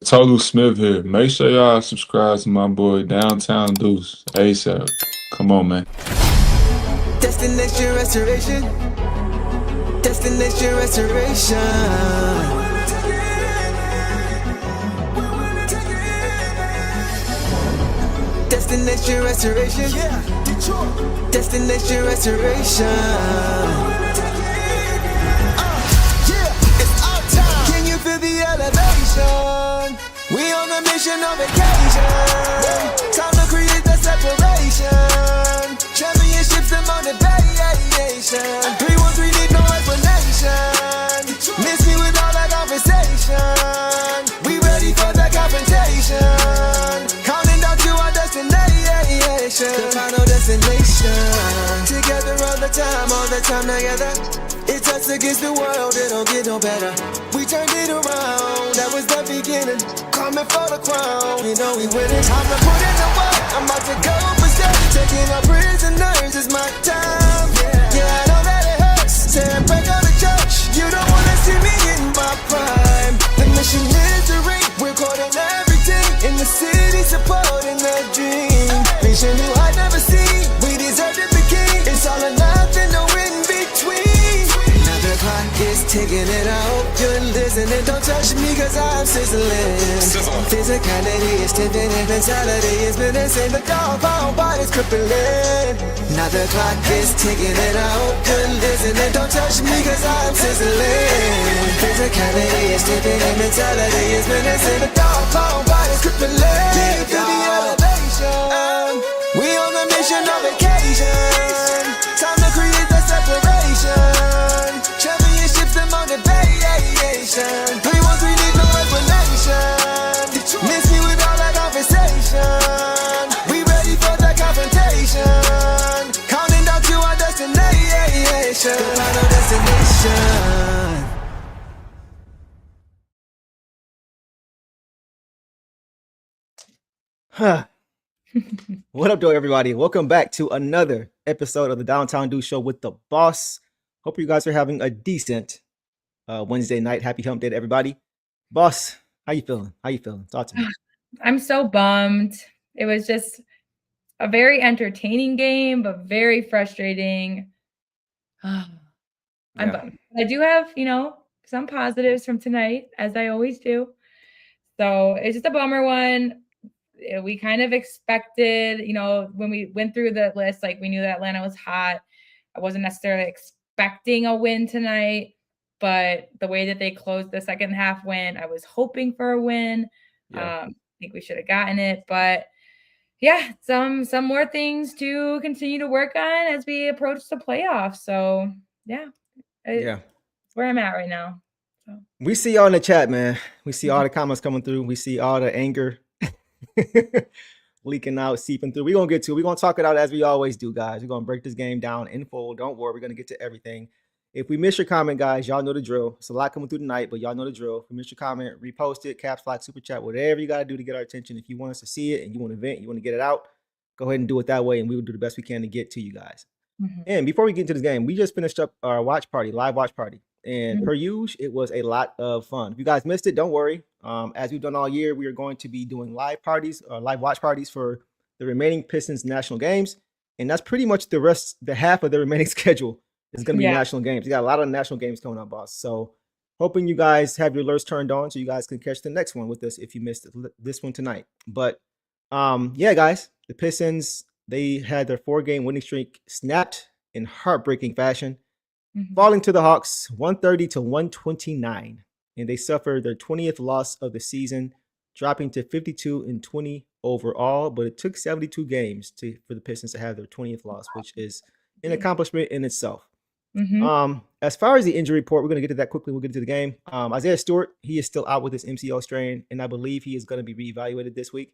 Total Smith here. Make sure y'all subscribe to my boy Downtown Deuce ASAP. Come on, man. Destination restoration. Destination restoration. Destination restoration. Destination restoration. It's our time. Can you feel the elevation? We on a mission on vacation. Time to create the separation. Championships and motivation. 313 need no explanation. Miss me with all that conversation. We ready for the confrontation. Counting down to our destination. The final destination. Together all the time together. It's us against the world, it don't get no better. We turned it around, that was the beginning. Coming for the crown, you know we winning. Time to put in the work, I'm about to go for steps. Taking our prisoners, it's my time. Yeah, I know that it hurts. Saying break out the church, you don't wanna see me in my prime. The mission is to reach, we're caught in everything. In the city, supporting the dream. Vision new I never seen, we deserve to be king. It's all or nothing, no in between. The clock is ticking and I hope you're listening. Don't touch me cause I'm sizzling. Physicality is tipping and mentality is menacing. The doggone body's crippling. Now the clock is ticking and I hope you're listening. Don't touch me cause I'm sizzling. Physicality is tipping and mentality is menacing. The doggone body's crippling. Feel the elevation. We on a mission on vacation. Time to create the separation. Championships and motivation. 313 need no explanation. Miss me with all that conversation. We ready for the confrontation. Counting down to our destination. The final destination. What up, though, everybody? Welcome back to another episode of the Downtown Deuce Show with the boss. Hope you guys are having a decent Wednesday night. Happy hump day to everybody. Boss, how you feeling? Talk to me. I'm so bummed. It was just a very entertaining game, but very frustrating. I'm bummed. I do have, some positives from tonight, as I always do. So it's just a bummer one. We kind of expected, when we went through the list, like we knew that Atlanta was hot. I wasn't necessarily expecting a win tonight, but the way that they closed the second half win, I was hoping for a win. I think we should have gotten it, but yeah, some more things to continue to work on as we approach the playoffs. So that's where I'm at right now. So. We see y'all in the chat, man. We see all the comments coming through. We see all the anger leaking out, seeping through. We're going to get to it. We're going to talk it out as we always do, guys. We're going to break this game down in full. Don't worry. We're going to get to everything. If we miss your comment, guys, y'all know the drill. It's a lot coming through tonight, but y'all know the drill. If we miss your comment, repost it, caps lock, super chat, whatever you got to do to get our attention. If you want us to see it and you want to vent, you want to get it out, go ahead and do it that way, and we will do the best we can to get to you guys. And before we get into this game, we just finished up our live watch party. And per usual, it was a lot of fun. If you guys missed it, don't worry. As we've done all year, we are going to be doing live watch parties for the remaining Pistons national games. And that's pretty much the half of the remaining schedule is going to be national games. You got a lot of national games coming up, boss. So hoping you guys have your alerts turned on so you guys can catch the next one with us if you missed this one tonight. But guys, the Pistons, they had their 4-game winning streak snapped in heartbreaking fashion, falling to the Hawks 130-129. And they suffered their 20th loss of the season, dropping to 52-20 overall. But it took 72 games for the Pistons to have their 20th loss, which is an accomplishment in itself. As far as the injury report, we're going to get to that quickly. We'll get to the game. Isaiah Stewart, he is still out with his MCL strain, and I believe he is going to be reevaluated this week.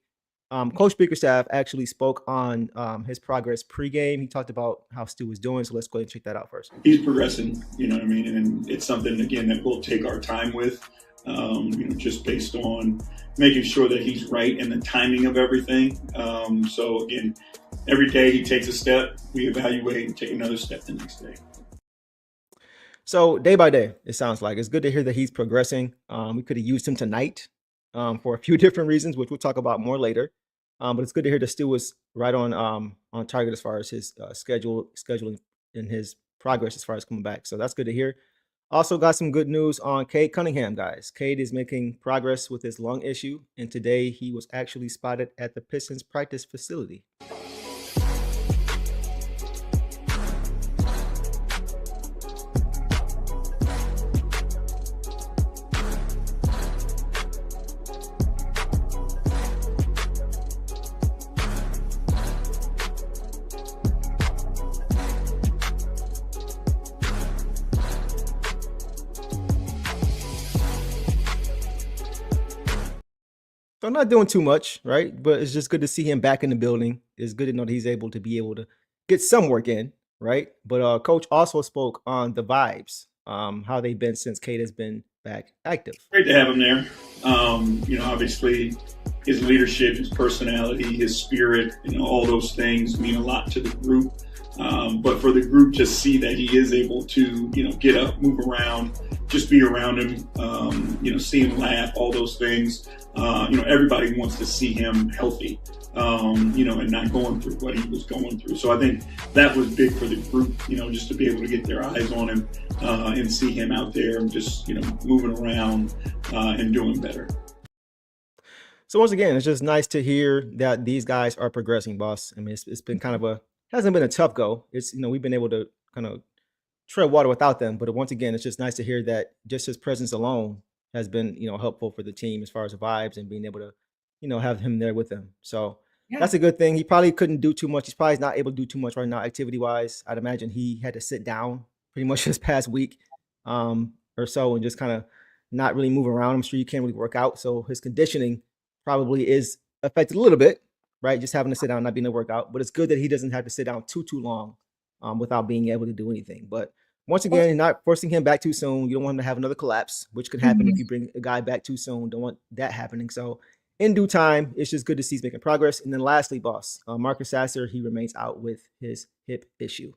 Coach Bickerstaff actually spoke on his progress pregame. He talked about how Stu was doing, so let's go ahead and check that out first. He's progressing, you know what I mean? And it's something, again, that we'll take our time with, just based on making sure that he's right in the timing of everything. So, again, every day he takes a step, we evaluate and take another step the next day. So day by day, it sounds like it's good to hear that he's progressing. We could have used him tonight for a few different reasons, which we'll talk about more later. But it's good to hear that Stu was right on target as far as his scheduling and his progress as far as coming back. So that's good to hear. Also got some good news on Cade Cunningham, guys. Cade is making progress with his lung issue, and today he was actually spotted at the Pistons practice facility. So I'm not doing too much, right? But it's just good to see him back in the building. It's good to know that he's able to get some work in, right? But Coach also spoke on the vibes, how they've been since Cade has been back active. Great to have him there. Obviously, his leadership, his personality, his spirit, all those things mean a lot to the group. But for the group to see that he is able to, get up, move around, just be around him, see him laugh, all those things. Everybody wants to see him healthy, and not going through what he was going through. So I think that was big for the group, just to be able to get their eyes on him and see him out there and just, moving around and doing better. So once again, it's just nice to hear that these guys are progressing, boss. I mean, it's been kind of hasn't been a tough go. It's, we've been able to kind of tread water without them. But once again, it's just nice to hear that just his presence alone has been, helpful for the team as far as the vibes and being able to, have him there with them. So that's a good thing. He probably couldn't do too much. He's probably not able to do too much right now, activity wise. I'd imagine he had to sit down pretty much this past week or so and just kind of not really move around. I'm sure you can't really work out. So his conditioning probably is affected a little bit, right? Just having to sit down, not being able to work out. But it's good that he doesn't have to sit down too long without being able to do anything. But once again, you're not forcing him back too soon. You don't want him to have another collapse, which could happen if you bring a guy back too soon. Don't want that happening. So in due time, it's just good to see he's making progress. And then lastly, boss, Marcus Sasser, he remains out with his hip issue.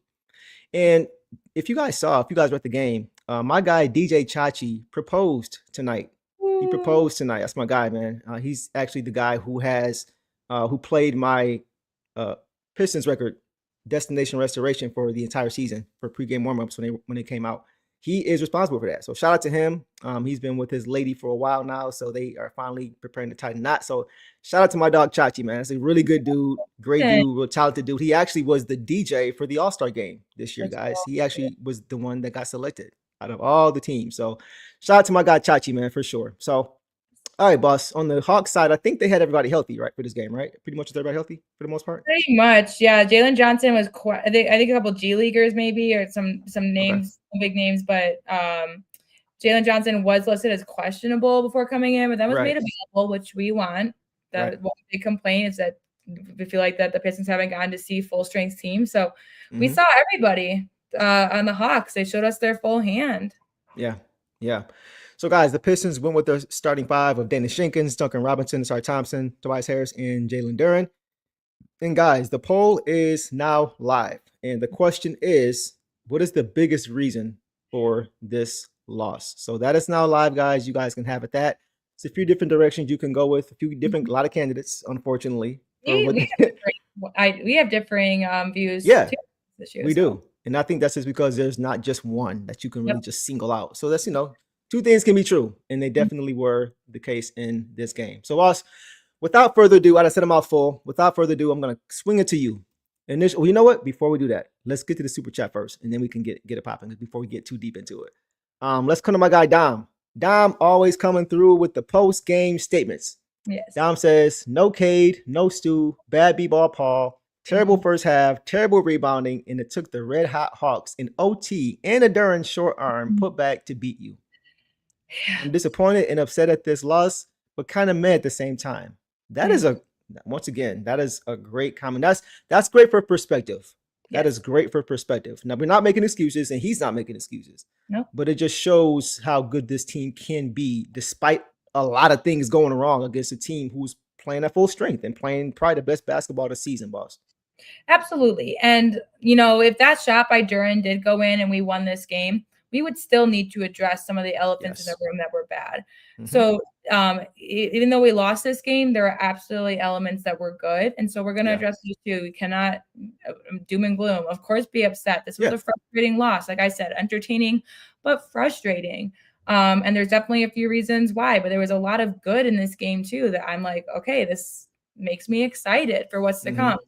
And if you guys were at the game, my guy DJ Chachi proposed tonight. He proposed tonight. That's my guy, man. He's actually the guy who played my Pistons record, Destination Restoration, for the entire season for pregame warmups when they came out. He is responsible for that. So shout out to him. He's been with his lady for a while now, so they are finally preparing to tighten knot. So shout out to my dog Chachi, man. That's a really good dude, great dude, real talented dude. He actually was the DJ for the All-Star game this year, guys. He actually was the one that got selected out of all the teams. So shout out to my guy Chachi, man, for sure. So all right, boss. On the Hawks side, I think they had everybody healthy, right, for this game, right? Pretty much everybody healthy for the most part. Pretty much, yeah. Jalen Johnson was I think a couple G Leaguers maybe, or some names, some big names, but Jalen Johnson was listed as questionable before coming in, but that was made available, which we want. That one big complaint is that we feel like that the Pistons haven't gotten to see full strength teams. So we saw everybody on the Hawks. They showed us their full hand. Yeah. So, guys, the Pistons went with their starting five of Dana Jenkins, Duncan Robinson, Sar Thompson, Tobias Harris, and Jalen Duren. And, guys, the poll is now live. And the question is, what is the biggest reason for this loss? So that is now live, guys. You guys can have it that. It's a few different directions you can go with, a lot of candidates, unfortunately. We have differing views. Yeah, too, this year, we do. And I think that's just because there's not just one that you can really just single out. So that's, two things can be true, and they definitely were the case in this game. So, Ross, without further ado, I said a mouthful. Without further ado, I'm going to swing it to you. And you know what? Before we do that, let's get to the super chat first, and then we can get it popping before we get too deep into it. Let's come to my guy, Dom. Dom always coming through with the post-game statements. Yes. Dom says, no Cade, no Stu, bad B-ball Paul, terrible first half, terrible rebounding, and it took the red-hot Hawks in OT and a Duren short arm put back to beat you. I'm disappointed and upset at this loss, but kind of mad at the same time. That is a great comment. That's great for perspective. That is great for perspective. Now, we're not making excuses, and he's not making excuses. No. But it just shows how good this team can be, despite a lot of things going wrong against a team who's playing at full strength and playing probably the best basketball of the season, boss. Absolutely. And, if that shot by Duren did go in and we won this game, we would still need to address some of the elephants in the room that were bad. So even though we lost this game, there are absolutely elements that were good. And so we're going to address these too. We cannot doom and gloom. Of course, be upset. This was a frustrating loss. Like I said, entertaining, but frustrating. And there's definitely a few reasons why, but there was a lot of good in this game too, that I'm like, okay, this makes me excited for what's to come.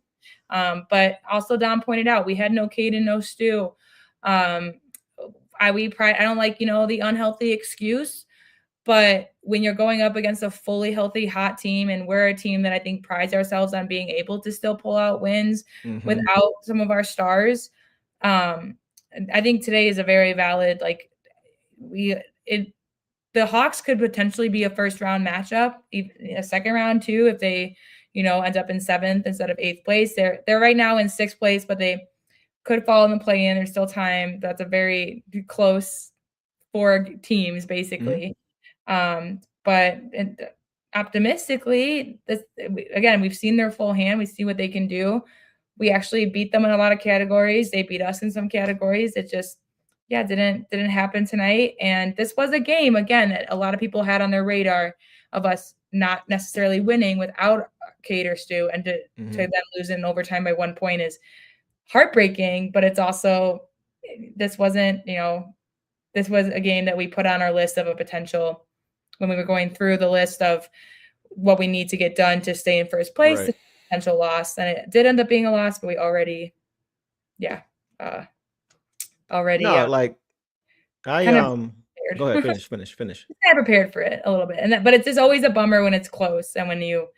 But also Don pointed out, we had no Caden, no Stu. I don't like, the unhealthy excuse. But when you're going up against a fully healthy, hot team, and we're a team that I think prides ourselves on being able to still pull out wins without some of our stars, I think today is a very valid, the Hawks could potentially be a first-round matchup, a second round too, if they, end up in 7th instead of 8th place. They're right now in 6th place, but they could fall in the play-in. There's still time. That's a very close 4 teams, basically. But optimistically, again, we've seen their full hand. We see what they can do. We actually beat them in a lot of categories. They beat us in some categories. It just, didn't happen tonight. And this was a game, again, that a lot of people had on their radar of us not necessarily winning without Kate or Stu, and to then lose in overtime by 1 point is heartbreaking. But it's also, this wasn't, this was a game that we put on our list of a potential when we were going through the list of what we need to get done to stay in first place, the potential loss. And it did end up being a loss, but we already. No, go ahead, finish. I prepared for it a little bit. But it's just always a bummer when it's close. And when you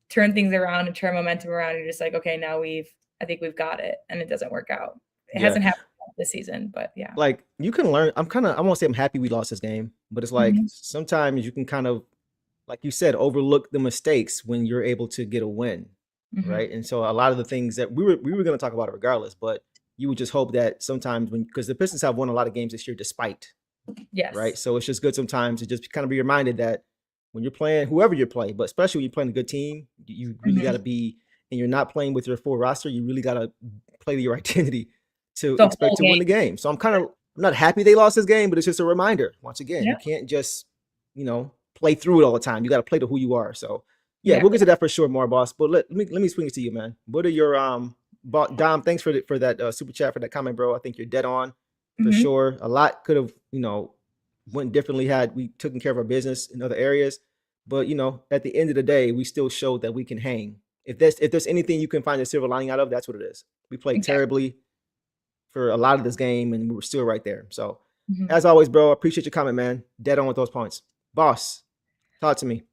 turn things around and turn momentum around, you're just like, okay, now I think we've got it. And it doesn't work out. It hasn't happened this season, but yeah. Like, you can learn. I won't say I'm happy we lost this game, but it's like sometimes you can kind of, like you said, overlook the mistakes when you're able to get a win, right? And so a lot of the things that we were going to talk about it regardless, but you would just hope that sometimes because the Pistons have won a lot of games this year despite, right? So it's just good sometimes to just kind of be reminded that when you're playing, whoever you're playing, but especially when you're playing a good team, you really got to be, and you're not playing with your full roster, you really got to play to your identity to expect to win the game. So I'm not happy they lost this game, but it's just a reminder. Once again, you can't just, play through it all the time. You got to play to who you are. So we'll get to that for sure more, boss. But let me swing it to you, man. What are your Dom, thanks for that super chat, for that comment, bro. I think you're dead on for sure. A lot could have, went differently had we taken care of our business in other areas. But, at the end of the day, we still showed that we can hang. If there's anything you can find a silver lining out of, that's what it is. We played terribly for a lot of this game, and we were still right there. So as always, bro, I appreciate your comment, man. Dead on with those points. Boss, talk to me.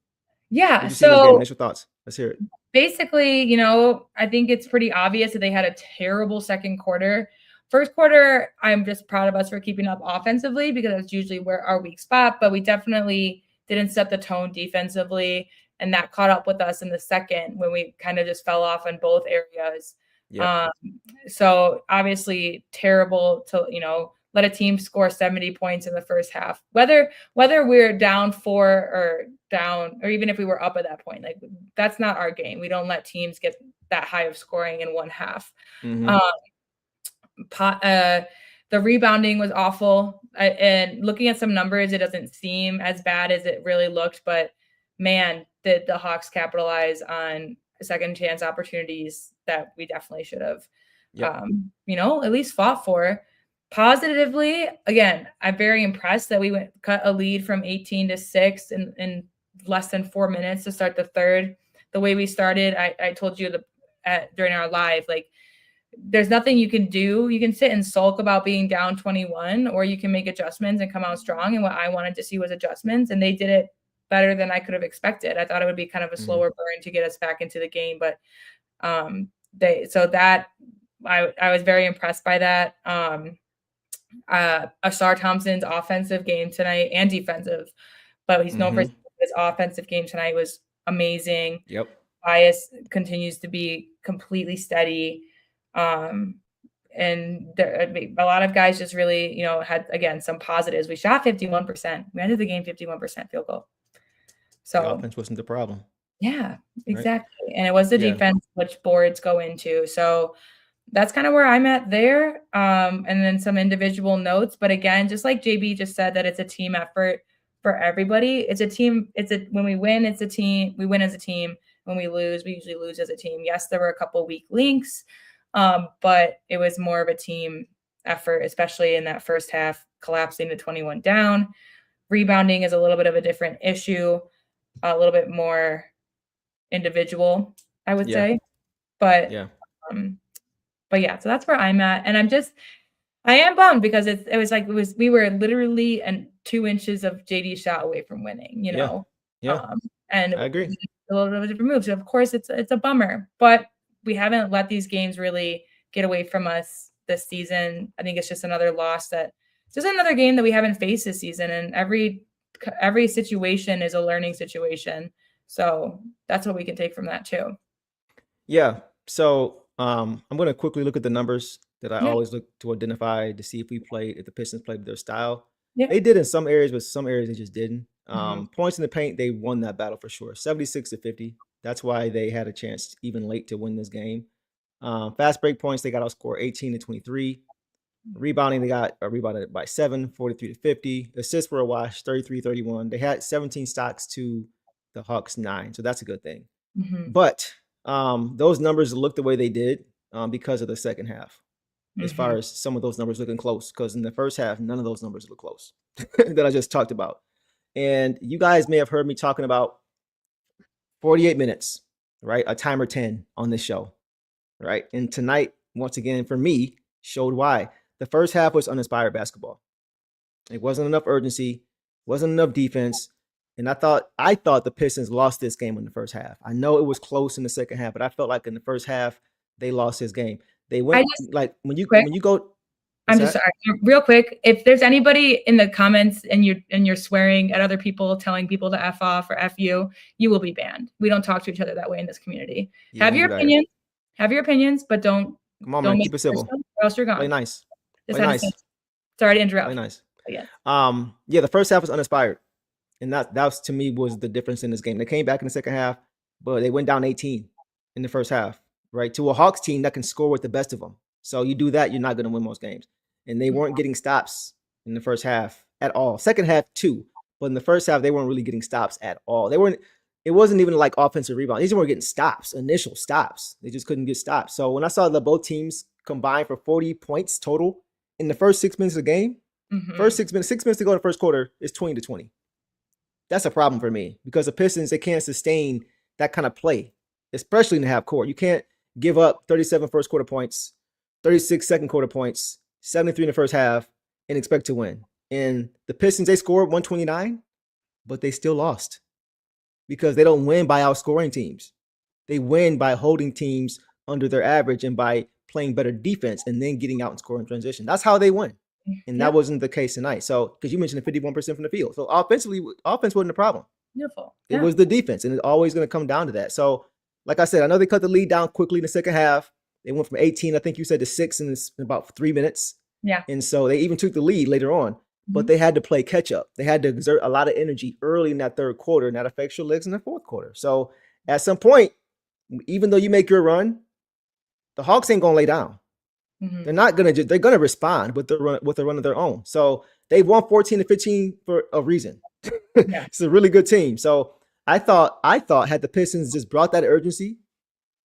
Yeah. So initial thoughts. Let's hear it. Basically, I think it's pretty obvious that they had a terrible second quarter. First quarter, I'm just proud of us for keeping up offensively, because that's usually where our weak spot, but we definitely didn't set the tone defensively, and that caught up with us in the second when we kind of just fell off in both areas. So obviously terrible to, let a team score 70 points in the first half, whether we're down 4 or down, or even if we were up at that point, like, that's not our game. We don't let teams get that high of scoring in one half. The rebounding was awful. And looking at some numbers, it doesn't seem as bad as it really looked, but man, did the Hawks capitalize on second chance opportunities that we definitely should have, at least fought for. Positively, again, I'm very impressed that we cut a lead from 18 to 6 in less than 4 minutes to start the third. The way we started, I told you during our live, like, there's nothing you can do. You can sit and sulk about being down 21, or you can make adjustments and come out strong. And what I wanted to see was adjustments, and they did it better than I could have expected. I thought it would be kind of a slower burn to get us back into the game, but I was very impressed by that. Asar Thompson's offensive game tonight, and defensive, but he's known for his offensive game tonight, was amazing. Bias continues to be completely steady. And a lot of guys just really, had, again, some positives. We shot 51%. We ended the game 51% field goal. So the offense wasn't the problem. Yeah, exactly. Right? And it was the defense, which boards go into. So that's kind of where I'm at there. And then some individual notes. But again, just like JB just said, that it's a team effort for everybody. It's a team. When we win, it's a team. We win as a team. When we lose, we usually lose as a team. Yes, there were a couple weak links, but it was more of a team effort, especially in that first half, collapsing to 21 down. Rebounding is a little bit of a different issue, a little bit more individual, I would say. But Yeah. But yeah, so that's where I'm at. And I am bummed because we were literally 2 inches of JD shot away from winning, you know. Yeah. And I agree. A little bit of a different move. So of course it's a bummer, but we haven't let these games really get away from us this season. I think it's just another loss it's just another game that we haven't faced this season. And every situation is a learning situation. So that's what we can take from that too. Yeah. So I'm going to quickly look at the numbers that I always look to identify to see if the Pistons played their style. Yeah. They did in some areas, but some areas they just didn't. Points in the paint, they won that battle for sure. 76-50. That's why they had a chance even late to win this game. Fast break points, they got outscored 18-23. Rebounding, they got rebounded by 7, 43-50. Assists were a wash, 33-31. They had 17 stocks to the Hawks 9, so that's a good thing. But those numbers look the way they did because of the second half. As far as some of those numbers looking close, because in the first half, none of those numbers look close that I just talked about. And you guys may have heard me talking about 48 minutes, right? A timer 10 on this show, right? And tonight, once again, for me, showed why. The first half was uninspired basketball. It wasn't enough urgency, wasn't enough defense. And I thought the Pistons lost this game in the first half. I know it was close in the second half, but I felt like in the first half, they lost this game. They went when you go. I'm just sorry, real quick. If there's anybody in the comments and you're swearing at other people, telling people to F off or F you, you will be banned. We don't talk to each other that way in this community. Yeah, have your opinions, but don't. Come on, man. Keep it civil. Or else you're gone. Play nice. Play nice. Sorry to interrupt. Play nice. Yeah. Yeah, the first half was uninspired. And that was, to me, was the difference in this game. They came back in the second half, but they went down 18 in the first half, right? To a Hawks team that can score with the best of them. So you do that, you're not going to win most games. And they weren't getting stops in the first half at all. Second half, too. But in the first half, they weren't really getting stops at all. It wasn't even like offensive rebound. These weren't getting stops, initial stops. They just couldn't get stops. So when I saw the both teams combine for 40 points total in the first 6 minutes of the game, first 6 minutes to go in the first quarter is 20-20. That's a problem for me because the Pistons, they can't sustain that kind of play, especially in the half court. You can't give up 37 first quarter points, 36 second quarter points, 73 in the first half, and expect to win. And the Pistons, they scored 129, but they still lost because they don't win by outscoring teams. They win by holding teams under their average and by playing better defense and then getting out and scoring transition. That's how they win. And that wasn't the case tonight. So, because you mentioned the 51% from the field. So, offense wasn't a problem. Beautiful. It was the defense, and it's always going to come down to that. So, like I said, I know they cut the lead down quickly in the second half. They went from 18, I think you said, to 6 in about 3 minutes. Yeah. And so, they even took the lead later on. But they had to play catch up. They had to exert a lot of energy early in that third quarter, and that affects your legs in the fourth quarter. So, at some point, even though you make your run, the Hawks ain't going to lay down. They're not gonna. They're gonna respond with a run of their own. So they've won 14-15 for a reason. It's a really good team. So I thought had the Pistons just brought that urgency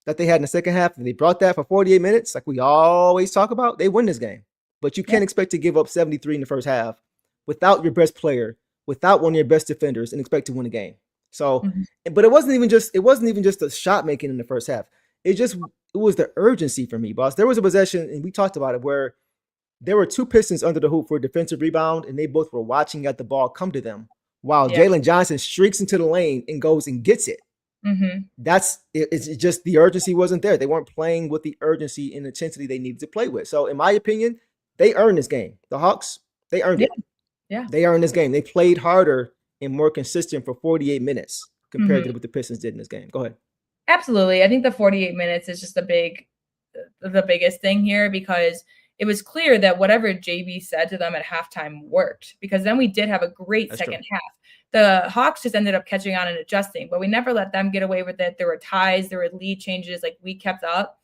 that they had in the second half, and they brought that for 48 minutes, like we always talk about, they win this game. But you can't expect to give up 73 in the first half without your best player, without one of your best defenders, and expect to win a game. So, but it wasn't even just the shot making in the first half. It was the urgency for me, boss. There was a possession, and we talked about it, where there were two Pistons under the hoop for a defensive rebound, and they both were watching at the ball come to them while Jalen Johnson streaks into the lane and goes and gets it. It's just the urgency wasn't there. They weren't playing with the urgency and intensity they needed to play with. So, in my opinion, they earned this game. The Hawks, they earned it. Yeah, they earned this game. They played harder and more consistent for 48 minutes compared to what the Pistons did in this game. Go ahead. Absolutely. I think the 48 minutes is just the biggest thing here, because it was clear that whatever JB said to them at halftime worked, because then we did have a great second half. The Hawks just ended up catching on and adjusting, but we never let them get away with it. There were ties, there were lead changes, like we kept up.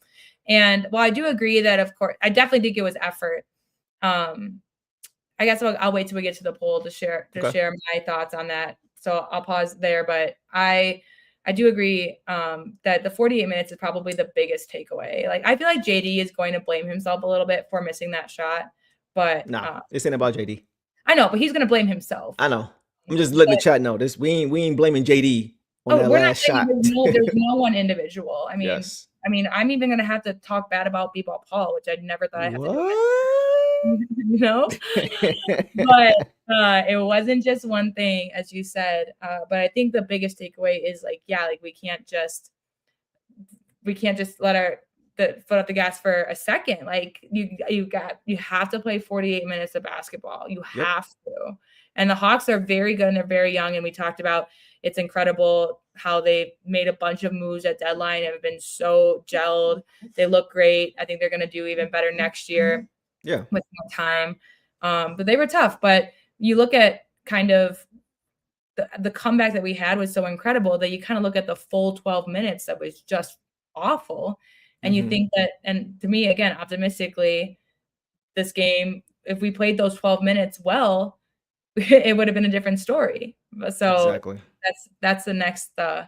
And while I do agree that, of course, I definitely think it was effort. I guess I'll wait till we get to the poll to share my thoughts on that. So I'll pause there, but I do agree that the 48 minutes is probably the biggest takeaway. Like, I feel like JD is going to blame himself a little bit for missing that shot, but this ain't about JD. I know, but he's going to blame himself. I know. I'm just letting the chat know this. We ain't blaming JD on that last shot. There's no one individual. I mean, I'm even going to have to talk bad about B-Ball Paul, which I never thought I'd have to do. You know, but it wasn't just one thing, as you said. But I think the biggest takeaway is like we can't just let our foot off the gas for a second. Like you have to play 48 minutes of basketball. You have to. And the Hawks are very good and they're very young. And we talked about it's incredible how they made a bunch of moves at deadline and have been so gelled. They look great. I think they're going to do even better next year. Yeah, with more time. But they were tough. But you look at kind of the comeback that we had was so incredible that you kind of look at the full 12 minutes that was just awful. And you think that, and to me, again, optimistically, this game, if we played those 12 minutes well, it would have been a different story. So that's the next the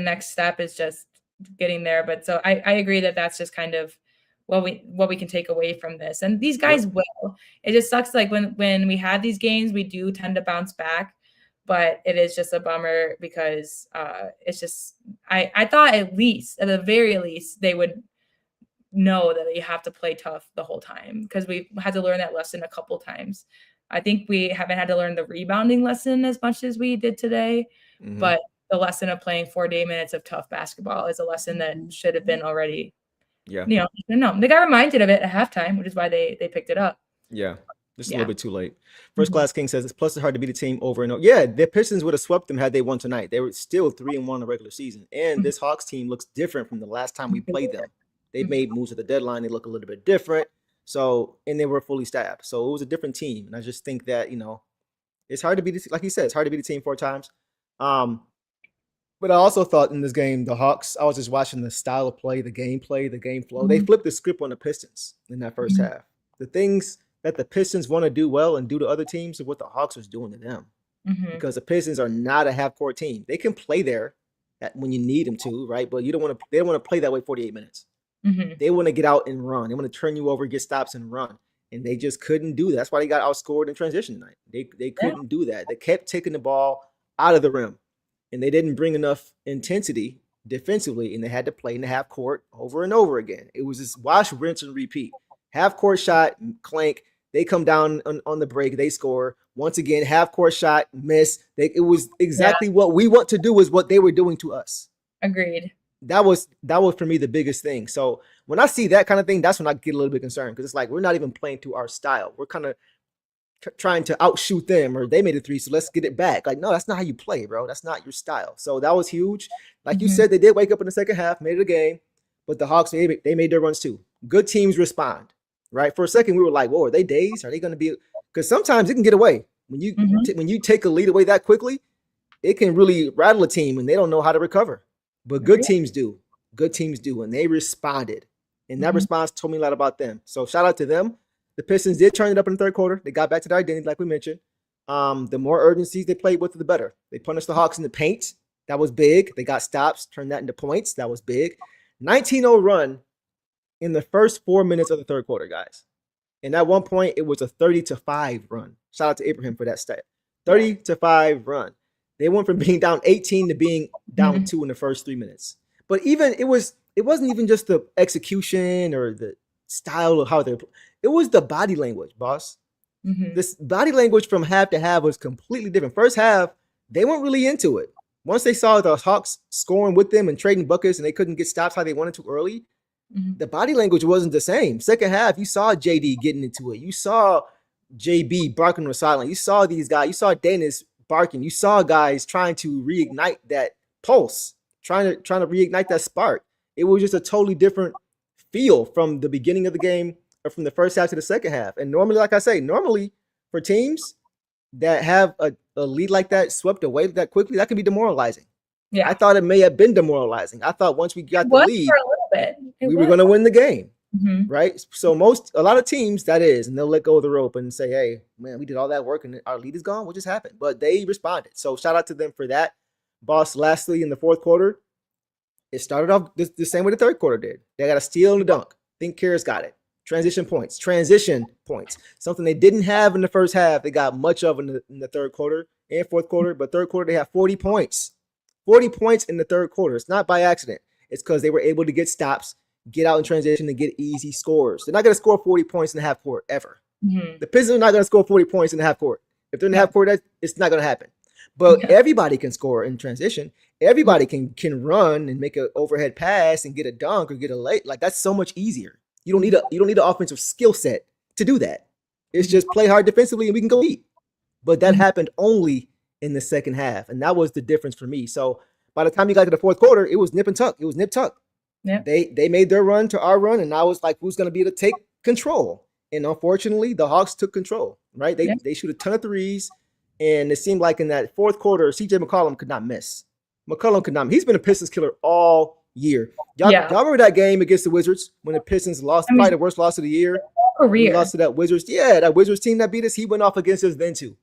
next step is just getting there. But so I agree that that's just kind of what we can take away from this. And these guys will. It just sucks like when we have these games, we do tend to bounce back, but it is just a bummer because it's just I thought at the very least they would know that you have to play tough the whole time because we've had to learn that lesson a couple times. I think we haven't had to learn the rebounding lesson as much as we did today, but the lesson of playing 4 minutes of tough basketball is a lesson that should have been already. Yeah. They got reminded of it at halftime, which is why they picked it up. Yeah. Just a little bit too late. First Class King says, plus it's hard to beat a team over and over. Yeah, the Pistons would have swept them had they won tonight. They were still 3-1 in the regular season. And this Hawks team looks different from the last time we played them. They've made moves at the deadline. They look a little bit different. So, and they were fully staffed. So it was a different team. And I just think that, it's hard to beat, like he said, it's hard to beat a team 4 times. But I also thought in this game, the Hawks, I was just watching the style of play, the game flow. They flipped the script on the Pistons in that first half. The things that the Pistons want to do well and do to other teams is what the Hawks was doing to them. Because the Pistons are not a half-court team. They can play there when you need them to, right? But they don't want to play that way 48 minutes. They want to get out and run. They want to turn you over, get stops, and run. And they just couldn't do that. That's why they got outscored in transition tonight. They couldn't do that. They kept taking the ball out of the rim. And they didn't bring enough intensity defensively, and they had to play in the half court over and over again. It was just wash, rinse, and repeat. Half court shot, clank. They come down on the break. They score. Once again, half court shot, miss. It was exactly what we want to do is what they were doing to us. Agreed. That was for me the biggest thing. So when I see that kind of thing, that's when I get a little bit concerned because it's like we're not even playing to our style. We're kind of trying to outshoot them, or they made a 3, so let's get it back. Like, no, that's not how you play, bro. That's not your style. So that was huge. Like you said, they did wake up in the second half, made it a game, but the Hawks, they made their runs too. Good teams respond, right? For a second, we were like, whoa, are they dazed? Are they going to be? Because sometimes it can get away. When you take a lead away that quickly, it can really rattle a team, and they don't know how to recover. But good teams do. Good teams do, and they responded. And that response told me a lot about them. So shout out to them. The Pistons did turn it up in the third quarter. They got back to their identity, like we mentioned. The more urgencies they played with, the better. They punished the Hawks in the paint. That was big. They got stops, turned that into points. That was big. 19-0 run in the first 4 minutes of the third quarter, guys. And at one point, it was a 30-5 run. Shout out to Abraham for that stat. 30-5 run. They went from being down 18 to being down 2 in the first 3 minutes. But even it wasn't even just the execution or the style of how they're playing. It was the body language, boss. This body language from half to half was completely different. First half, they weren't really into it. Once they saw the Hawks scoring with them and trading buckets and they couldn't get stops how they wanted to early, the body language wasn't the same. Second half, you saw JD getting into it. You saw JB barking on silent. You saw these guys. You saw Dennis barking. You saw guys trying to reignite that pulse, trying to reignite that spark. It was just a totally different feel from the beginning of the game or from the first half to the second half. And normally, like I say, for teams that have a lead like that swept away that quickly, that can be demoralizing. Yeah, I thought it may have been demoralizing. I thought once we got the lead, for a little bit. We were going to win the game. right? So a lot of teams and they'll let go of the rope and say, hey, man, we did all that work and our lead is gone. What just happened? But they responded. So shout out to them for that. Boss, lastly, in the fourth quarter, it started off the same way the third quarter did. They got a steal and a dunk. I think Kara's got it. Transition points. Something they didn't have in the first half. They got much of in the third quarter and fourth quarter. But third quarter, they have 40 points. 40 points in the third quarter. It's not by accident. It's because they were able to get stops, get out in transition, and get easy scores. They're not going to score 40 points in the half court ever. The Pistons are not going to score 40 points in the half court. If they're in the half court, it's not going to happen. But everybody can score in transition. Everybody can run and make an overhead pass and get a dunk or get a late. Like, that's so much easier. You don't need an offensive skill set to do that. It's just play hard defensively and we can go eat. But that happened only in the second half, and that was the difference for me. So by the time you got to the fourth quarter, it was nip and tuck. It was nip tuck. Yeah. They made their run to our run, and now it's like, who's going to be able to take control? And unfortunately, the Hawks took control. Right? They shoot a ton of threes, and it seemed like in that fourth quarter, CJ McCollum could not miss. He's been a Pistons killer all year. Y'all remember that game against the Wizards when the Pistons lost, probably the worst loss of the year? We lost to that Wizards. Yeah, that Wizards team that beat us, he went off against us then too.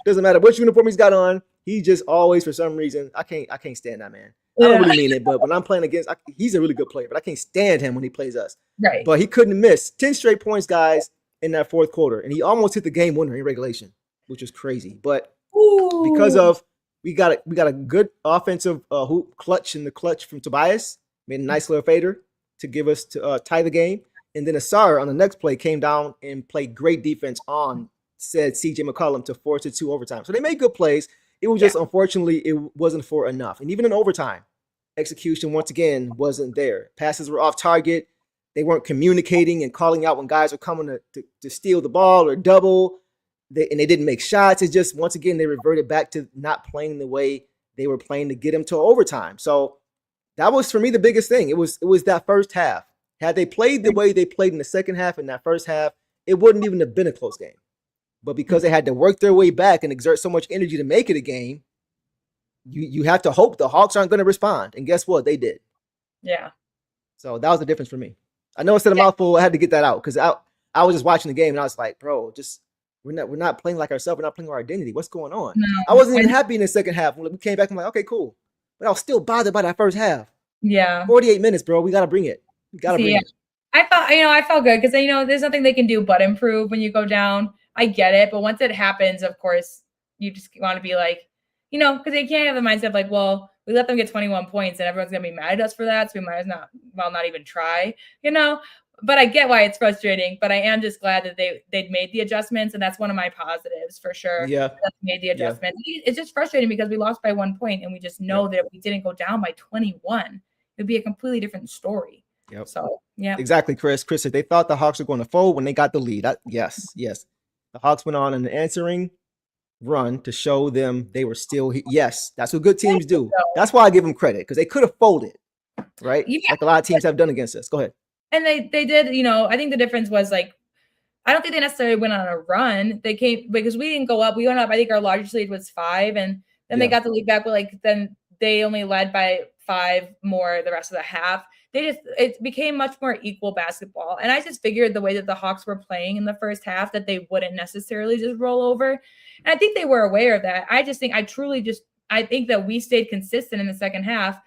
Doesn't matter what uniform he's got on. He just always, for some reason, I can't stand that man. I don't really mean it, but when I'm playing against, he's a really good player, but I can't stand him when he plays us. Right. But he couldn't miss 10 straight points, guys, in that fourth quarter, and he almost hit the game winner in regulation, which was crazy. But because of we got a good offensive hoop clutch in the clutch from Tobias, made a nice little fader to give us to tie the game, and then Asar on the next play came down and played great defense on said CJ McCollum to force it to overtime. So they made good plays. It was just, unfortunately, it wasn't for enough. And even in overtime, execution, once again, wasn't there. Passes were off target. They weren't communicating and calling out when guys were coming to steal the ball or double. And they didn't make shots. It's just, once again, they reverted back to not playing the way they were playing to get them to overtime. So that was, for me, the biggest thing. It was that first half. Had they played the way they played in the second half and that first half, it wouldn't even have been a close game. But because they had to work their way back and exert so much energy to make it a game, you have to hope the Hawks aren't going to respond. And guess what? They did. Yeah. So that was the difference for me. I know it's a mouthful. I had to get that out because I was just watching the game and I was like, bro, just we're not playing like ourselves. We're not playing our identity. What's going on? No, I wasn't even happy in the second half. When we came back, I'm like, okay, cool. But I was still bothered by that first half. Yeah. 48 minutes, bro. We got to bring it. We got to bring it. I felt good because, there's nothing they can do but improve when you go down. I get it. But once it happens, of course, you just want to be like, because they can't have the mindset of like, well, we let them get 21 points and everyone's going to be mad at us for that. So we might as not even try, But I get why it's frustrating. But I am just glad that they'd made the adjustments. And that's one of my positives for sure. Yeah. Made the adjustment. Yeah. It's just frustrating because we lost by 1 point and we just know that if we didn't go down by 21, it would be a completely different story. Yep. So, yeah. Exactly, Chris. Chris said they thought the Hawks were going to fold when they got the lead. Yes. The Hawks went on an answering run to show them they were still here. Yes, that's what good teams do. That's why I give them credit because they could have folded, right? Yeah. Like a lot of teams have done against us. Go ahead. And they did, I think the difference was like, I don't think they necessarily went on a run. They came because we didn't go up. We went up. I think our largest lead was 5, and then they got the lead back. But then they only led by 5 more the rest of the half. It became much more equal basketball. And I just figured the way that the Hawks were playing in the first half that they wouldn't necessarily just roll over. And I think they were aware of that. I think that we stayed consistent in the second half,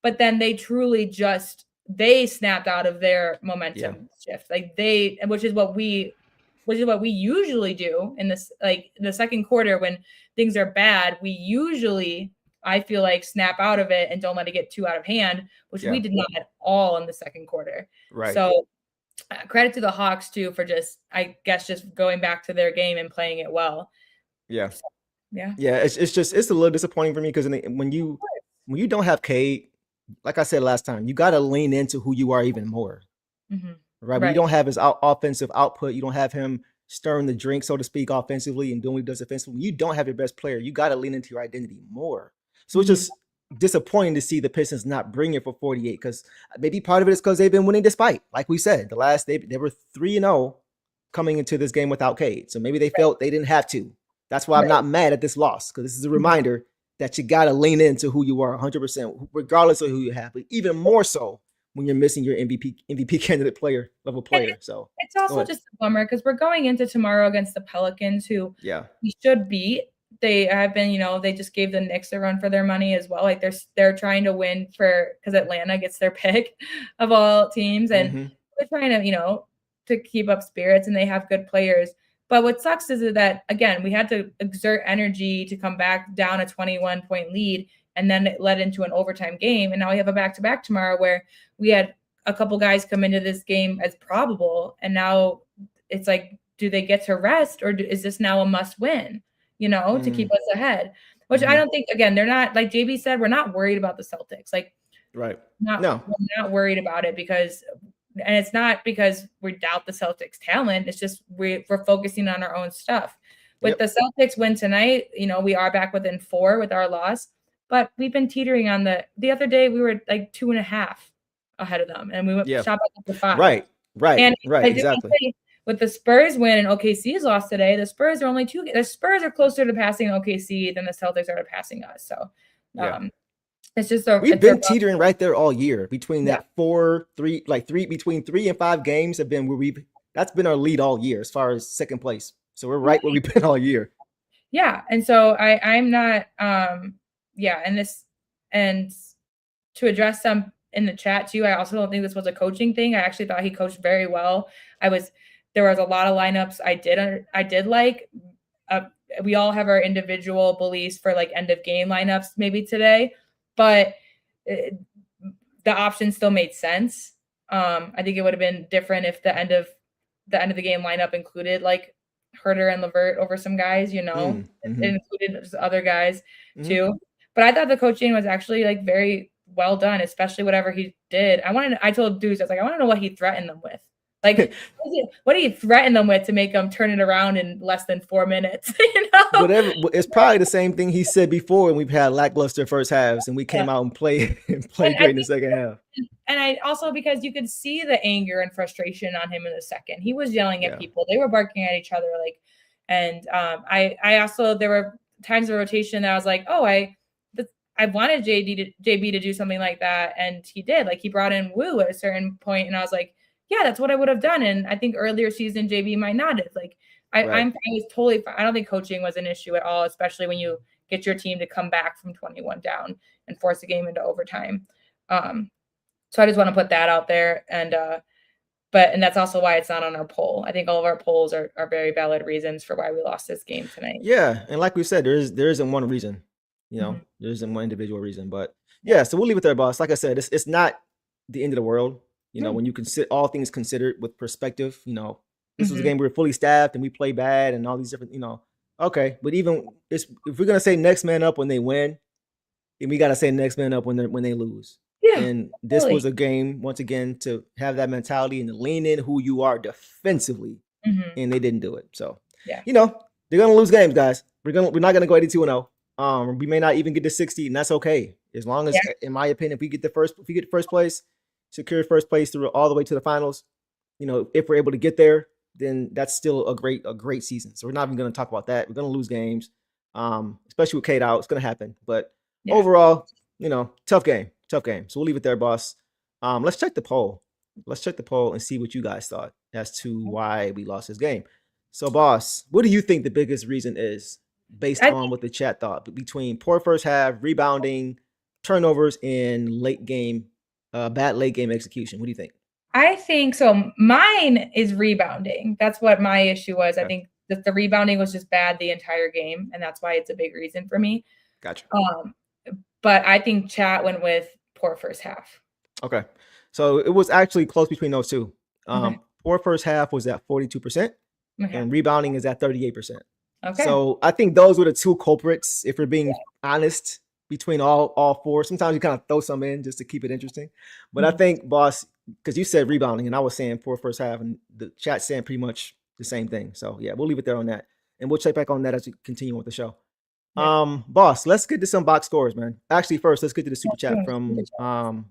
but then they truly they snapped out of their momentum shift. Which is what we usually do in this, like the second quarter when things are bad, we usually, I feel like, snap out of it and don't let it get too out of hand, which we did not at all in the second quarter. Right. So credit to the Hawks too for just going back to their game and playing it well. Yeah. So, yeah. It's a little disappointing for me because when you don't have Cade, like I said last time, you got to lean into who you are even more. Mm-hmm. Right. When you don't have his offensive output, you don't have him stirring the drink, so to speak, offensively and doing what he does offensively. When you don't have your best player, you got to lean into your identity more. So it's just disappointing to see the Pistons not bring it for 48 because maybe part of it is because they've been winning despite, like we said, they were 3-0 coming into this game without Cade. So maybe they felt they didn't have to. That's why I'm not mad at this loss because this is a reminder that you got to lean into who you are 100%, regardless of who you have, but even more so when you're missing your MVP candidate level player. So it's also just a bummer because we're going into tomorrow against the Pelicans, who we should beat. They have been, they just gave the Knicks a run for their money as well. Like they're trying to win because Atlanta gets their pick of all teams, and they're trying to, to keep up spirits, and they have good players. But what sucks is that, again, we had to exert energy to come back down a 21-point lead, and then it led into an overtime game. And now we have a back-to-back tomorrow where we had a couple guys come into this game as probable, and now it's like, do they get to rest, or is this now a must-win? To keep us ahead, which I don't think, again, they're not, like JB said, we're not worried about the Celtics. Like, right. We're not worried about it and it's not because we doubt the Celtics talent. It's just, we're focusing on our own stuff. With the Celtics win tonight, we are back within 4 with our loss, but we've been teetering on the other day, we were like 2.5 ahead of them, and we went shot back up to 5. Right. And Exactly. With the Spurs win and OKC's loss today, the Spurs are only 2. The Spurs are closer to passing OKC than the Celtics are to passing us. So, it's just we've been teetering right there all year between that 4-3, like between 3 and 5 games have been where that's been our lead all year as far as second place. So we're right where we've been all year. Yeah, and so I'm not, and to address some in the chat too, I also don't think this was a coaching thing. I actually thought he coached very well. There was a lot of lineups I did like. We all have our individual beliefs for like end of game lineups maybe today, but the option still made sense. I think it would have been different if the end of the game lineup included like Herter and LeVert over some guys, It included just other guys too. But I thought the coaching was actually like very well done, especially whatever he did. I told Deuce, I was like, I want to know what he threatened them with. Like, what do you threaten them with to make them turn it around in less than 4 minutes? Whatever. It's probably the same thing he said before when we've had lackluster first halves and we came out and played great in the second half. And I also, because you could see the anger and frustration on him in the second. He was yelling at people. They were barking at each other. I also, there were times of rotation that I was like, I wanted JB to do something like that, and he did. Like, he brought in Wu at a certain point, and I was like, yeah, that's what I would have done. And I think earlier season JB might not have. Like, I was totally fine. I don't think coaching was an issue at all, especially when you get your team to come back from 21 down and force a game into overtime. So I just want to put that out there. And that's also why it's not on our poll. I think all of our polls are very valid reasons for why we lost this game tonight. Yeah, and like we said, there isn't one reason. There isn't one individual reason, but so we'll leave it there, boss. Like I said, it's not the end of the world. When you consider all things considered with perspective, this was a game we were fully staffed and we play bad and all these different, okay. But even if we're gonna say next man up when they win, then we gotta say next man up when they lose. Yeah. And this was a game once again to have that mentality and to lean in who you are defensively, and they didn't do it. So they're gonna lose games, guys. We're not gonna go 82-0. We may not even get to 60, and that's okay. As long as, in my opinion, if we get first place, secure first place through all the way to the finals, if we're able to get there, then that's still a great season. So we're not even going to talk about that. We're going to lose games, especially with Kate out. It's going to happen. But overall, tough game. So we'll leave it there, boss. Let's check the poll. And see what you guys thought as to why we lost this game. So, boss, what do you think the biggest reason is based on what the chat thought between poor first half, rebounding, turnovers, and bad late game execution? What do you think? I think so. Mine is rebounding. That's what my issue was. Okay. I think that the rebounding was just bad the entire game, and that's why it's a big reason for me. Gotcha. But I think chat went with poor first half. Okay. So it was actually close between those two. Poor first half was at 42%, and rebounding is at 38%. Okay. So I think those were the two culprits, if we're being honest, between all four. Sometimes you kind of throw some in just to keep it interesting. But I think, boss, because you said rebounding and I was saying poor first half, and the chat saying pretty much the same thing. So yeah, we'll leave it there on that. And we'll check back on that as we continue with the show. Boss, let's get to some box scores, man. Actually, first, let's get to the super chat from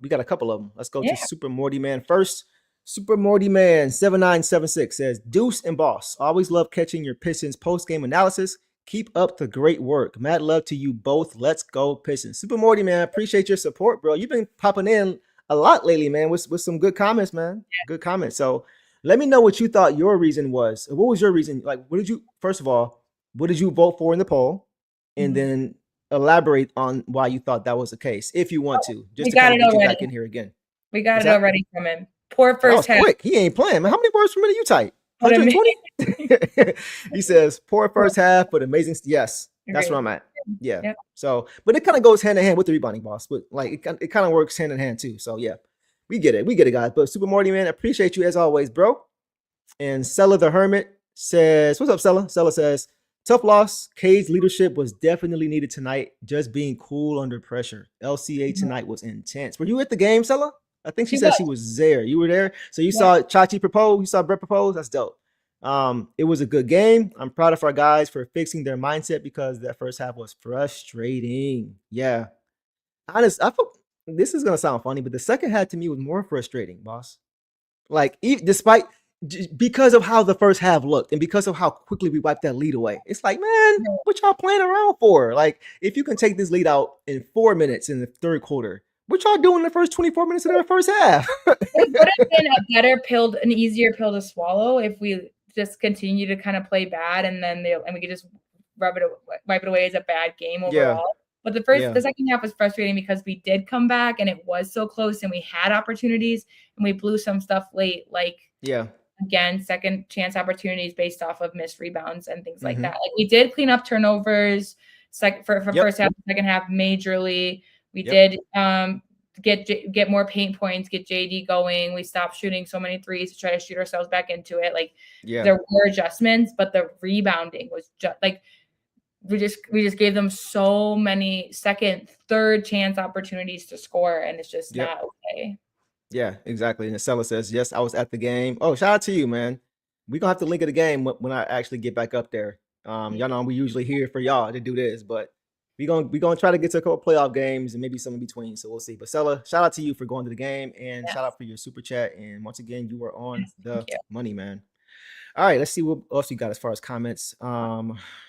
we got a couple of them. Let's go to Super Morty Man first. Super Morty Man 7976 says, Deuce and Boss, always love catching your Pistons post-game analysis. Keep up the great work. Mad love to you both. Let's go Pistons. Super Morty Man, appreciate your support, bro. You've been popping in a lot lately, man, with some good comments, man. Good comments. So let me know what you thought your reason was. What was your reason? Like, what did you, first of all, what did you vote for in the poll? And Mhm. then elaborate on why you thought that was the case, if you want to, just We to got kind of it get you back already. in here again. We got What's it that? already from him. Poor That first was half. quick. He ain't playing, man. How many words per minute you type? What a 120? He says, poor first half, but amazing. Yes, that's Agreed. where I'm at. Yeah. Yep. So, but it kind of goes hand in hand with the rebounding, boss. But like, it kind of works hand in hand too. So, yeah, we get it. We get it, guys. But Super Morty, man, appreciate you as always, bro. And Sella the Hermit says, what's up, Sella? Sella says, tough loss. Cade's leadership was definitely needed tonight. Just being cool under pressure. LCA tonight was intense. Were you at the game, Sella? I think she said she was there. You were there. So you saw Chachi propose. You saw Brett propose. That's dope. It was a good game. I'm proud of our guys for fixing their mindset because that first half was frustrating. Yeah. Honest, I feel this is gonna sound funny, but the second half to me was more frustrating, boss. Like, despite because of how the first half looked and because of how quickly we wiped that lead away, it's like, man, what y'all playing around for? Like, if you can take this lead out in 4 minutes in the third quarter, what y'all doing in the first 24 minutes of the first half? It would have been a better pill, an easier pill to swallow if we just continue to kind of play bad and then we could just wipe it away as a bad game overall. But the second half was frustrating because we did come back and it was so close and we had opportunities and we blew some stuff late, like again, second chance opportunities based off of missed rebounds and things like that. Like we did clean up turnovers for first half, second half majorly. We did get more paint points, get JD going. We stopped shooting so many threes to try to shoot ourselves back into it. Like there were adjustments, but the rebounding was just like we just gave them so many second, third chance opportunities to score, and it's just not okay. Yeah, exactly. And the seller says, yes, I was at the game. Oh, shout out to you, man. We're gonna have to link of the game when I actually get back up there. Y'all know we usually here for y'all to do this, but we're gonna try to get to a couple playoff games and maybe some in between. So we'll see. But Sella, shout out to you for going to the game and shout out for your super chat. And once again, you were on the money, man. All right, let's see what else you got as far as comments.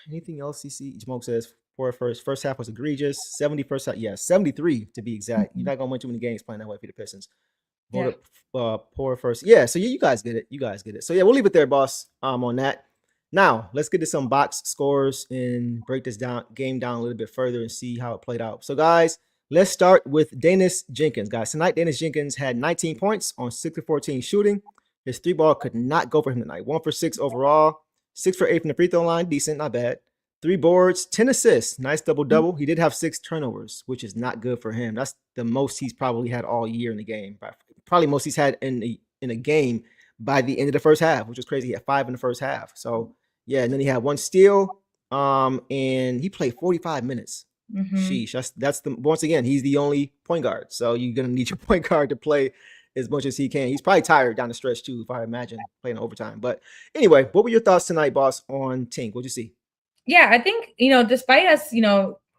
Anything else you see? Smoke says poor first half was egregious. 71st half, yeah, 73 to be exact. You're not gonna win too many games playing that way for the Pistons. Poor first. Yeah, so you guys get it. You guys get it. So yeah, we'll leave it there, boss. On that. Now let's get to some box scores and break this game down a little bit further and see how it played out. So guys, let's start with Dennis Jenkins. Guys, tonight Dennis Jenkins had 19 points on 6 of 14 shooting. His 3-ball could not go for him tonight. 1 for 6 overall, 6 for 8 from the free throw line. Decent, not bad. 3 boards, 10 assists. Nice double-double. He did have 6 turnovers, which is not good for him. That's the most he's probably had all year in the game. Probably most he's had in a game by the end of the first half, which was crazy. He had 5 in the first half. So, yeah, and then he had 1 steal, and he played 45 minutes. Sheesh. That's once again, he's the only point guard. So you're going to need your point guard to play as much as he can. He's probably tired down the stretch too, if I imagine playing overtime. But anyway, what were your thoughts tonight, boss, on Tink? What'd you see? Yeah, I think, despite us,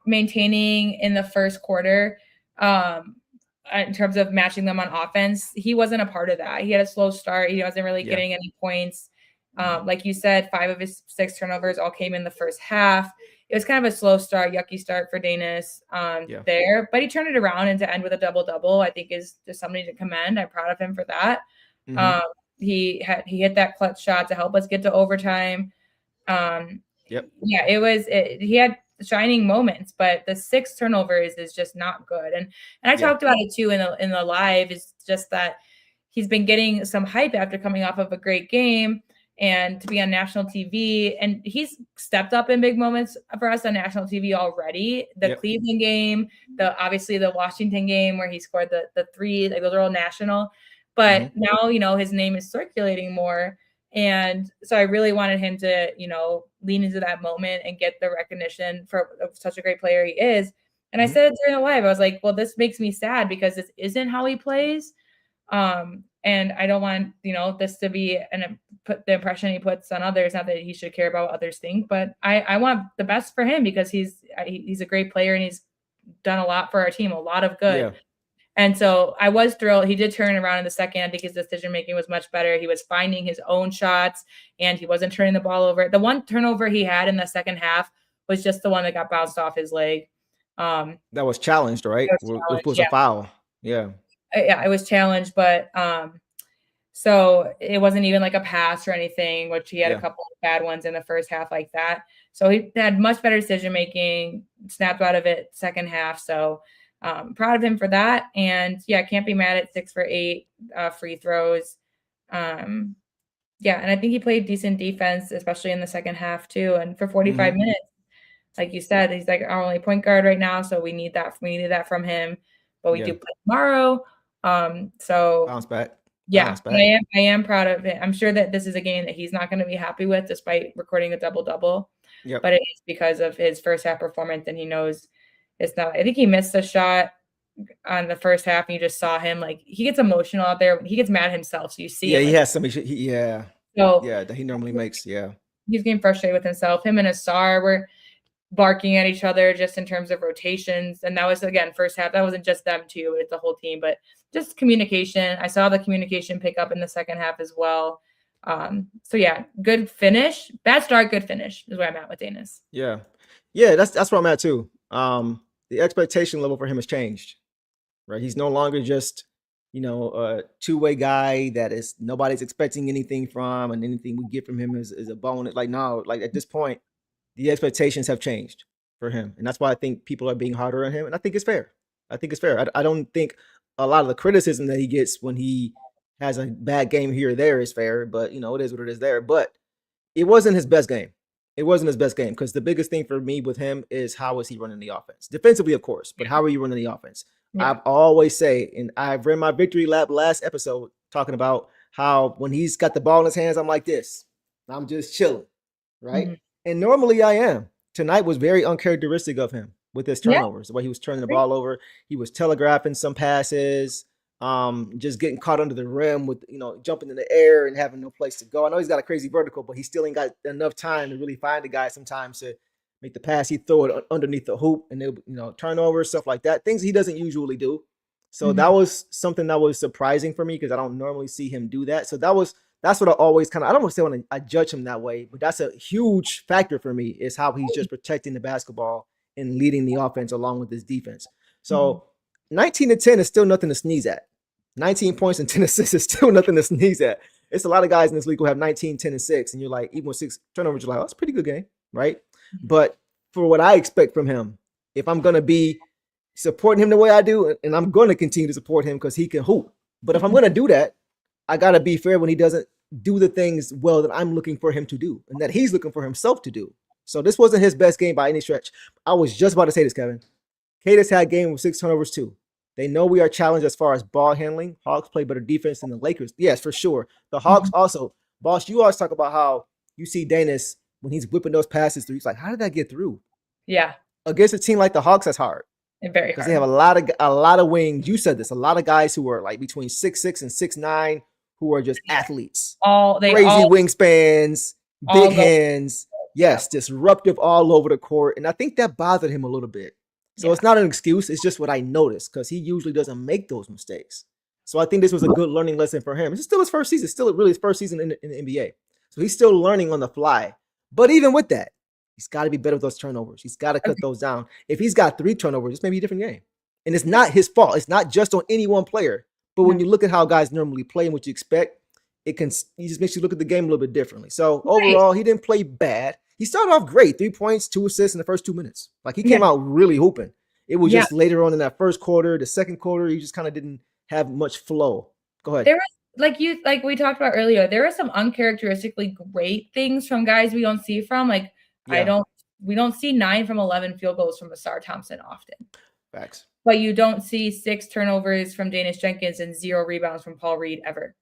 maintaining in the first quarter, in terms of matching them on offense, he wasn't a part of that. He had a slow start. He wasn't really getting any points. Like you said, 5 of his 6 turnovers all came in the first half. It was kind of a slow start, yucky start for Danis there, but he turned it around and to end with a double-double, I think is just something to commend. I'm proud of him for that. He hit that clutch shot to help us get to overtime. Yeah, he had shining moments, but the 6 turnovers is just not good. And I talked about it too in the live, is just that he's been getting some hype after coming off of a great game and to be on national TV. And he's stepped up in big moments for us on national TV already. The Cleveland game, obviously the Washington game where he scored the 3, like those are all national. But now, his name is circulating more. And so I really wanted him to, lean into that moment and get the recognition for such a great player he is. And I said it during the live, I was like, well, this makes me sad because this isn't how he plays. And I don't want, this to be put the impression he puts on others. Not that he should care about what others think, but I want the best for him because he's a great player and he's done a lot for our team, a lot of good. Yeah. And so I was thrilled. He did turn around in the second. I think his decision-making was much better. He was finding his own shots and he wasn't turning the ball over. The one turnover he had in the second half was just the one that got bounced off his leg. That was challenged, right? Which was a foul. Yeah. Yeah, it was challenged, but so it wasn't even like a pass or anything, which he had a couple of bad ones in the first half like that. So he had much better decision making, snapped out of it second half. So proud of him for that. And yeah, can't be mad at 6 for 8 free throws. Yeah, and I think he played decent defense, especially in the second half too. And for 45 minutes, like you said, he's like our only point guard right now, so we need that. We needed that from him, but we do play tomorrow. So bounce back. Yeah, I am proud of it. I'm sure that this is a game that he's not going to be happy with, despite recording a double-double. But it is because of his first half performance, and he knows it's not. I think he missed a shot on the first half, and you just saw him like he gets emotional out there. He gets mad himself, so you see. Yeah, it, he like, has some. That he normally makes. Yeah, he's getting frustrated with himself. Him and Asar were barking at each other just in terms of rotations, and that was again first half. That wasn't just them two; it's the whole team, but. Just communication. I saw the communication pick up in the second half as well. So yeah, good finish. Bad start, good finish is where I'm at with Danis. Yeah, that's where I'm at too. The expectation level for him has changed, right? He's no longer just a two-way guy that is nobody's expecting anything from, and anything we get from him is a bonus. Like no, like at this point, the expectations have changed for him, and that's why I think people are being harder on him, and I think it's fair. I don't think a lot of the criticism that he gets when he has a bad game here or there is fair, but it is what it is there. But it wasn't his best game. Because the biggest thing for me with him is how is he running the offense? Defensively, of course, but how are you running the offense? Yeah. I've always say, and I've read my victory lap last episode talking about how when he's got the ball in his hands, I'm like this. I'm just chilling, right? Mm-hmm. And normally I am. Tonight was very uncharacteristic of him. With his turnovers, the way he was turning the ball over, he was telegraphing some passes, just getting caught under the rim with, jumping in the air and having no place to go. I know he's got a crazy vertical, but he still ain't got enough time to really find the guy sometimes to make the pass. He throw it underneath the hoop and turnovers, stuff like that, things he doesn't usually do. So that was something that was surprising for me because I don't normally see him do that. So that's what I always I don't want to say when I judge him that way, but that's a huge factor for me is how he's just protecting the basketball and leading the offense along with his defense. So 19-10 is still nothing to sneeze at. 19 points and 10 assists is still nothing to sneeze at. It's a lot of guys in this league who have 19, 10, and 6, and you're like, even with 6 turnovers, you're like, oh, that's a pretty good game, right? But for what I expect from him, if I'm going to be supporting him the way I do, and I'm going to continue to support him because he can hoop, but if I'm going to do that, I got to be fair when he doesn't do the things well that I'm looking for him to do and that he's looking for himself to do. So this wasn't his best game by any stretch. I was just about to say this, Kevin. Cadis had a game with 6 turnovers too. They know we are challenged as far as ball handling. Hawks play better defense than the Lakers. Yes, for sure. The Hawks also. Boss, you always talk about how you see Danis when he's whipping those passes through. He's like, how did that get through? Yeah. Against a team like the Hawks, that's hard. And very hard. Because they have a lot of wings. You said this. A lot of guys who are like between 6'6" and 6'9", who are just athletes. Crazy wingspans, big hands. Yes, disruptive all over the court. And I think that bothered him a little bit. So it's not an excuse. It's just what I noticed because he usually doesn't make those mistakes. So I think this was a good learning lesson for him. It's still his first season. It's still really his first season in the NBA. So he's still learning on the fly. But even with that, he's got to be better with those turnovers. He's got to cut those down. If he's got 3 turnovers, it's maybe a different game. And it's not his fault. It's not just on any one player. But when you look at how guys normally play and what you expect, he just makes you look at the game a little bit differently. So overall, he didn't play bad. He started off great, 3 points, 2 assists in the first 2 minutes. Like he came out really hooping. It was just later on in that first quarter, the second quarter, he just kind of didn't have much flow. Go ahead. There was like we talked about earlier, there are some uncharacteristically great things from guys we don't see from. Like we don't see 9 from 11 field goals from Asar Thompson often. Facts. But you don't see 6 turnovers from Danis Jenkins and 0 rebounds from Paul Reed ever.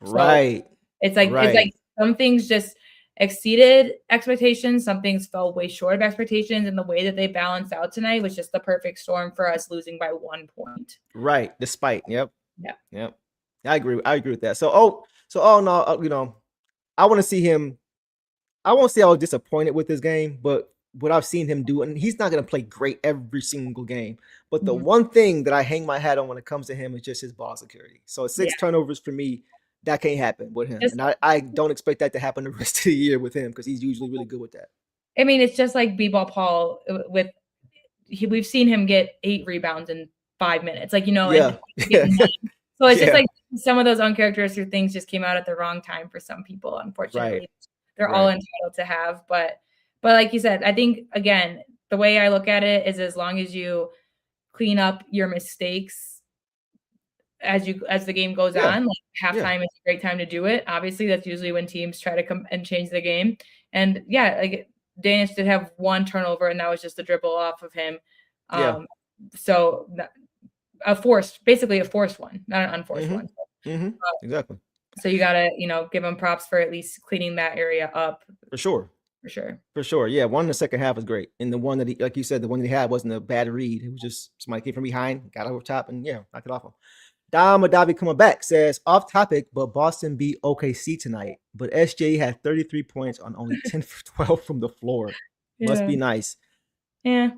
Right. So it's like some things just exceeded expectations. Some things fell way short of expectations, and the way that they balanced out tonight was just the perfect storm for us losing by 1 point. Right. Despite. Yep. Yeah. I agree with that. So no, I want to see him. I won't say I was disappointed with this game, but what I've seen him do, and he's not going to play great every single game. But the one thing that I hang my hat on when it comes to him is just his ball security. So 6 turnovers for me, that can't happen with him. And I don't expect that to happen the rest of the year with him because he's usually really good with that. I mean, it's just like B-ball Paul we've seen him get 8 rebounds in 5 minutes. Like, and Yeah. so it's just Yeah. like some of those uncharacteristic things just came out at the wrong time for some people, unfortunately. Right. They're all entitled to have, but like you said, I think again, the way I look at it is as long as you clean up your mistakes as the game goes on, like halftime is a great time to do it. Obviously, that's usually when teams try to come and change the game. And like Danish did have one turnover, and that was just a dribble off of him. So basically a forced one, not an unforced one. Exactly. So you gotta, give him props for at least cleaning that area up. For sure. For sure. Yeah. One in the second half was great. And the one that he, like you said, the one that he had wasn't a bad read. It was just somebody came from behind, got over top, and knocked it off him. Dom Adavi coming back says, off topic, but Boston beat OKC tonight. But SJ had 33 points on only 10 for 12 from the floor. Must be nice. Yeah.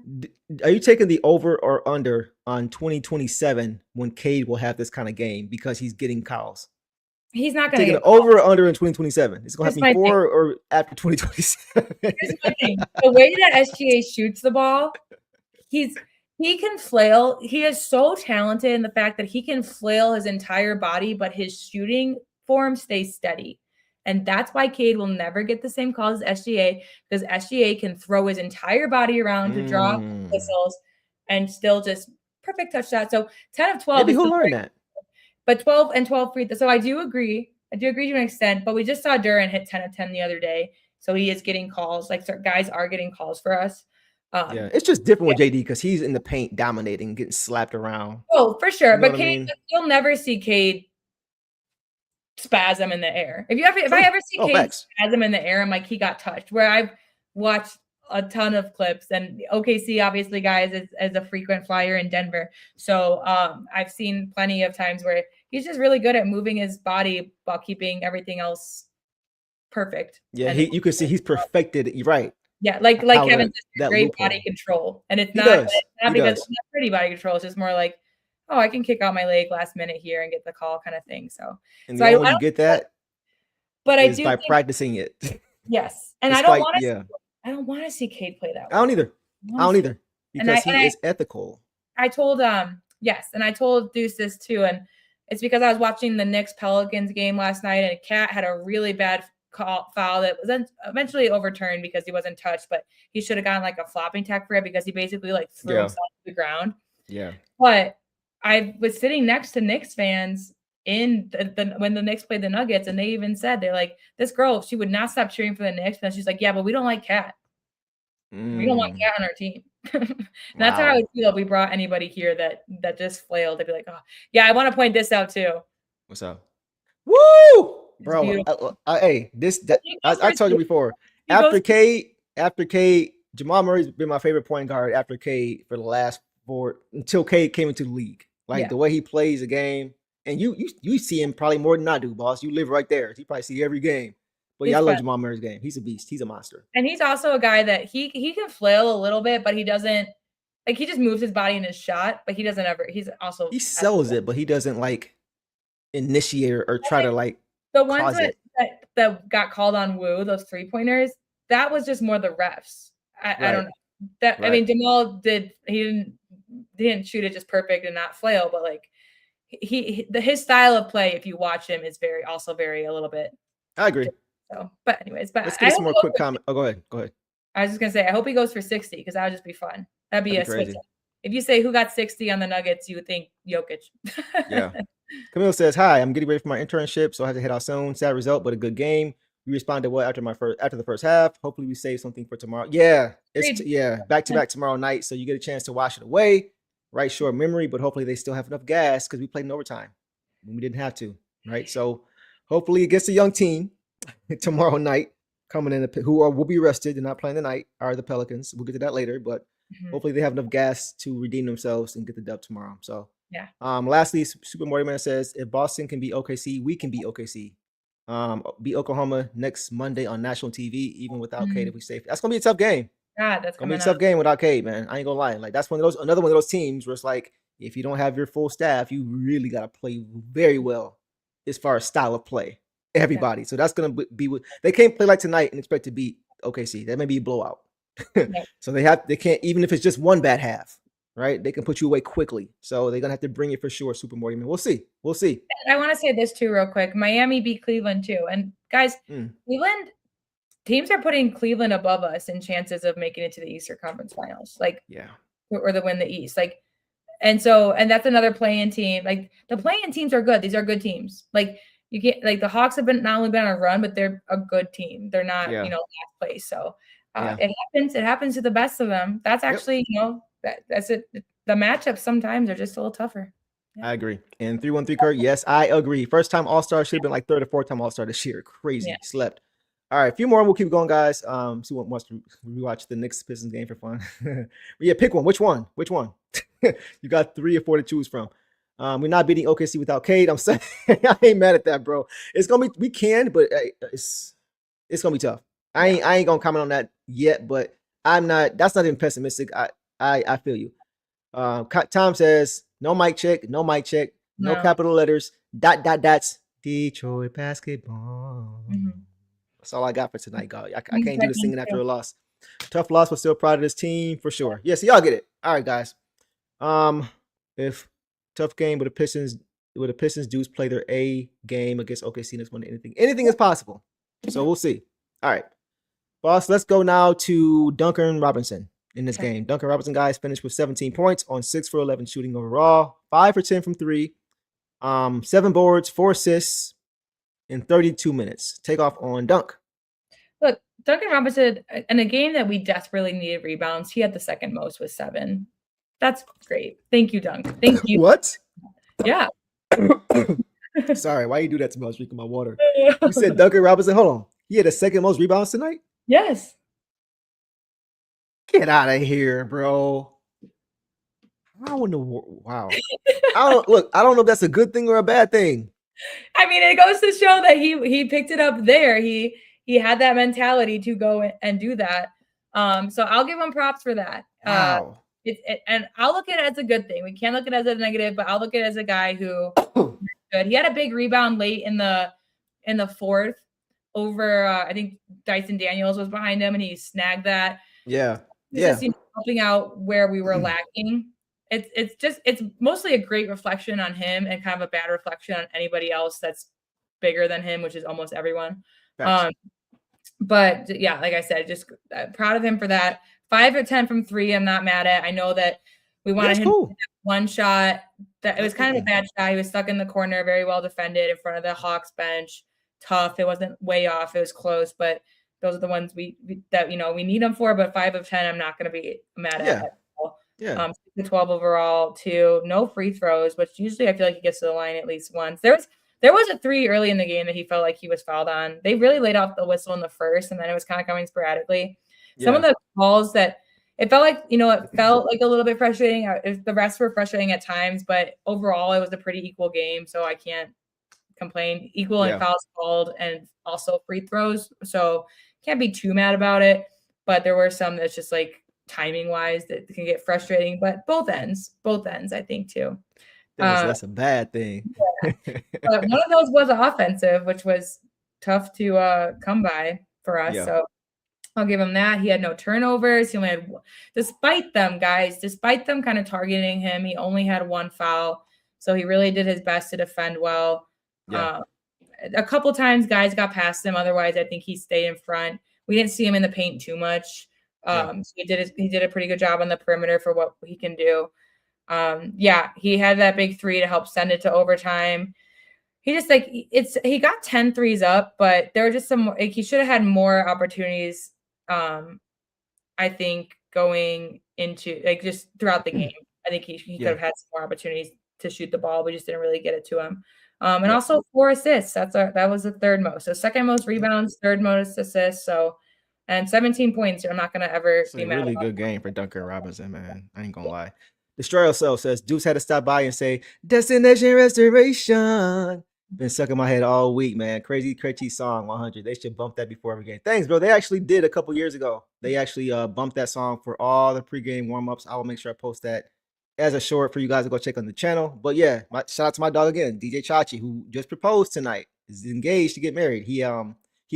Are you taking the over or under on 2027 when Cade will have this kind of game because he's getting calls? He's not going to take an over or under in 2027. It's going to happen before or after 2027. Here's my thing. The way that SGA shoots the ball, he can flail. He is so talented in the fact that he can flail his entire body, but his shooting form stays steady. And that's why Cade will never get the same calls as SGA, because SGA can throw his entire body around to draw whistles and still just perfect touch shot. So 10 of 12. Maybe he'll learn that. But 12 and 12 free. So I do agree. To an extent, but we just saw Duran hit 10 of 10 the other day. So he is getting calls. Like guys are getting calls for us. It's just different with JD because he's in the paint dominating, getting slapped around. Oh, for sure. But Cade, you'll never see Cade spasm in the air. If I ever see Cade spasm in the air, I'm like, he got touched. Where I've watched a ton of clips, and OKC obviously, guys, is a frequent flyer in Denver. So I've seen plenty of times where he's just really good at moving his body while keeping everything else perfect. Yeah, you can see he's perfected. You're right. Yeah, like Kevin says, great body control, and it's not because it's not pretty body control. It's just more like, oh, I can kick out my leg last minute here and get the call kind of thing. So, and I don't get that, but I do by practicing it. Yes, and I don't want to. I don't want to see Cade play that way. I don't either. Because he is ethical. I told yes, and I told Deuce this too, and it's because I was watching the Knicks Pelicans game last night, and Cat had a really bad foul that was then eventually overturned because he wasn't touched, but he should have gotten like a flopping tech for it because he basically like threw himself to the ground. Yeah. But I was sitting next to Knicks fans in when the Knicks played the Nuggets, and they even said, they're like, this girl, she would not stop cheering for the Knicks, and she's like, yeah, but we don't like Cat. We don't want Cat on our team. That's how I would feel if we brought anybody here that just flailed. They'd be like, oh yeah, I want to point this out too. What's up? Woo! Bro, I told you before. After Cade, Jamal Murray's been my favorite point guard after Cade for the last until Cade came into the league. Like the way he plays the game, and you see him probably more than I do, boss. You live right there. You probably see every game. But I love Jamal Murray's game. He's a beast. He's a monster. And he's also a guy that he can flail a little bit, but he doesn't he just moves his body in his shot, but he doesn't ever. He sells it, but he doesn't initiate or try to the ones that got called on Wu, those 3-pointers, that was just more the refs. I don't know. That I mean, Jamal he didn't shoot it just perfect and not flail, but his style of play, if you watch him, is very a little bit. I agree. So, but anyways, let's get some more quick comment. Oh, go ahead. I was just gonna say, I hope he goes for 60 because that would just be fun. That'd be switch. If you say who got 60 on the Nuggets, you would think Jokic. Yeah. Camille says, hi, I'm getting ready for my internship, so I have to head out soon. Sad result, but a good game. We responded well after the first half. Hopefully we save something for tomorrow. Yeah. Back to back tomorrow night. So you get a chance to wash it away. Right, short memory, but hopefully they still have enough gas because we played in overtime when we didn't have to. Right. So hopefully against a young team tomorrow night coming in who will be rested and not playing tonight are the Pelicans. We'll get to that later, but hopefully they have enough gas to redeem themselves and get the dub tomorrow. So lastly, Super Mario Man says, if Boston can beat OKC, we can beat OKC. Beat Oklahoma next Monday on national TV, even without Cade if we stay. That's gonna be a tough game. God, that's gonna be a tough game without Cade, man. I ain't gonna lie. That's another one of those teams where it's like, if you don't have your full staff, you really gotta play very well as far as style of play. Everybody. So that's gonna be they can't play like tonight and expect to beat OKC. That may be a blowout. So they can't, even if it's just one bad half, right? They can put you away quickly. So they're gonna have to bring it for sure, Super Morty Man. We'll see. We'll see. And I want to say this too, real quick. Miami beat Cleveland too, and guys, Cleveland teams are putting Cleveland above us in chances of making it to the Eastern Conference Finals, like or the win the East, like. And that's another play-in team. Like the play-in teams are good. These are good teams. Like you get like the Hawks have been not only been on a run, but they're a good team. They're not, last place. So it happens. It happens to the best of them. That's actually, that's it. The matchups sometimes are just a little tougher. I agree. And 313 Kurt, yes, I agree. First time All-Star should have been like third or fourth time All-Star this year. Crazy. Slept. All right, a few more. We'll keep going, guys. See what wants to rewatch the Knicks Pistons game for fun. Pick one. Which one? You got 3 or 4 to choose from. We're not beating OKC without Cade. I'm saying I ain't mad at that, bro. It's gonna be we can, but it's gonna be tough. I ain't gonna comment on that yet, but I'm not. That's not even pessimistic. I feel you. Tom says no mic check, no capital letters. ... Detroit basketball. That's all I got for tonight, guys. I can't do the singing after a loss. Tough loss, but still proud of this team for sure. Yes, y'all get it. All right, guys. If tough game with the Pistons dudes play their A game against OKC next Monday, anything is possible. So we'll see. All right, boss. Let's go now to Duncan Robinson in this game. Duncan Robinson, guys, finished with 17 points on 6 for 11 shooting overall, 5 for 10 from 3, 7 boards, 4 assists in 32 minutes. Take off on Dunk. Look, Duncan Robinson, in a game that we desperately needed rebounds, he had the second most with 7. That's great. Thank you, Dunk. Thank you. What? Yeah. Sorry, why you do that to me? I was drinking my water. You said Duncan Robinson. Hold on. He had the second most rebounds tonight? Yes. Get out of here, bro. How in the world? Wow. I don't know if that's a good thing or a bad thing. I mean, it goes to show that he picked it up there. He had that mentality to go and do that. So I'll give him props for that. Wow. And I'll look at it as a good thing. We can't look at it as a negative, but I'll look at it as a guy who good. He had a big rebound late in the fourth over I think Dyson Daniels was behind him and he snagged that. Yeah. Just, helping out where we were lacking. It's mostly a great reflection on him and kind of a bad reflection on anybody else that's bigger than him, which is almost everyone. But yeah, like I said, just proud of him for that. 5 or 10 from 3. I'm not mad at. I know that we wanted him to hit one shot. That it was kind of a bad shot. He was stuck in the corner, very well defended in front of the Hawks bench. Tough. It wasn't way off. It was close, but those are the ones we need him for. But 5 of 10, I'm not going to be mad at. Yeah. 12 overall, 2. No free throws, which usually I feel like he gets to the line at least once. There was a 3 early in the game that he felt like he was fouled on. They really laid off the whistle in the first, and then it was kind of coming sporadically. Some of the calls that it felt like, it felt like a little bit frustrating. The refs were frustrating at times, but overall it was a pretty equal game. So I can't complain. Equal in fouls called and also free throws. So can't be too mad about it. But there were some that's just like timing wise that can get frustrating, but both ends, I think too. That's a bad thing. But one of those was offensive, which was tough to come by for us. So I'll give him that. He had no turnovers. He only had, despite them kind of targeting him, he only had 1 foul. So he really did his best to defend well. A couple times guys got past him. Otherwise, I think he stayed in front. We didn't see him in the paint too much. So he did a pretty good job on the perimeter for what he can do. He had that big 3 to help send it to overtime. He just he got 10 threes up, but there were just some, he should have had more opportunities. I think going into just throughout the game, I think he could have had some more opportunities to shoot the ball. We just didn't really get it to him. And also 4 assists. That was the third most. So second most rebounds, third most assists. So, and 17 points. I'm not going to ever be mad. Really good game for Duncan Robinson, man. I ain't going to lie. Destroyer Cell says, Deuce had to stop by and say, Destination Restoration. Been stuck in my head all week, man. Crazy song, 100. They should bump that before every game. Thanks, bro. They actually did a couple years ago. They actually bumped that song for all the pregame warm-ups. I will make sure I post that as a short for you guys to go check on the channel. But yeah, shout out to my dog again, DJ Chachi, who just proposed tonight. Is engaged to get married. He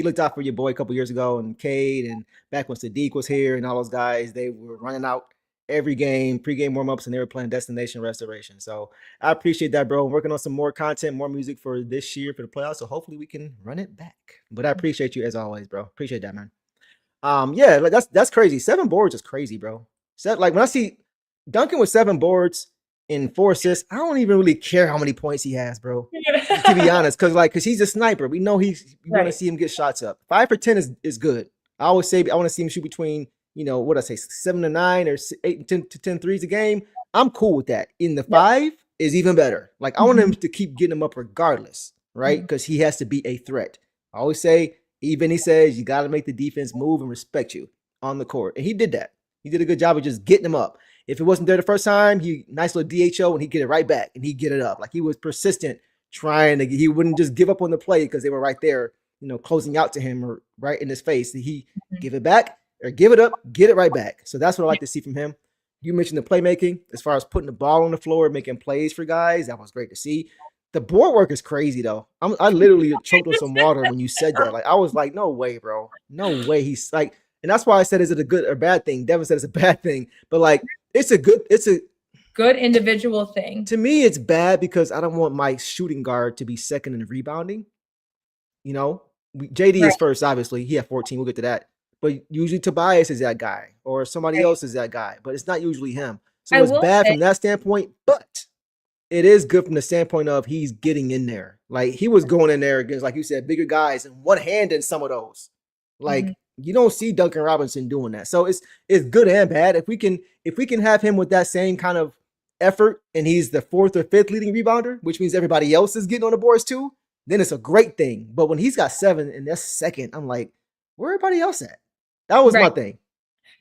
looked out for your boy a couple years ago, and Cade, and back when Sadiq was here and all those guys, they were running out every game, pregame warm-ups, and they were playing Destination Restoration. So I appreciate that, bro. I'm working on some more content, more music for this year for the playoffs. So hopefully we can run it back. But I appreciate you as always, bro. Appreciate that, man. Yeah, like that's crazy. 7 boards is crazy, bro. Like when I see Duncan with 7 boards and 4 assists, I don't even really care how many points he has, bro. To be honest, because he's a sniper. We know we want to see him get shots up. 5 for 10 is good. I always say I want to see him shoot between, what I say, 7 to 9 or 8 to 10 threes a game. I'm cool with that. In the 5 is even better. Like I want him to keep getting them up regardless, right? Because he has to be a threat. I always say, even he says, you got to make the defense move and respect you on the court. And he did that. He did a good job of just getting them up. If it wasn't there the first time, nice little DHO and he'd get it right back and he'd get it up. Like he was persistent he wouldn't just give up on the play because they were right there, closing out to him or right in his face. He give it back or give it up, get it right back. So that's what I like to see from him. You mentioned the playmaking as far as putting the ball on the floor, making plays for guys. That was great to see. The board work is crazy though. I literally choked on some water when you said that. Like I was like, no way, bro. No way. He's like, and that's why I said, is it a good or bad thing? Devin said it's a bad thing, but like it's a good individual thing. To me, it's bad because I don't want my shooting guard to be second in rebounding. JD is first, obviously. He had 14. We'll get to that. But usually Tobias is that guy or somebody else is that guy, but it's not usually him. So it's bad from that standpoint, but it is good from the standpoint of he's getting in there. Like he was going in there against, like you said, bigger guys and one hand in some of those. Like you don't see Duncan Robinson doing that. So it's good and bad. If we can have him with that same kind of effort and he's the 4th or 5th leading rebounder, which means everybody else is getting on the boards too, then it's a great thing. But when he's got 7 and that's second, I'm like, where everybody else at? That was my thing.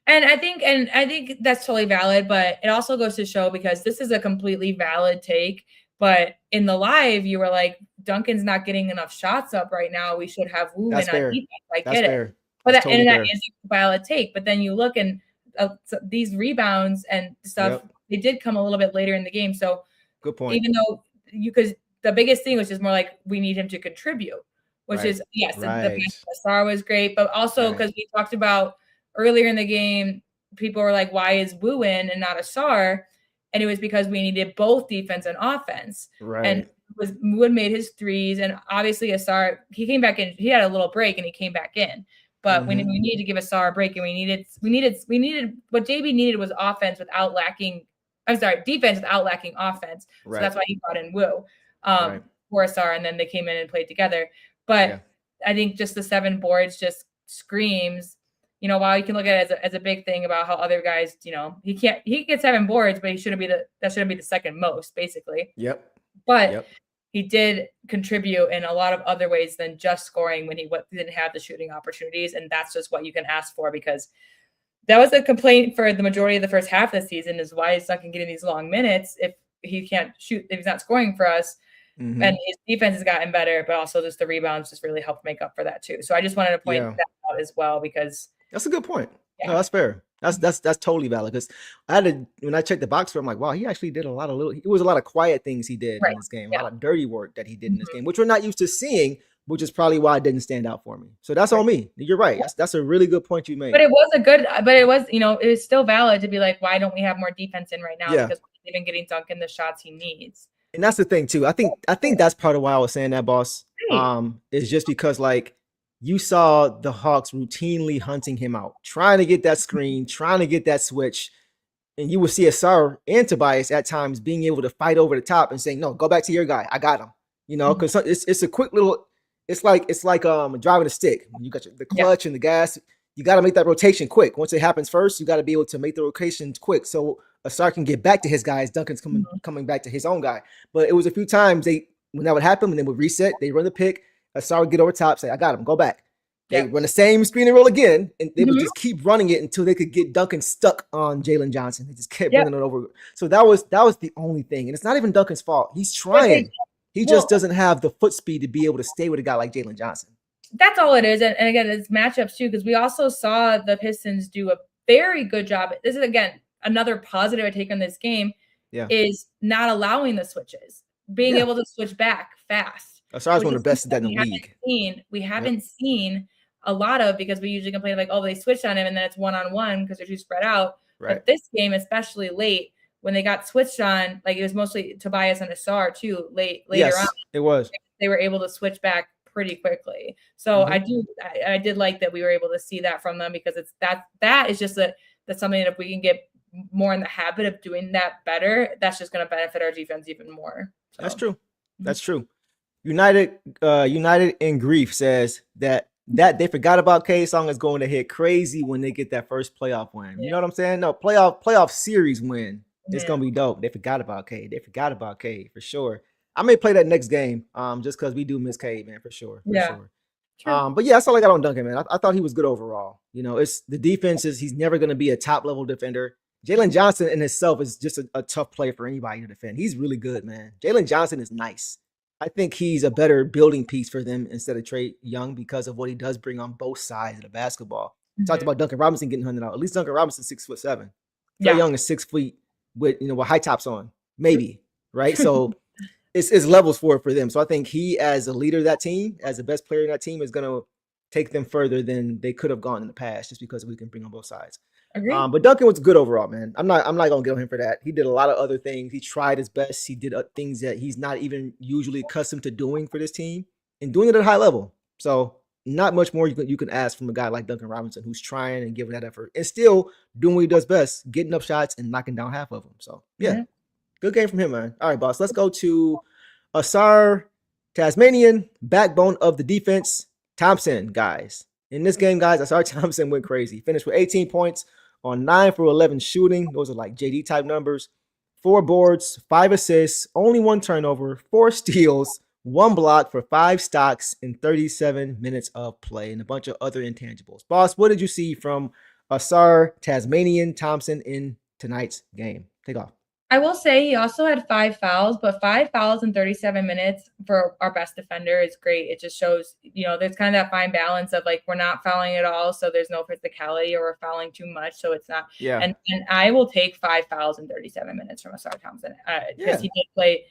And I think that's totally valid, but it also goes to show, because this is a completely valid take, but in the live, you were like, Duncan's not getting enough shots up right now. We should have Wu in on defense. I get it. But that is a valid take. But then you look and these rebounds and stuff, they did come a little bit later in the game. So good point. Even though the biggest thing was just more like, we need him to contribute, which is, yes, the star was great, but also because we talked about earlier in the game, people were like, why is Wu in and not Asar? And it was because we needed both defense and offense. Right. And Wood made his threes, and obviously Asar, he came back in. He had a little break and he came back in. But we needed to give Asar a break, and we needed what JB needed was defense without lacking offense. So that's why he brought in Wu for Asar, and then they came in and played together. But I think just the 7 boards just screams, while you can look at it as a big thing about how other guys, he gets 7 boards, but that shouldn't be the second most, basically. But he did contribute in a lot of other ways than just scoring when he didn't have the shooting opportunities. And that's just what you can ask for, because that was a complaint for the majority of the first half of the season, is why he's not getting these long minutes if he can't shoot, if he's not scoring for us. And his defense has gotten better, but also just the rebounds just really helped make up for that too. So I just wanted to point that out as well, because that's a good point. No, that's fair. That's totally valid, because when I checked the box score, I'm like, wow, he actually did it was a lot of quiet things he did in this game, a lot of dirty work that he did in this game, which we're not used to seeing, which is probably why it didn't stand out for me. So that's on me. You're right. That's a really good point you made. But it was still valid to be like, why don't we have more defense in right now? Because we're even getting Duncan the shots he needs. And that's the thing too. I think that's part of why I was saying that, boss. Is just because like you saw the Hawks routinely hunting him out, trying to get that screen, trying to get that switch. And you will see Asar and Tobias at times being able to fight over the top and saying, no, go back to your guy. I got him. Because it's a quick little, it's like driving a stick. When you got the clutch and the gas, you got to make that rotation quick. Once it happens first, you got to be able to make the rotations quick. So Asar can get back to his guys. Duncan's coming back to his own guy. But it was a few times when that would happen, and they would reset, they run the pick, Asar would get over top, say, I got him, go back. They run the same screen and roll again, and they would just keep running it until they could get Duncan stuck on Jalen Johnson. They just kept running it over. So that was the only thing. And it's not even Duncan's fault. He's trying. He just doesn't have the foot speed to be able to stay with a guy like Jalen Johnson. That's all it is. And again, it's matchups too, because we also saw the Pistons do a very good job. This is, again, another positive I take on this game is not allowing the switches, being able to switch back fast. Asar's one of the best in the league. We haven't seen a lot of, because we usually complain like, oh, they switched on him and then it's one-on-one because they're too spread out. Right. But this game, especially late, when they got switched on, like it was mostly Tobias and Asar too, later on. It was. They were able to switch back pretty quickly. So I did like that we were able to see that from them, because it's that is just that's something that if we can get more in the habit of doing that better, that's just going to benefit our defense even more. So. That's true. That's true. United in Grief says that they forgot about K Song is going to hit crazy when they get that first playoff win. Yeah. You know what I'm saying? No, playoff series win. It's gonna be dope. They forgot about K. They forgot about K for sure. I may play that next game, just because we do miss K, man, for sure. Sure. But yeah, that's all I got on Duncan, man. I thought he was good overall. You know, it's the defense he's never gonna be a top level defender. Jalen Johnson in itself is just a tough play for anybody to defend. He's really good, man. Jalen Johnson is nice. I think he's a better building piece for them instead of Trae Young because of what he does bring on both sides of the basketball. Talked about Duncan Robinson getting 100 out. At least Duncan Robinson 6'7". Trae Young is 6 feet with high tops on, maybe, right? So it's levels for them. So I think he, as a leader of that team, as the best player in that team, is gonna take them further than they could have gone in the past, just because we can bring on both sides. But Duncan was good overall, man. I'm not gonna get on him for that. He did a lot of other things. He tried his best. He did things that he's not even usually accustomed to doing for this team, and doing it at a high level. So not much more you can ask from a guy like Duncan Robinson, who's trying and giving that effort and still doing what he does best, getting up shots and knocking down half of them. So yeah, good game from him, man. All right, boss. Let's go to Asar Tasmanian, backbone of the defense, Thompson, guys. In this game, guys, Asar Thompson went crazy. Finished with 18 points on 9 for 11 shooting. Those are like JD type numbers. 4 boards, 5 assists, only 1 turnover, 4 steals, 1 block for 5 stocks in 37 minutes of play, and a bunch of other intangibles. Boss, what did you see from Asar Tasmanian Thompson in tonight's game? Take off. I will say he also had 5 fouls, but 5 fouls in 37 minutes for our best defender is great. It just shows, there's kind of that fine balance of like, we're not fouling at all, so there's no physicality, or we're fouling too much, so it's not. Yeah. And I will take 5 fouls in 37 minutes from Asar Thompson, because he did play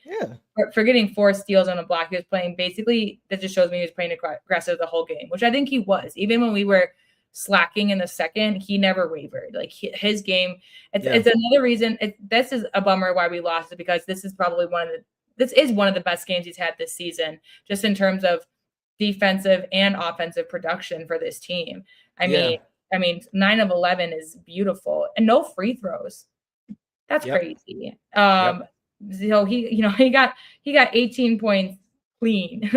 for getting 4 steals on a block. He was playing basically, that just shows me he was playing aggressive the whole game, which I think he was. Even when we were slacking in the second, he never wavered. Like his game, it's another reason. This is a bummer why we lost, it because this is probably one of the best games he's had this season, just in terms of defensive and offensive production for this team. I mean 9 of 11 is beautiful, and no free throws. That's crazy. So he got 18 points clean.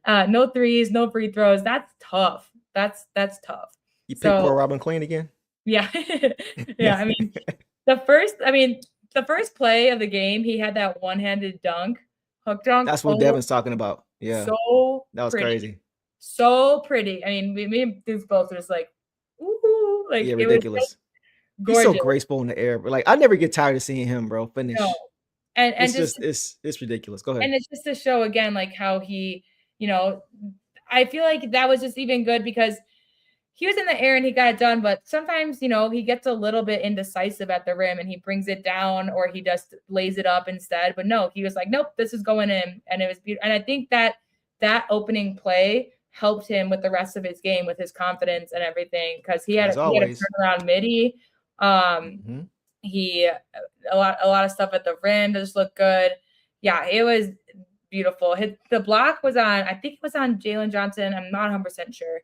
No threes, no free throws. That's tough. That's tough. You pick poor Robin Clean again? Yeah. Yeah. I mean, the first play of the game, he had that one-handed hook dunk. That's what Devin's talking about. Yeah. So that was crazy. So pretty. I mean, me and dudes both were just like, ooh, like ridiculous. He's so graceful in the air. But like, I never get tired of seeing him, bro, finish. No. And it's ridiculous. Go ahead. And it's just to show again, like how he, I feel like that was just even good because he was in the air and he got it done. But sometimes, he gets a little bit indecisive at the rim and he brings it down, or he just lays it up instead. But no, he was like, nope, this is going in. And it was beautiful. And I think that opening play helped him with the rest of his game, with his confidence and everything, because he had a turnaround midi. He a lot of stuff at the rim just looked good. Yeah, it was beautiful. The block was on, I think it was on Jalen Johnson. I'm not 100% sure,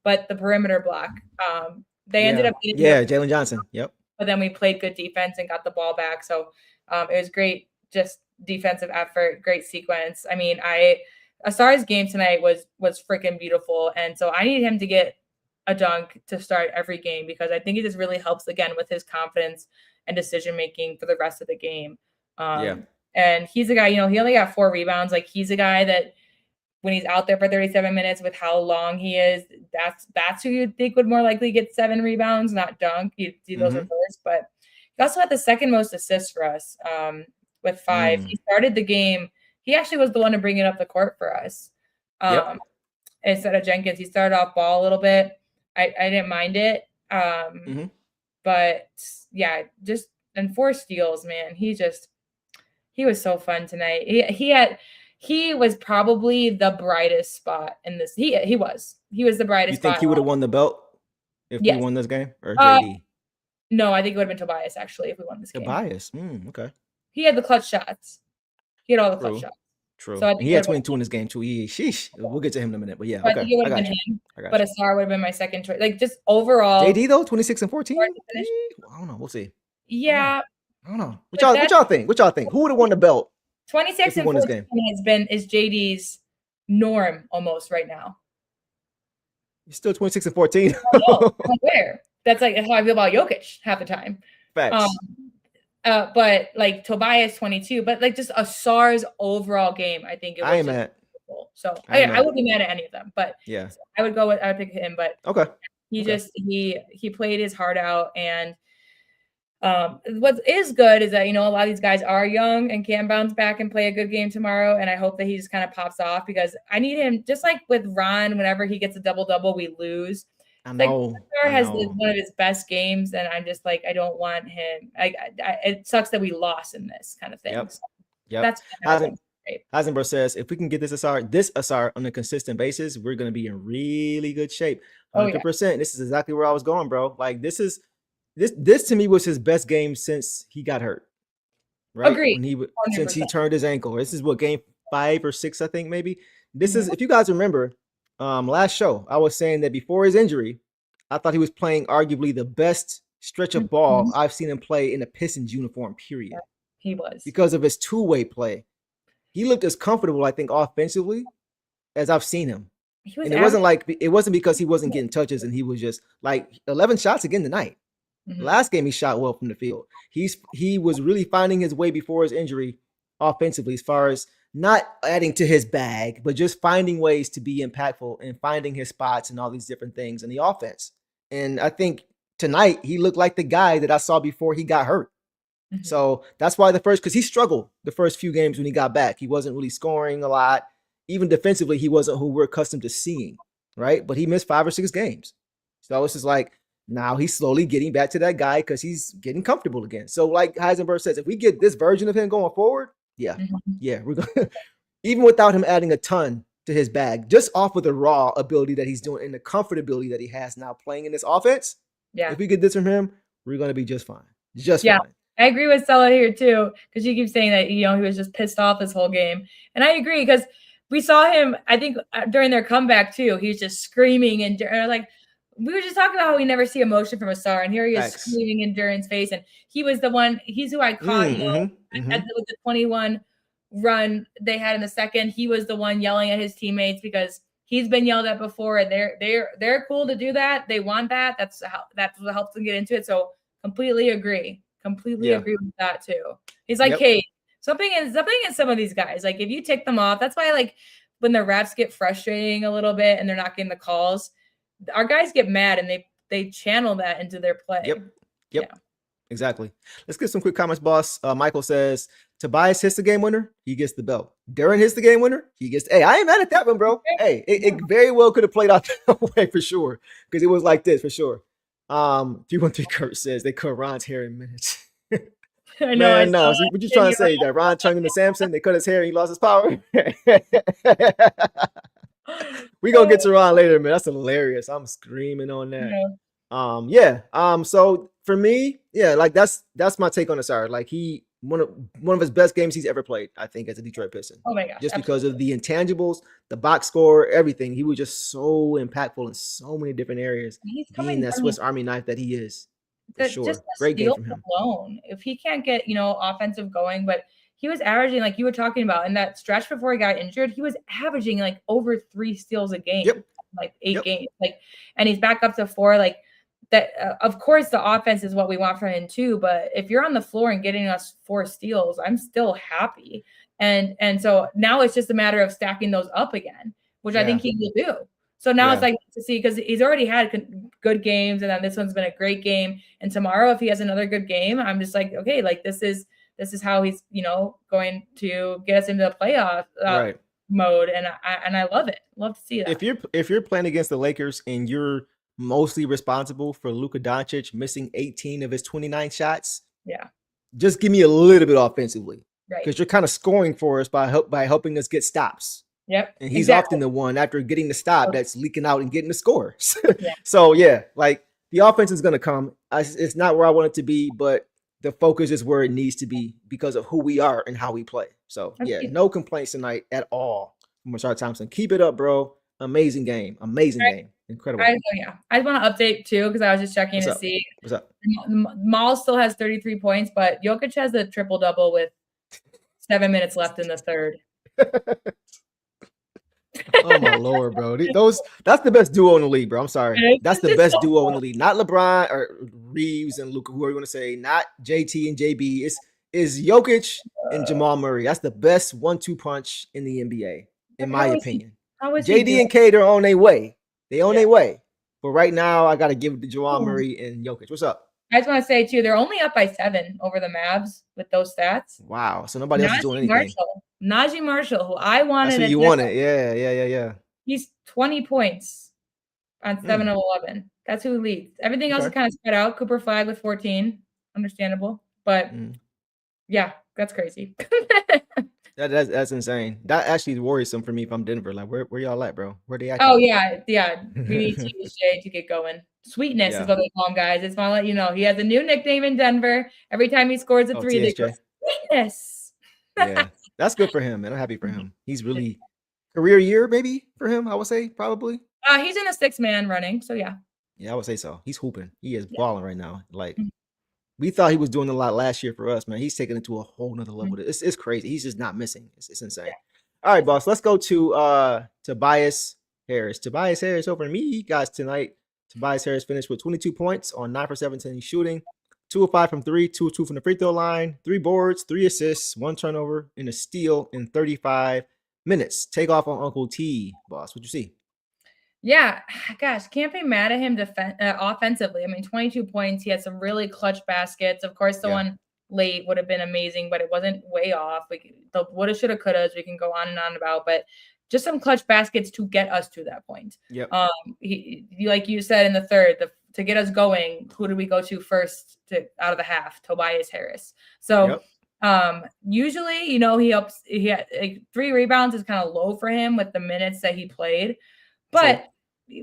but the perimeter block. They ended up getting Jalen Johnson. Yep. But then we played good defense and got the ball back. So it was great, just defensive effort, great sequence. I mean, Asar's game tonight was freaking beautiful, and so I need him to get a dunk to start every game, because I think it just really helps again with his confidence and decision making for the rest of the game. And he's a guy, he only got 4 rebounds. Like, he's a guy that when he's out there for 37 minutes with how long he is, that's who you'd think would more likely get 7 rebounds, not dunk. You'd see those at first. But he also had the second most assists for us with 5. He started the game. He actually was the one to bring it up the court for us. Instead of Jenkins. He started off ball a little bit. I didn't mind it. But yeah, just, and 4 steals, man. He was so fun tonight. He was probably the brightest spot in this. He was the brightest. You think he would have won the belt if we won this game, or JD? No, I think it would have been Tobias actually if we won this game. Tobias. Okay. He had the clutch shots. He had all the clutch True. shots. True. So I And think he it had would've been 22 in this game too. Sheesh. We'll get to him in a minute. But yeah, So I okay. think it would have got been you. him. I got But you. Asar would have been my second choice. Like just overall. JD though, 26 and 14. Hard to finish. I don't know. We'll see. Yeah. I don't know. But What y'all think? What y'all think? Who would have won the belt? 26 if he and won this 14 is JD's norm almost right now. He's still 26 and 14. I know. I'm aware. That's like how I feel about Jokic half the time. Facts. But like Tobias 22, but like just Asar's overall game, I think it was I ain't just mad. beautiful. So I ain't I mad. wouldn't be mad at any of them, but Yeah. I would pick him, but Okay. he Okay. just he played his heart out. And what is good is that a lot of these guys are young and can bounce back and play a good game tomorrow. And I hope that he just kind of pops off because I need him, just like with Ron, whenever he gets a double-double, we lose. I know. Like, has one of his best games, and I'm just like, I don't want him. It sucks that we lost in this kind of thing. Yep. So Yep. that's great. Heisenberg says, if we can get this Asar on a consistent basis, we're going to be in really good shape. 100%. This is exactly where I was going, bro. Like this to me was his best game since he got hurt. Right? Agreed. Since he turned his ankle. This is what, game 5 or 6, I think maybe. This is, if you guys remember, last show, I was saying that before his injury, I thought he was playing arguably the best stretch of ball I've seen him play in a Pistons uniform, period. Yeah, he was. Because of his two-way play. He looked as comfortable, I think, offensively as I've seen him. And it wasn't because he wasn't getting touches and he was just like 11 shots again tonight. Last game he shot well from the field. He was really finding his way before his injury offensively, as far as not adding to his bag, but just finding ways to be impactful and finding his spots and all these different things in the offense. And I think tonight he looked like the guy that I saw before he got hurt. So that's why because he struggled the first few games when he got back. He wasn't really scoring a lot. Even defensively, he wasn't who we're accustomed to seeing, right? But he missed 5 or 6 games. So it's just like, now he's slowly getting back to that guy because he's getting comfortable again. So like Heisenberg says, if we get this version of him going forward, we're going to, even without him adding a ton to his bag, just off of the raw ability that he's doing and the comfortability that he has now playing in this offense. If we get this from him, we're going to be just fine. Fine. I agree with Stella here too, because she keeps saying that, he was just pissed off this whole game. And I agree because we saw him, I think during their comeback too, he was just screaming and like, we were just talking about how we never see emotion from Asar, and here he is screaming in Duran's face. And he was the one, he's who I caught, with the 21 run they had in the second. He was the one yelling at his teammates because he's been yelled at before, and they're cool to do that. They want that. That's what helps them get into it. So completely agree with that too. He's like, hey, something in some of these guys. Like if you tick them off, that's why like when the refs get frustrating a little bit and they're not getting the calls, our guys get mad and they channel that into their play. Yep. Yeah. Exactly. Let's get some quick comments, boss. Michael says, Tobias hits the game winner, he gets the belt. Darren hits the game winner, he gets. Hey, I ain't mad at that one, bro. Hey, it very well could have played out that way for sure, because it was like this for sure. 313 Kurt says they cut Ron's hair in minutes. I know. Man, no. So what you trying to say? That Ron turned into Samson? They cut his hair, he lost his power. We gonna get to Ron later, man. That's hilarious. I'm screaming on that. So for me, like that's my take on Asar. Like he one of his best games he's ever played, I think, as a Detroit Piston. Oh my gosh. Just because of the intangibles, the box score, everything. He was just so impactful in so many different areas. He's being that Swiss Army knife that he is. For sure. Just Great game from him. Alone, if he can't get offensive going, but he was averaging, like you were talking about, in that stretch before he got injured, he was averaging like over 3 steals a game, like 8 games, like, and he's back up to 4. Like that, of course, the offense is what we want from him too. But if you're on the floor and getting us 4 steals, I'm still happy. And so now it's just a matter of stacking those up again, which I think he will do. So now it's like to see, because he's already had good games, and then this one's been a great game. And tomorrow, if he has another good game, I'm just like, okay, like this is how he's going to get us into the playoff mode, and I love it. Love to see that. If you're playing against the Lakers and you're mostly responsible for Luka Doncic missing 18 of his 29 shots, just give me a little bit offensively, because you're kind of scoring for us by helping us get stops. Yep. And he's often the one after getting the stop that's leaking out and getting the score. So like The offense is going to come. It's not where I want it to be, but the focus is where it needs to be because of who we are and how we play. So, yeah, no complaints tonight at all from Rashard Thompson. Keep it up, bro. Amazing game. Amazing game. Incredible. I just want to update, too, because I was just checking to see. What's up? Maul still has 33 points, but Jokic has a triple-double with 7 minutes left in the third. Oh my Lord, bro. That's the best duo in the league, bro. I'm sorry. That's the best duo in the league. Not LeBron or Reeves and Luka, who are you going to say? Not JT and JB. It's Jokic and Jamal Murray. That's the best 1-2 punch in the NBA, in my opinion. JD and K, they're on their way. They on their way. But right now, I got to give it to Jamal Murray and Jokic. What's up? I just want to say, too, they're only up by 7 over the Mavs with those stats. Wow. So nobody else is doing anything. Najee Marshall, who I wanted. That's who you wanted. Yeah. He's 20 points on 7 of 11. That's who leads. Everything else is kind of spread out. Cooper Flag with 14. Understandable. But, yeah, that's crazy. That's insane. That actually is worrisome for me if I'm Denver. Like, where y'all at, bro? Where they at? Oh, yeah. We need TJ to get going. Sweetness is what they call him, guys. Just want to let you know. He has a new nickname in Denver. Every time he scores a 3, they go, Sweetness. Yeah, that's good for him, man. I'm happy for him. He's really career year, maybe, for him, I would say, probably. He's in a 6-man running, so yeah. Yeah, I would say so. He's hooping. He is balling right now. Like, we thought he was doing a lot last year for us, man. He's taking it to a whole nother level. It's crazy. He's just not missing. It's insane. Yeah. All right, boss. Let's go to Tobias Harris. Tobias Harris over me, guys, tonight. Tobias Harris finished with 22 points on 9 for 17 shooting, 2 of 5 from 3, 2 of 2 from the free throw line, 3 boards, 3 assists, 1 turnover, and a steal in 35 minutes. Take off on Uncle T, boss. What you see? Yeah, gosh, can't be mad at him offensively. I mean, 22 points. He had some really clutch baskets. Of course, the one late would have been amazing, but it wasn't way off. The woulda, shoulda, couldas, we can go on and on about, but just some clutch baskets to get us to that point. Yep. He like you said in the third, to get us going, who did we go to first out of the half? Tobias Harris. So usually, he helps. He had 3 rebounds is kind of low for him with the minutes that he played, but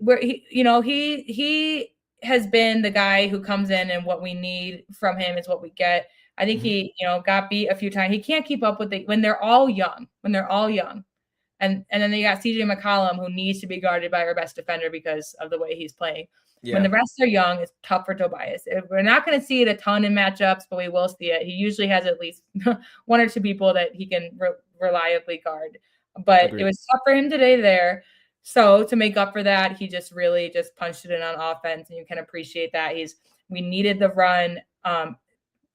where he has been the guy who comes in, and what we need from him is what we get. I think he got beat a few times. He can't keep up with when they're all young. And then you got CJ McCollum, who needs to be guarded by our best defender because of the way he's playing. Yeah. When the rest are young, it's tough for Tobias. We're not going to see it a ton in matchups, but we will see it. He usually has at least 1 or 2 people that he can reliably guard. But It was tough for him today there. So to make up for that, he just really just punched it in on offense, and you can appreciate that. We needed the run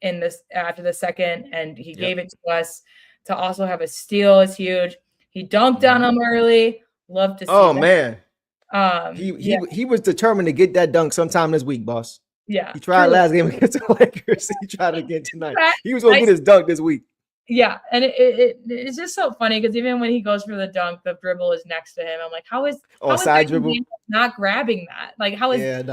in this after the second, and he gave it to us. To also have a steal is huge. He dunked on him early. Love to see that. Man. He was determined to get that dunk sometime this week, boss. Yeah. He tried last game against the Lakers. He tried it again tonight. He was going to get his dunk this week. Yeah. And it's just so funny because even when he goes for the dunk, the dribble is next to him. I'm like, how is side dribble not grabbing that? Like, how is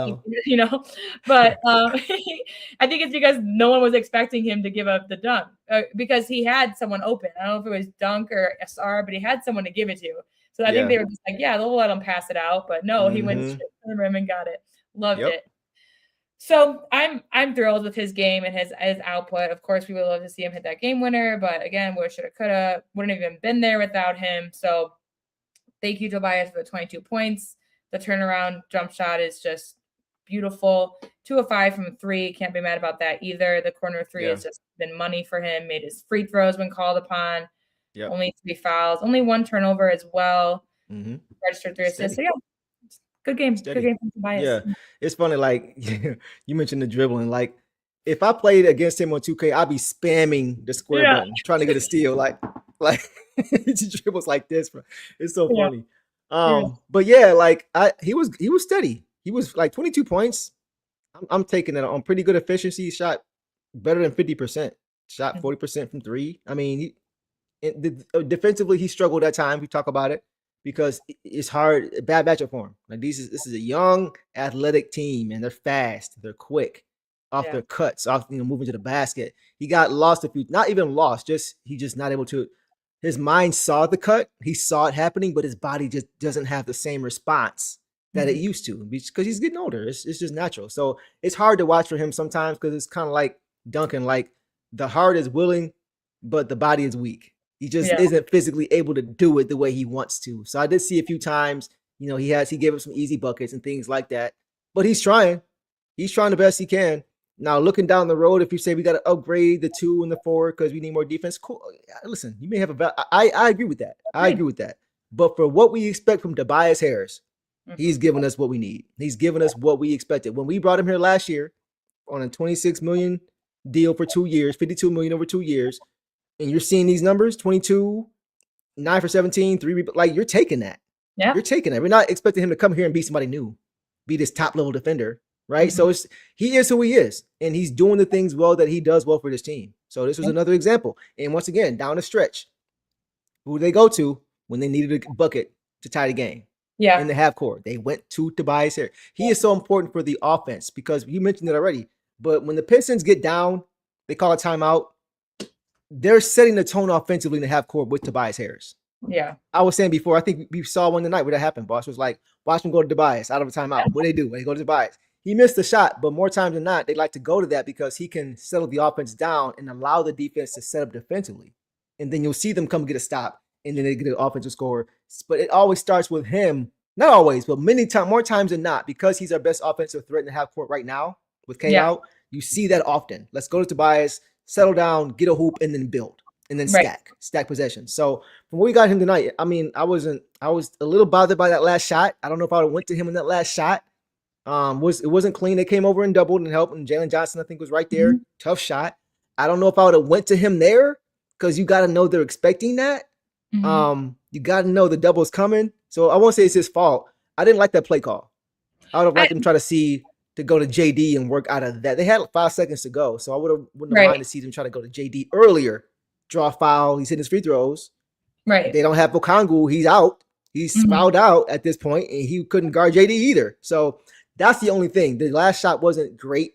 But I think it's because no one was expecting him to give up the dunk because he had someone open. I don't know if it was Dunk or SR, but he had someone to give it to. So I think they were just like, they'll let him pass it out. But no, he went straight to the rim and got it. Loved it. So I'm thrilled with his game and his output. Of course, we would love to see him hit that game winner, but again, shoulda, coulda, wouldn't have even been there without him. So thank you, Tobias, for the 22 points. The turnaround jump shot is just beautiful. 2 of 5 from 3. Can't be mad about that either. The corner 3 has just been money for him. Made his free throws when called upon. Only 3 fouls. Only 1 turnover as well. Registered 3 assists. So good game. Good game from Tobias. Yeah. It's funny, like you mentioned the dribbling. Like if I played against him on 2K, I'd be spamming the square button, trying to get a steal. Like he dribbles like this. It's so funny. But like he was steady. He was like 22 points. I'm taking it on pretty good efficiency. He shot better than 50%. Shot 40% from 3. I mean, defensively he struggled at times. We talk about it because it's hard. Bad matchup for him. Like this is a young athletic team, and they're fast. They're quick off their cuts, off moving to the basket. He got lost a few. Not even lost. He's just not able to. His mind saw the cut. He saw it happening, but his body just doesn't have the same response that it used to, because he's getting older. It's just natural. So it's hard to watch for him sometimes because it's kind of like Duncan, like the heart is willing, but the body is weak. He just isn't physically able to do it the way he wants to. So I did see a few times, he gave up some easy buckets and things like that, but he's trying the best he can. Now, looking down the road, if you say we got to upgrade the 2 and the 4 because we need more defense, cool. Listen, you may have I agree with that. I agree with that. But for what we expect from Tobias Harris, he's given us what we need. He's given us what we expected. When we brought him here last year on a $26 million deal for 2 years, $52 million over 2 years, and you're seeing these numbers, 22, 9 for 17, 3, like you're taking that. Yeah. You're taking that. We're not expecting him to come here and be somebody new, be this top-level defender, right? So he is who he is, and he's doing the things well that he does well for this team. So this was another example. And once again, down the stretch, who they go to when they needed a bucket to tie the game? In the half court, they went to Tobias Harris. He is so important for the offense because you mentioned it already. But when the Pistons get down, they call a timeout. They're setting the tone offensively in the half court with Tobias Harris. Yeah. I was saying before, I think we saw one tonight where that happened. Boss was like, watch him go to Tobias out of a timeout. What do? They go to Tobias. He missed the shot, but more times than not, they like to go to that because he can settle the offense down and allow the defense to set up defensively. And then you'll see them come get a stop, and then they get an offensive score. But it always starts with him. Not always, but more times than not, because he's our best offensive threat in the half court right now with K out. You see that often. Let's go to Tobias, settle down, get a hoop, and then build, and then stack possessions. So from what we got him tonight, I mean, I was a little bothered by that last shot. I don't know if I would have went to him in that last shot. It wasn't clean. They came over and doubled and helped, and Jalen Johnson, I think, was right there. Tough shot. I don't know if I would have went to him there because you got to know they're expecting that. You got to know the double's coming. So I won't say it's his fault. I didn't like that play call. I would have liked him try to go to JD and work out of that. They had 5 seconds to go, so I wouldn't have minded to see them try to go to JD earlier, draw a foul. He's hitting his free throws. Right. They don't have Okongwu. He's out. He's fouled out at this point, and he couldn't guard JD either. So that's the only thing. The last shot wasn't great,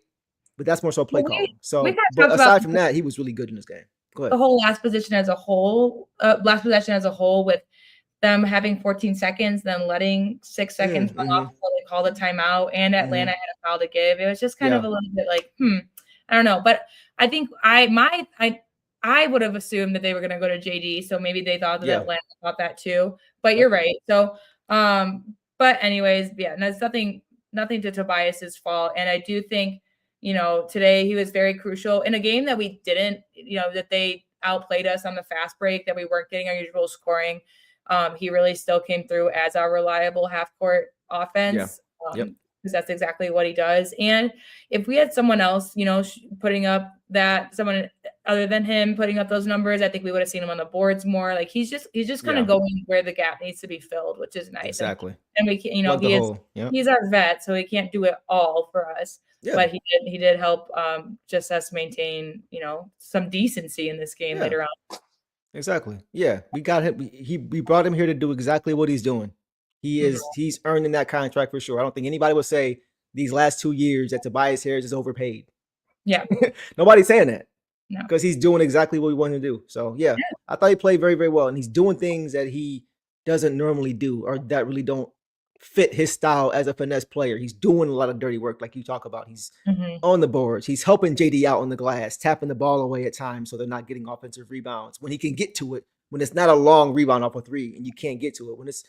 but that's more so play call. So, but aside from that, he was really good in this game. Go ahead. The whole last possession as a whole with them having 14 seconds, then letting 6 seconds run off before they call the timeout, and Atlanta had a foul to give. It was just kind of a little bit like, I don't know. But I think I would have assumed that they were going to go to JD, so maybe they thought that Atlanta thought that too. But you're right. So, but anyways, and that's nothing to Tobias's fault. And I do think, today he was very crucial in a game that we didn't, that they outplayed us on the fast break, that we weren't getting our usual scoring. He really still came through as our reliable half-court offense because that's exactly what he does. And if we had someone else, putting up someone other than him putting up those numbers, I think we would have seen him on the boards more. Like he's just kind of going where the gap needs to be filled, which is nice. Exactly. And we can, he's our vet, so he can't do it all for us. Yeah. But he did help just us maintain, some decency in this game later on. Exactly. Yeah, we got him. We brought him here to do exactly what he's doing. He's earning that contract for sure. I don't think anybody would say these last 2 years that Tobias Harris is overpaid. Yeah, nobody's saying that because he's doing exactly what we want him to do. So yeah, I thought he played very, very well, and he's doing things that he doesn't normally do or that really don't fit his style as a finesse player. He's doing a lot of dirty work, like you talk about. He's on the boards. He's helping JD out on the glass, tapping the ball away at times so they're not getting offensive rebounds. When he can get to it, when it's not a long rebound off a three and you can't get to it. When it's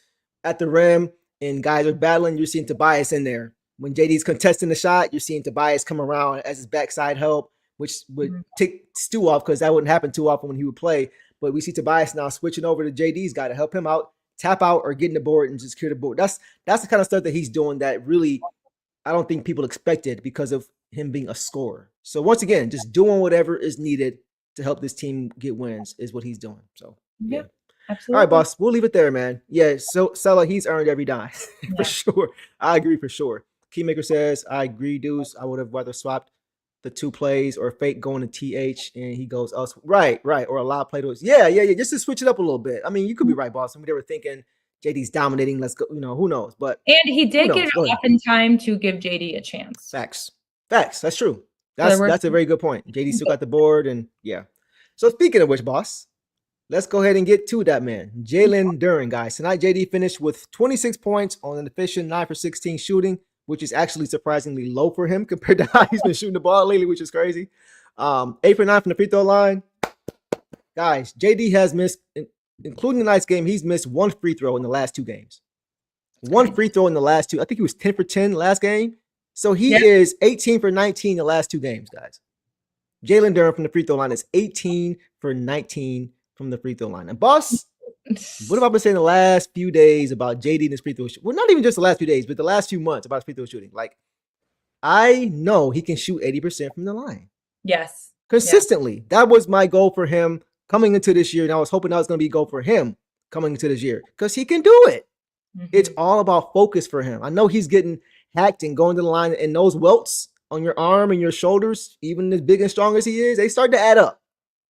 at the rim and guys are battling, you're seeing Tobias in there. When JD's contesting the shot, you're seeing Tobias come around as his backside help, which would take Stu off because that wouldn't happen too often when he would play. But we see Tobias now switching over to JD's guy to help him out, tap out or get in the board and just secure the board. That's the kind of stuff that he's doing that really I don't think people expected because of him being a scorer. So once again, just doing whatever is needed to help this team get wins is what he's doing. So yeah. Absolutely. All right, boss. We'll leave it there, man. Yeah, so Sella, he's earned every dime for sure. I agree for sure. Keymaker says, I agree, dudes. I would have rather swapped the 2 plays or fake going to TH and he goes us. Right. Or allow play to us. Yeah. Just to switch it up a little bit. I mean, you could be right, boss. They were thinking JD's dominating. Let's go. Who knows? But he did get off in time to give JD a chance. Facts. That's true. That's a very good point. JD still got the board and yeah. So speaking of which, boss, let's go ahead and get to that man, Jalen Duren, guys. Tonight, JD finished with 26 points on an efficient 9 for 16 shooting, which is actually surprisingly low for him compared to how he's been shooting the ball lately, which is crazy. 8 for 9 from the free throw line. Guys, JD has missed, including tonight's game, he's missed one free throw in the last 2 games. One free throw in the last 2. I think he was 10 for 10 last game. So he is 18 for 19 the last 2 games, guys. Jalen Duren from the free throw line is 18 for 19 from the free throw line. And boss, what have I been saying the last few days about JD and his free throw shooting? Well, not even just the last few days, but the last few months about his free throw shooting. Like, I know he can shoot 80% from the line. Yes. Consistently. Yeah. That was my goal for him coming into this year. And I was hoping that was going to be a goal for him coming into this year because he can do it. Mm-hmm. It's all about focus for him. I know he's getting hacked and going to the line, and those welts on your arm and your shoulders, even as big and strong as he is, they start to add up.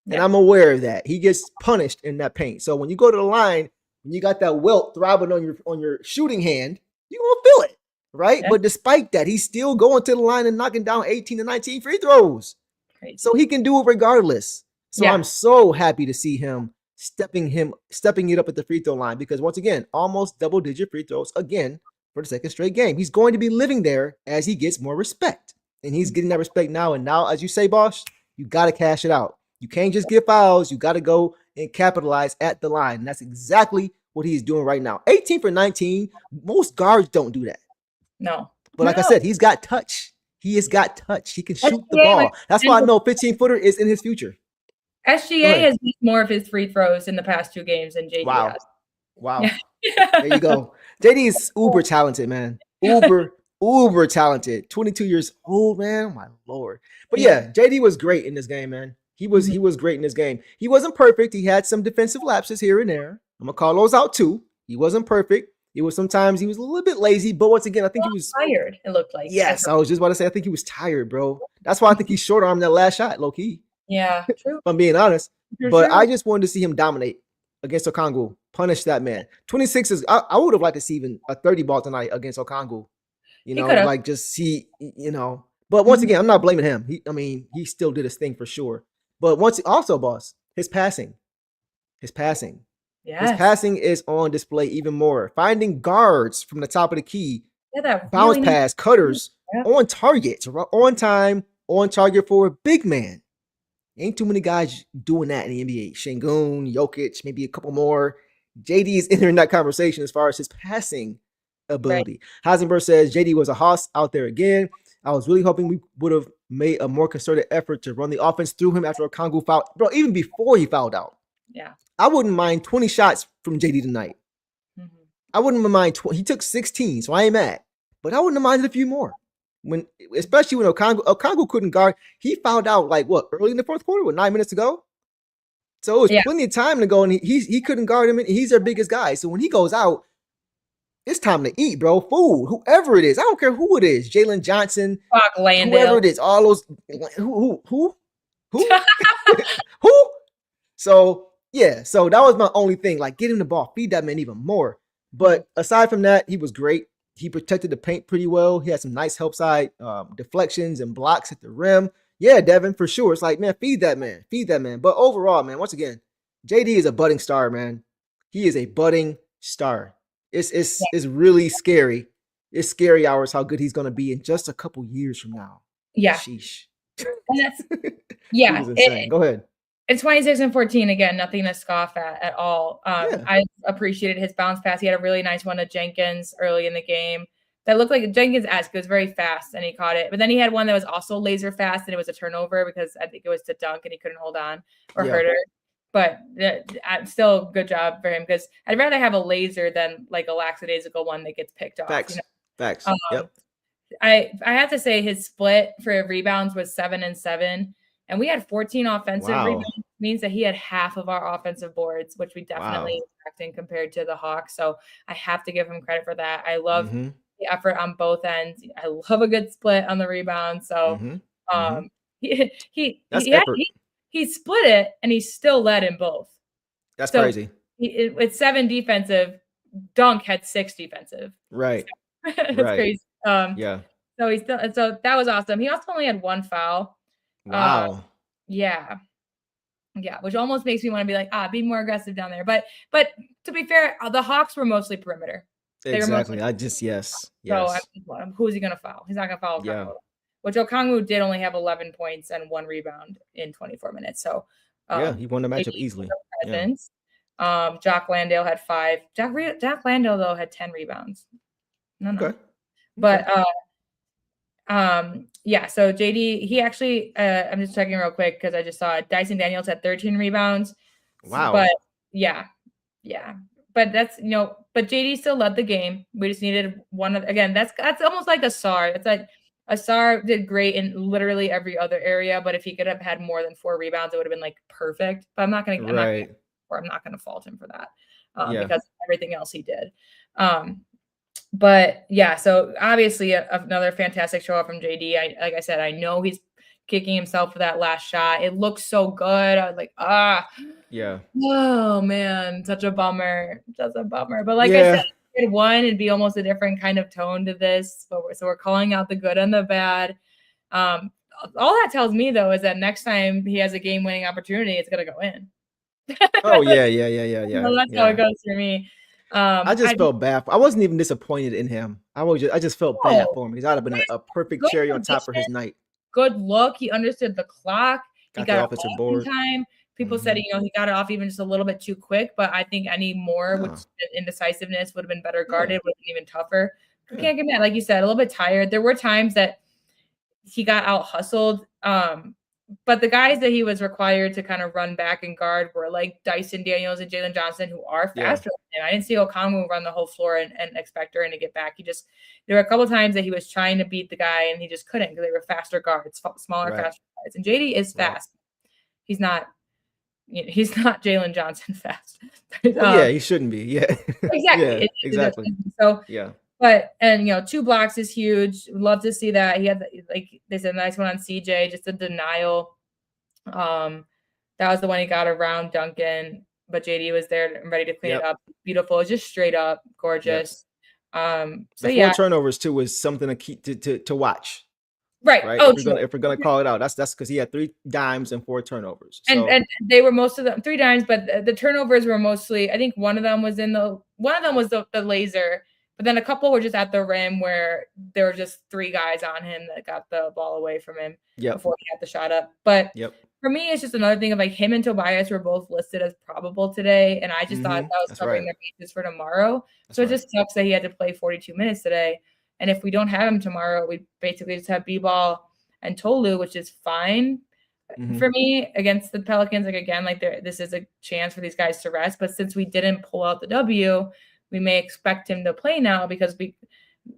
And I'm aware of that. He gets punished in that paint. So when you go to the line, when you got that welt throbbing on your shooting hand, you're going to feel it, right? Yeah. But despite that, he's still going to the line and knocking down 18 to 19 free throws. Crazy. So he can do it regardless. So I'm so happy to see him stepping it up at the free throw line because, once again, almost double-digit free throws again for the second straight game. He's going to be living there as he gets more respect. And he's getting that respect now. And now, as you say, boss, you got to cash it out. You can't just get fouls. You got to go and capitalize at the line. And that's exactly what he's doing right now. 18 for 19. Most guards don't do that. No. But like I said, he's got touch. He has got touch. He can shoot the ball. That's why I know 15-footer is in his future. SGA has used more of his free throws in the past 2 games than JD has. Wow. There you go. JD is uber talented, man. Uber talented. 22 years old, man. Oh, my Lord. But yeah, JD was great in this game, man. He was great in this game. He wasn't perfect. He had some defensive lapses here and there. I'm gonna call those out too. He wasn't perfect. It was sometimes he was a little bit lazy, but once again, I think he was tired. It looked like. Yes, I was just about to say I think he was tired, bro. That's why I think he short-armed that last shot, low key. Yeah, true. If I'm being honest. But I just wanted to see him dominate against Okongwu, punish that man. 26 is I would have liked to see even a 30 ball tonight against Okongwu. You know, like just see, you know. But once again, I'm not blaming him. He still did his thing for sure. But also, boss, his passing. His passing is on display even more. Finding guards from the top of the key, bounce pass, cutters on target, on time, on target for a big man. Ain't too many guys doing that in the NBA. Şengün, Jokic, maybe a couple more. JD is entering that conversation as far as his passing ability. Right. Heisenberg says JD was a hoss out there again. I was really hoping we would have made a more concerted effort to run the offense through him after Okongwu fouled. Bro, even before he fouled out. Yeah. I wouldn't mind 20 shots from JD tonight. Mm-hmm. I wouldn't mind 20. He took 16, so I ain't mad. But I wouldn't have minded a few more. Especially when Okongwu couldn't guard. He fouled out early in the fourth quarter with 9 minutes to go. So it was plenty of time to go, and he couldn't guard him. And he's their biggest guy. So when he goes out, it's time to eat, bro. Food, whoever it is. I don't care who it is. Jalen Johnson, whoever it is. All those who who. So yeah. So that was my only thing. Like, get him the ball, feed that man even more. But aside from that, he was great. He protected the paint pretty well. He had some nice help side deflections and blocks at the rim. Yeah, Devin, for sure. It's like, man, feed that man. But overall, man, once again, JD is a budding star, man. He is a budding star. It's really scary. It's scary hours how good he's going to be in just a couple years from now. Yeah. Sheesh. Go ahead. It's 26 and 14 again, nothing to scoff at all. I appreciated his bounce pass. He had a really nice one to Jenkins early in the game that looked like Jenkins-esque. It was very fast, and he caught it. But then he had one that was also laser fast, and it was a turnover because I think it was to dunk, and he couldn't hold on or hurt her. But still, good job for him because I'd rather have a laser than like a lackadaisical one that gets picked off. Facts. Yep. I have to say his split for rebounds was 7 and 7. And we had 14 offensive rebounds, means that he had half of our offensive boards, which we definitely expected compared to the Hawks. So I have to give him credit for that. I love the effort on both ends. I love a good split on the rebound. So he split it and he still led in both. That's crazy. With 7 defensive, Dunk had 6 defensive. Right. So, that's crazy. So that was awesome. He also only had 1 foul. Wow. Yeah. Yeah, which almost makes me want to be like, be more aggressive down there. But to be fair, the Hawks were mostly perimeter. They were mostly Exactly. so Yes. who's he gonna foul? He's not gonna foul Yeah. Okongwu. Which Okongwu did only have 11 points and 1 rebound in 24 minutes. So Yeah, he won the matchup maybe easily. Yeah. presence. Jock Landale had 5. Jock Landale though had 10 rebounds. No. Okay. But yeah, so JD, he actually I'm just checking real quick because I just saw it. Dyson Daniels had 13 rebounds. Wow. But yeah. But that's but JD still led the game. We just needed one of again, that's almost like Asar. It's like Asar did great in literally every other area, but if he could have had more than 4 rebounds, it would have been like perfect. But I'm not gonna fault him for that. Because of everything else he did. But yeah, so obviously another fantastic show up from JD. Like I said, I know he's kicking himself for that last shot. It looks so good. I was like, yeah. Oh man, such a bummer. Just a bummer. But like I said, if it won, it'd be almost a different kind of tone to this. But we're calling out the good and the bad. All that tells me though is that next time he has a game-winning opportunity, it's gonna go in. Oh yeah. Well, that's how it goes for me. I just felt bad. I wasn't even disappointed in him. I just felt bad for him. He's ought to have been a perfect cherry on top for his night. Good look. He understood the clock. He got the offensive board. Time. People said, he got it off even just a little bit too quick, but I think any more, which indecisiveness would have been better guarded, would have been even tougher. I can't get mad. Like you said, a little bit tired. There were times that he got out hustled. But the guys that he was required to kind of run back and guard were like Dyson Daniels and Jalen Johnson, who are faster than him. I didn't see Okongwu run the whole floor and expect her to get back. There were a couple of times that he was trying to beat the guy and he just couldn't because they were faster guards, smaller, faster guards. And JD is fast. He's not Jalen Johnson fast. He shouldn't be. Yeah. Exactly. Exactly. So But 2 blocks is huge. Love to see that. He had like they said, a nice one on CJ, just a denial. That was the one he got around Duncan, but JD was there and ready to clean it up. Beautiful, just straight up gorgeous. So the 4 turnovers too was something to keep to watch. Right. Oh, if we're gonna call it out, that's because he had 3 dimes and 4 turnovers. So. And they were most of them 3 dimes, but the turnovers were mostly. I think one of them was the laser. But then a couple were just at the rim where there were just 3 guys on him that got the ball away from him before he got the shot up. But for me, it's just another thing of like him and Tobias were both listed as probable today. And I just thought that was covering their bases for tomorrow. So it just sucks that he had to play 42 minutes today. And if we don't have him tomorrow, we basically just have B-Ball and Tolu, which is fine for me against the Pelicans. Like, again, like this is a chance for these guys to rest. But since we didn't pull out the W, we may expect him to play now because we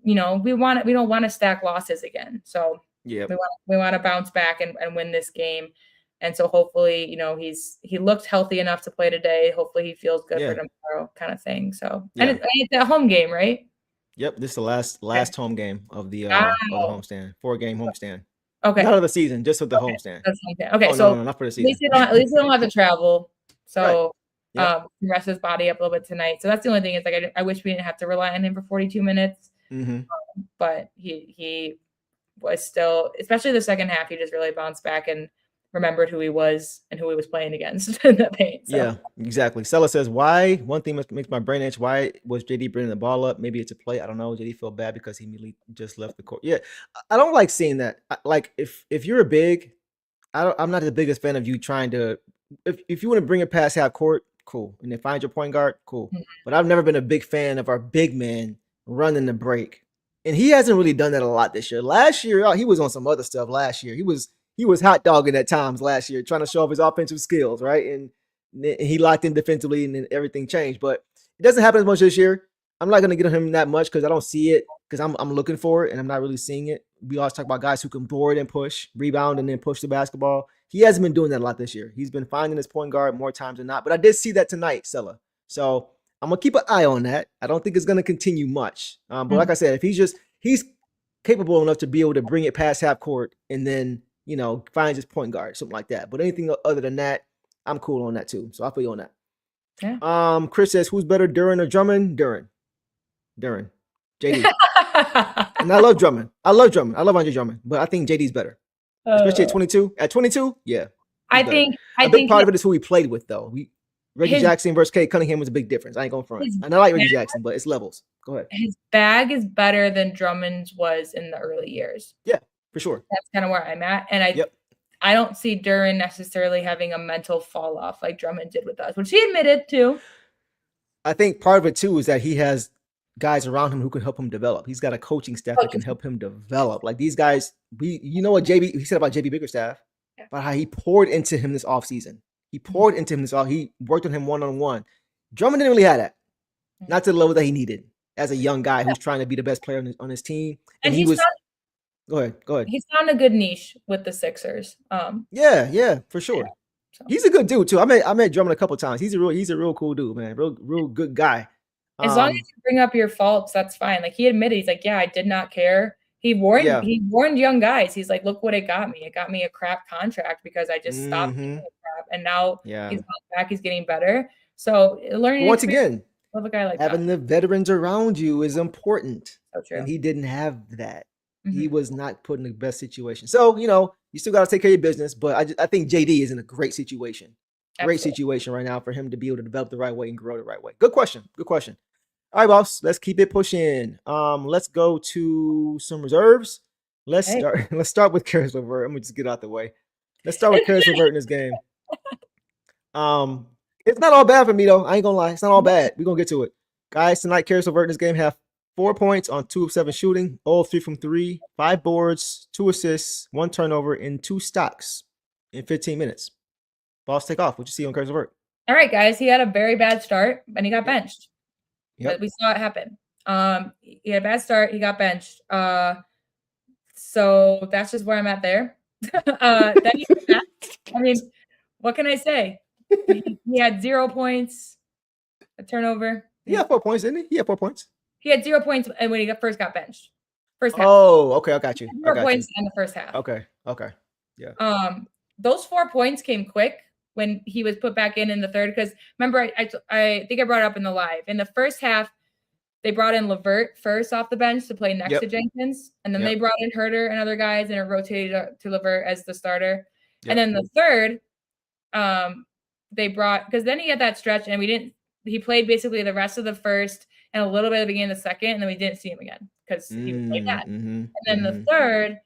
don't want to stack losses again. So we want to bounce back and win this game. And so hopefully, he looked healthy enough to play today. Hopefully he feels good for tomorrow kind of thing. So, and it's a home game, right? Yep. This is the last home game of the homestand, 4-game homestand. Okay. Not of the season, just of the homestand. Okay. No, not for the season. At least they don't have to travel. So rest his body up a little bit tonight. So that's the only thing is like, I wish we didn't have to rely on him for 42 minutes, but he was still, especially the second half, he just really bounced back and remembered who he was and who he was playing against in the paint. So. Yeah, exactly. Sella says, one thing makes my brain itch. Why was JD bringing the ball up? Maybe it's a play. I don't know. JD feel bad because he immediately just left the court. Yeah, I don't like seeing that. Like if you're a big, I'm not the biggest fan of you trying to, if you want to bring it past half court, cool. And then find your point guard, cool. But I've never been a big fan of our big man running the break. And he hasn't really done that a lot this year. Last year, he was on some other stuff last year. He was hot dogging at times last year, trying to show off his offensive skills, right? And he locked in defensively and then everything changed. But it doesn't happen as much this year. I'm not going to get on him that much because I don't see it because I'm looking for it and I'm not really seeing it. We always talk about guys who can board and push, rebound, and then push the basketball. He hasn't been doing that a lot this year. He's been finding his point guard more times than not. But I did see that tonight, Sella. So I'm going to keep an eye on that. I don't think it's going to continue much. But like I said, if he's capable enough to be able to bring it past half court and then, finds his point guard, something like that. But anything other than that, I'm cool on that too. So I'll put you on that. Yeah. Chris says, who's better, Duren or Drummond? Duren. JD. And I love Drummond. I love Andre Drummond, but I think JD's better. Especially at 22. At 22, yeah. He's I better. think A big part of it is who he played with, though. Reggie his- Jackson versus Kate Cunningham was a big difference. I ain't going front. his And I like Reggie Jackson, but it's levels. Go ahead. his bag is better than Drummond's was in the early years. Yeah, for sure. That's kind of where I'm at. And I don't see Duren necessarily having a mental fall off like Drummond did with us, which he admitted to. I think part of it too is that he has guys around him who can help him develop. He's got a coaching staff that can help him develop. Like these guys, you know what he said about JB Bickerstaff, about how he poured into him this offseason. He poured into him he worked on him one-on-one. Drummond didn't really have that. Not to the level that he needed as a young guy who's trying to be the best player on his team. And he was Go ahead. He's found a good niche with the Sixers. Yeah, for sure. Yeah, so. He's a good dude too. I met Drummond a couple of times. He's a real cool dude, man. Real good guy. As long as you bring up your faults, that's fine. Like he admitted, he's like, yeah, I did not care. He warned young guys. He's like, look what it got me. It got me a crap contract because I just stopped doing crap. And now he's back. He's getting better. So learning. Once again, love a guy like having the veterans around you is important. So true. And he didn't have that. Mm-hmm. He was not put in the best situation. So, you still got to take care of your business. But I think JD is in a great situation. Great situation right now for him to be able to develop the right way and grow the right way. Good question. All right, boss. Let's keep it pushing. Let's go to some reserves. Let's start with Karis LeVert. I'm gonna just get out the way. Let's start with Karis LeVert in this game. It's not all bad for me though. I ain't gonna lie. It's not all bad. We're gonna get to it. Guys, tonight Karis LeVert in this game have 4 points on 2 of 7 shooting, 0 of 3 from 3, 5 boards, 2 assists, 1 turnover, and 2 stocks in 15 minutes. Boss, take off. What you see on Karis LeVert? All right, guys. He had a very bad start, and he got benched. Yep. We saw it happen. He had a bad start. He got benched. So that's just where I'm at there. I mean, what can I say? He had 0 points, a turnover. He had 4 points, didn't he? He had 4 points. He had 0 points when he first got benched. First half. Oh, okay. I got you. 0 points in the first half. Okay. Yeah. Those 4 points came quick when he was put back in the third. Because remember, I think I brought it up in the live. In the first half, they brought in LeVert first off the bench to play next to Jenkins. And then they brought in Herter and other guys, and it rotated to LeVert as the starter. Yep. And then the third, they brought, because then he had that stretch, and he played basically the rest of the first and a little bit of the beginning of the second, and then we didn't see him again because he played that. And then the third,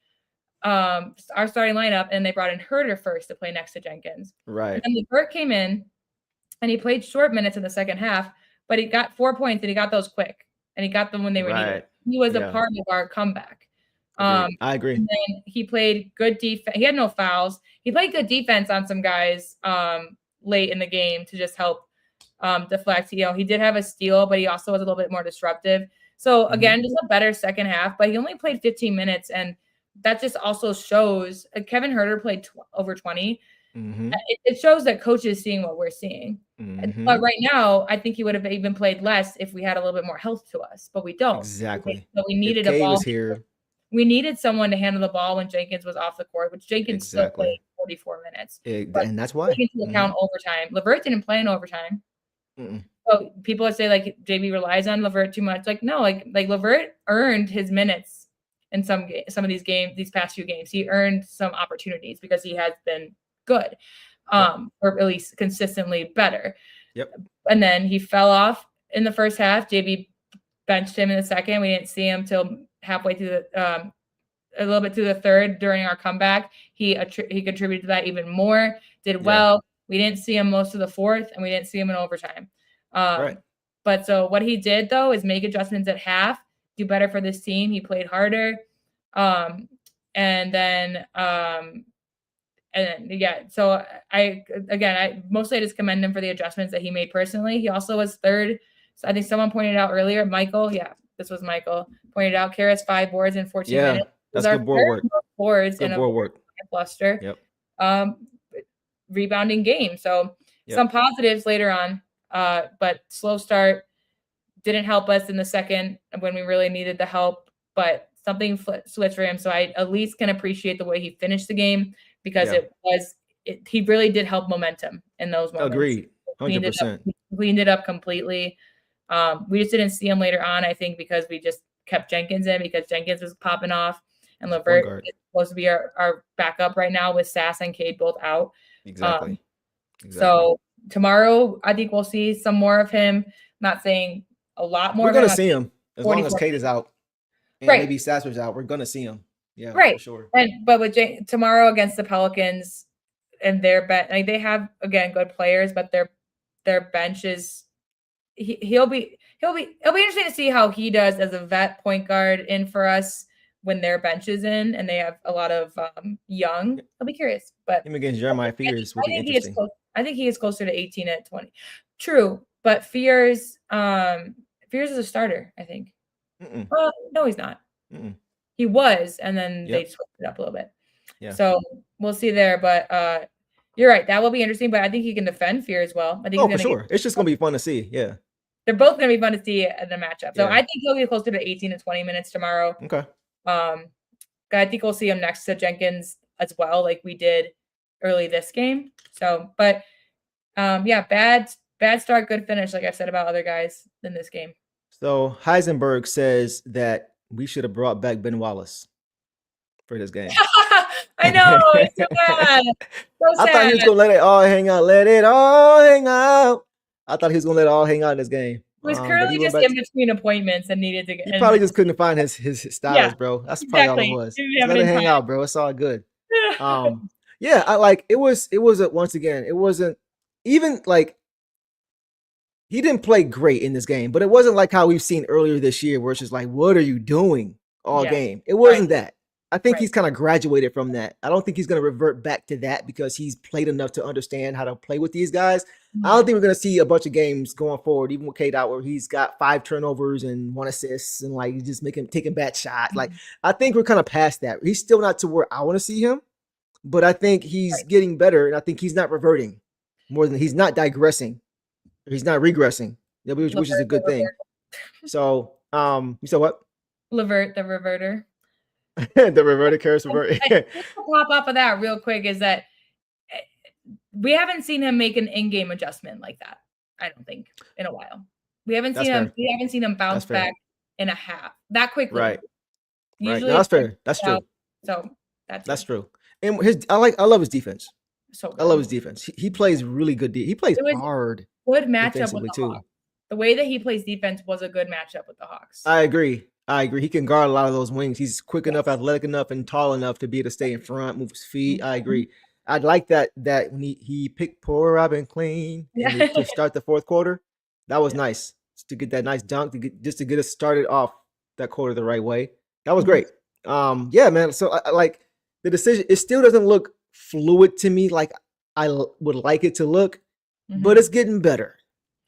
our starting lineup, and they brought in Herter first to play next to Jenkins. Right. And then LeVert came in, and he played short minutes in the second half, but he got 4 points, and he got those quick, and he got them when they were needed. He was a part of our comeback. I agree. And then he played good defense. He had no fouls. He played good defense on some guys late in the game to just help deflect. He did have a steal, but he also was a little bit more disruptive. So again, just a better second half, but he only played 15 minutes. And that just also shows Kevin Herter played over 20. It shows that coach is seeing what we're seeing. But right now, I think he would have even played less if we had a little bit more health to us, but we don't. Exactly. So we needed a ball. We needed someone to handle the ball when Jenkins was off the court, which Jenkins still played 44 minutes. And that's why. Taking into account overtime. LeVert didn't play in overtime. So people would say like JB relies on LeVert too much. Like no, like LeVert earned his minutes in some of these games, these past few games. He earned some opportunities because he has been good, or at least consistently better. And then he fell off in the first half. JB benched him in the second. We didn't see him till halfway through a little bit through the third during our comeback. He contributed to that even more. Did well. We didn't see him most of the fourth, and we didn't see him in overtime. But so what he did, though, is make adjustments at half, do better for this team. He played harder. So I mostly just commend him for the adjustments that he made personally. He also was third. So I think someone pointed out earlier, this was Michael, pointed out Karis 5 boards in 14 minutes. That's good board work. Boards good in board work. Cluster. Rebounding game. So some positives later on, but slow start didn't help us in the second when we really needed the help, but something switched for him. So I at least can appreciate the way he finished the game because he really did help momentum in those moments. Agreed. 100%. Cleaned it up completely. We just didn't see him later on, I think, because we just kept Jenkins in because Jenkins was popping off and LeVert is supposed to be our backup right now with Sass and Cade both out. Exactly. So tomorrow, I think we'll see some more of him. Not saying a lot more. We're of gonna him. see him as long as 44 Kate is out and Right. maybe Sasser's out. We're gonna see him. Yeah, Right. for sure. But with tomorrow against the Pelicans and their bench, like they have again good players, but their bench is it'll be interesting to see how he does as a vet point guard in for us when their bench is in and they have a lot of young. I'll be curious, but Him against Jeremiah Fears would be interesting. I think he is closer to 18 at 20. True, but Fears is a starter, I think. Well, no, he's not. He was, and then they switched it up a little bit. Yeah. So we'll see there, but you're right. That will be interesting, but I think he can defend Fear as well. I think for sure. It's just gonna be fun to see. Yeah. They're both gonna be fun to see in the matchup. So Yeah. I think he'll be closer to 18 to 20 minutes tomorrow. Okay. I think we'll see him next to Jenkins as well, like we did early this game. So, but yeah, bad start, good finish, like I've said about other guys in this game. So Heisenberg says that we should have brought back Ben Wallace for this game. I know, it's so bad. So sad. I thought he was gonna let it all hang out. Let it all hang out. I thought he was gonna let it all hang out in this game. It was currently just in between appointments and needed to get. He probably just couldn't find his styles, bro. That's probably all it was. Let it hang out, bro. It's all good. Yeah, I like it was once again, it wasn't even like he didn't play great in this game, but it wasn't like how we've seen earlier this year where it's just like, what are you doing all game? It wasn't that. I think he's kind of graduated from that. I don't think he's going to revert back to that because he's played enough to understand how to play with these guys. I don't think we're going to see a bunch of games going forward, even with Kate out, where he's got 5 turnovers and 1 assist and like just taking bad shots. Like I think we're kind of past that. He's still not to where I want to see him, but I think he's getting better, and I think he's not reverting more than he's not digressing. He's not regressing, which is a good thing. So, you said what? Levert, the reverter. The reverted Karis revert. Just to pop off of that real quick is that we haven't seen him make an in-game adjustment like that. I don't think in a while. We haven't seen him. We haven't seen him bounce back in a half that quickly. Right. Usually No, that's fair. That's true. So that's true. And I love his defense. So good. I love his defense. He plays really good. He plays hard. Good matchup with the Hawks. The way that he plays defense was a good matchup with the Hawks. I agree. He can guard a lot of those wings. He's quick enough, athletic enough, and tall enough to be able to stay in front, move his feet. I agree. I'd like that when he picked poor Robin clean to start the fourth quarter. That was nice to get that nice dunk just to get us started off that quarter the right way. That was great. Yeah, man. So I like the decision. It still doesn't look fluid to me like I would like it to look, but it's getting better.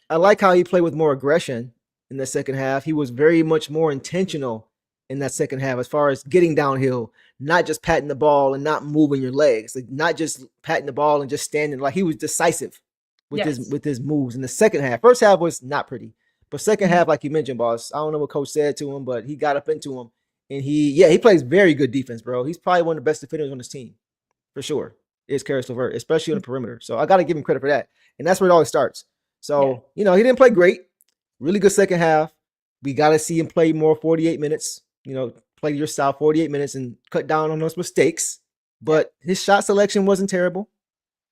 I like how he played with more aggression in the second half. He was very much more intentional in that second half as far as getting downhill, not just patting the ball and not moving your legs, like not just patting the ball and just standing. Like he was decisive with his moves in the second half. First half was not pretty, but second half, like you mentioned, boss, I don't know what coach said to him, but he got up into him and he plays very good defense, bro. He's probably one of the best defenders on this team for sure. Is Karis LeVert, especially on the perimeter. So I got to give him credit for that. And that's where it always starts. So, he didn't play great. Really good second half. We got to see him play more 48 minutes, play your style 48 minutes and cut down on those mistakes. But his shot selection wasn't terrible.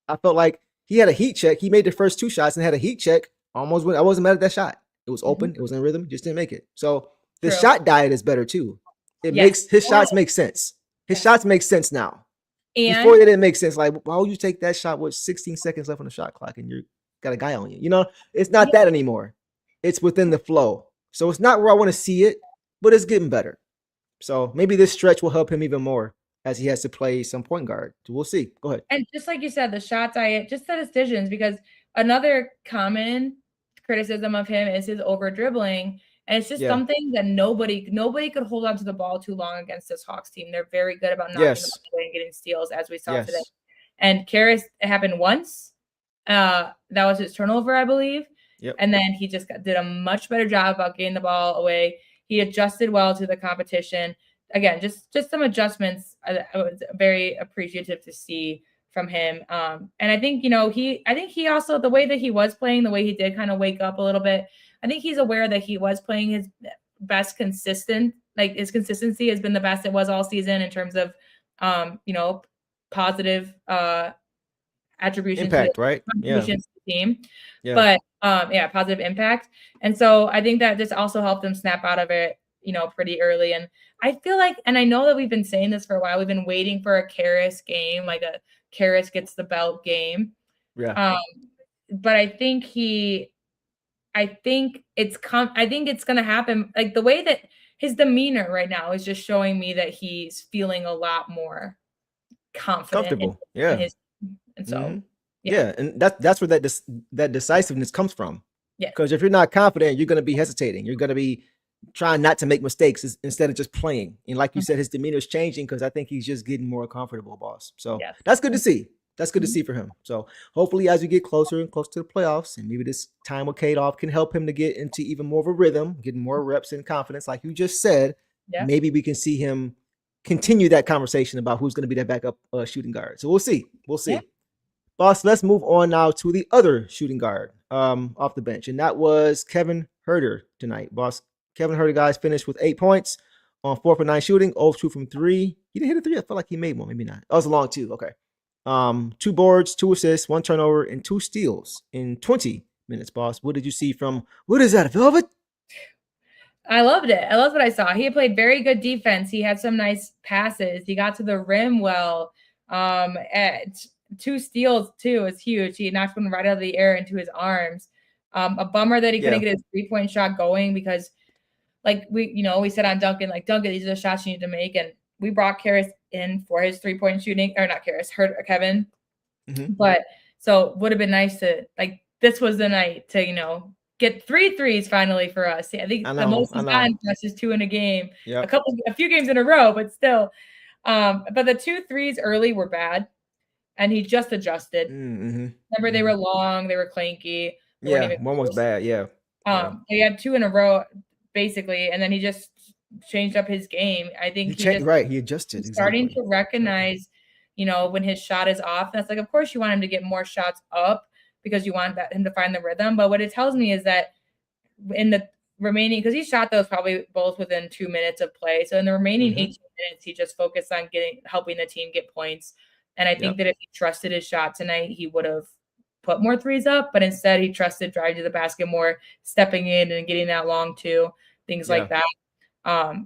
I felt like he had a heat check. He made the first 2 shots and had a heat check. I wasn't mad at that shot. It was open. It was in rhythm. Just didn't make it. So the shot diet is better too. It makes his shots make sense. His shots make sense now. And before they didn't make sense. Like, why would you take that shot with 16 seconds left on the shot clock and you got a guy on you? It's not that anymore. It's within the flow. So it's not where I want to see it, but it's getting better. So maybe this stretch will help him even more as he has to play some point guard. So we'll see. Go ahead. And just like you said, the shot diet, just the decisions, because another common criticism of him is his over dribbling. And it's just something that nobody could hold on to the ball too long against this Hawks team. They're very good about knocking the ball away and getting steals, as we saw today. And Karis, it happened once. That was his turnover, I believe. Yep. And then he just did a much better job about getting the ball away. He adjusted well to the competition. Again, just some adjustments. I was very appreciative to see from him. And I think, he also, the way that he was playing, the way he did kind of wake up a little bit, I think he's aware that he was playing his best his consistency has been the best it was all season in terms of, positive attribution Impact, right? Yeah. contributions to the team. Yeah. But positive impact. And so I think that just also helped them snap out of it, pretty early. And I feel like, and I know that we've been saying this for a while, we've been waiting for a Karras game, like a Karras gets the belt game. Yeah. But I think it's going to happen. Like the way that his demeanor right now is just showing me that he's feeling a lot more confident. Comfortable. And so, yeah. And that's where that decisiveness comes from. Yeah. Because if you're not confident, you're going to be hesitating. You're going to be trying not to make mistakes instead of just playing. And like you said, his demeanor is changing because I think he's just getting more comfortable, boss. So that's good to see. That's good to see for him. So hopefully as we get closer and closer to the playoffs, and maybe this time with Kate can help him to get into even more of a rhythm, getting more reps and confidence, like you just said, maybe we can see him continue that conversation about who's going to be that backup shooting guard. So we'll see. Yeah. Boss, let's move on now to the other shooting guard off the bench, and that was Kevin Huerter tonight. Boss, Kevin Huerter, guys, finished with 8 points on 4 for 9 shooting, 0 2 from 3. He didn't hit a 3. I felt like he made one, maybe not. That was a long 2. Okay. 2 boards, 2 assists, 1 turnover, and 2 steals in 20 minutes, boss. What did you see from, what is that, Velvet? I loved it. I loved what I saw. He had played very good defense. He had some nice passes. He got to the rim well. At 2 steals, too, is huge. He knocked one right out of the air into his arms. A bummer that he couldn't get his 3-point shot going because, like, we said on Duncan, like, Duncan, these are the shots you need to make. And we brought Karras in for his 3-point shooting, or not Karras, Kevin. But so would have been nice to, like, this was the night to, get 3 threes finally for us. I think the most he's gotten for us is 2 in a game. A few games in a row, but still. But the 2 threes early were bad, and he just adjusted. Remember, they were long, they were clanky. One was bad. He had 2 in a row, basically, and then he just changed up his game. I think he adjusted. Starting to recognize, when his shot is off. That's like, of course, you want him to get more shots up because you want him to find the rhythm. But what it tells me is that in the remaining, because he shot those probably both within 2 minutes of play. So in the remaining 18 minutes, he just focused on helping the team get points. And I think that if he trusted his shot tonight, he would have put more threes up. But instead, he trusted driving to the basket more, stepping in and getting that long 2, things like that.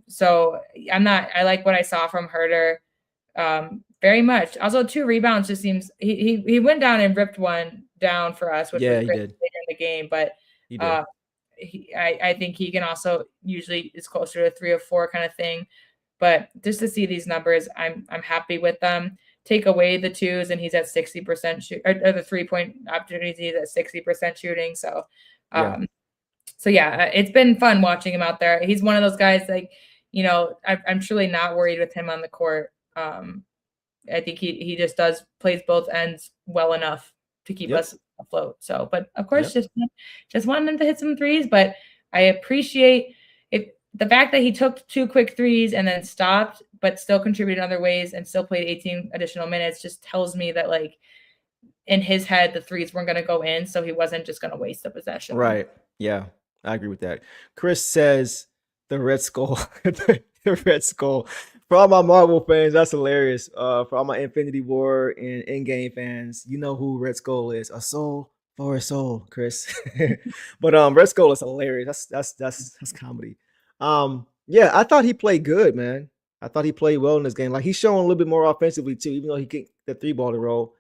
So I like what I saw from Huerter very much. Also, 2 rebounds just seems he went down and ripped one down for us, which was great later in the game. But I think he can also usually is closer to 3 or 4 kind of thing. But just to see these numbers, I'm happy with them. Take away the 2s, and he's at 60% shoot, or the 3-point opportunities, he's at 60% shooting. So, it's been fun watching him out there. He's one of those guys, like, I'm truly not worried with him on the court. I think he just plays both ends well enough to keep us afloat. So, but of course, just wanting him to hit some threes. But I appreciate the fact that he took 2 quick threes and then stopped, but still contributed in other ways and still played 18 additional minutes. Just tells me that, like, in his head, the threes weren't going to go in, so he wasn't just going to waste the possession. Right. Yeah, I agree with that. Chris says the Red Skull, the Red Skull. For all my Marvel fans, that's hilarious. For all my Infinity War and Endgame fans, you know who Red Skull is. A soul for a soul, Chris. But Red Skull is hilarious. That's comedy. I thought he played good, man. I thought he played well in this game. Like, he's showing a little bit more offensively too, even though he kicked the 3-ball to roll.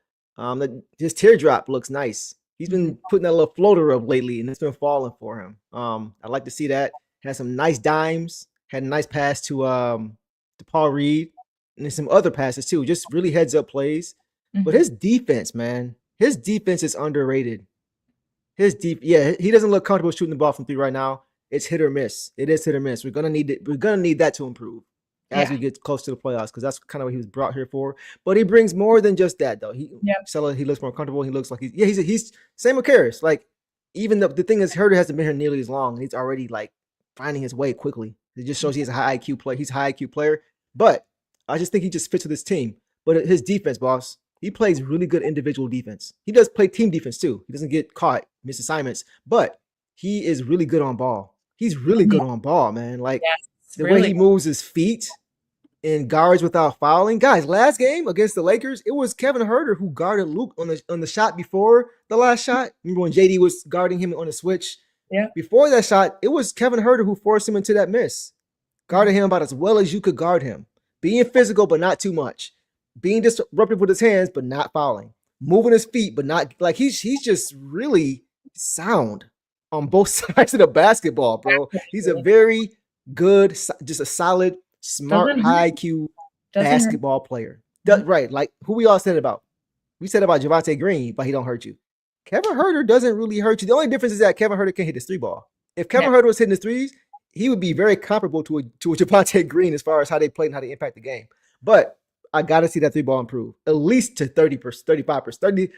His teardrop looks nice. He's been putting that little floater up lately, and it's been falling for him. I'd like to see that. Had some nice dimes. Had a nice pass to Paul Reed, and then some other passes too. Just really heads up plays. But his defense, man, his defense is underrated. He doesn't look comfortable shooting the ball from 3 right now. It's hit or miss. It is hit or miss. We're gonna need it. We're gonna need that to improve as we get close to the playoffs, because that's kind of what he was brought here for. But he brings more than just that, though. He looks more comfortable. He looks like he's same with Karras. Like, even the thing is, Huerter hasn't been here nearly as long. He's already, like, finding his way quickly. It just shows he has a high IQ player. He's a high IQ player, but I just think he just fits with this team. But his defense, boss, he plays really good individual defense. He does play team defense too. He doesn't get caught, miss assignments, but he is really good on ball. He's really good on ball, man. Like, way he moves his feet, in guards without fouling. Guys, last game against the Lakers, it was Kevin Huerter who guarded Luke on the shot before the last shot. Remember when JD was guarding him on the switch? Yeah. Before that shot, it was Kevin Huerter who forced him into that miss. Guarded him about as well as you could guard him. Being physical, but not too much. Being disruptive with his hands, but not fouling. Moving his feet, but not like he's just really sound on both sides of the basketball, bro. He's a very good, just a solid, smart, high IQ basketball player. Right, like who we all said about. We said about Javonte Green, but he don't hurt you. Kevin Huerter doesn't really hurt you. The only difference is that Kevin Huerter can hit his three ball. If Kevin Huerter was hitting his threes, he would be very comparable to a Javonte Green as far as how they played and how they impact the game. But I got to see that three ball improve at least to 30%, 35%, 30.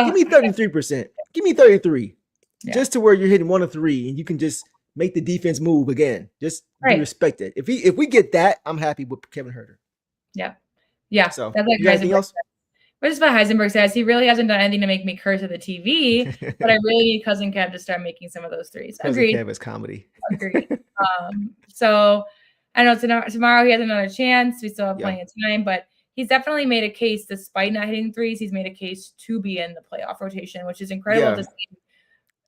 Give me 33%. Give me 33. Yeah. Just to where you're hitting 1 of 3 and you can just make the defense move again. Just be respected. If we get that, I'm happy with Kevin Huerter. Yeah. Yeah. So that's like anything else? Which is what Heisenberg says. He really hasn't done anything to make me curse at the TV, but I really need Cousin Kev to start making some of those threes. Agreed. Cousin Kev is comedy. Agreed. So I know tomorrow he has another chance. We still have plenty of time, but he's definitely made a case, despite not hitting threes, he's made a case to be in the playoff rotation, which is incredible to see.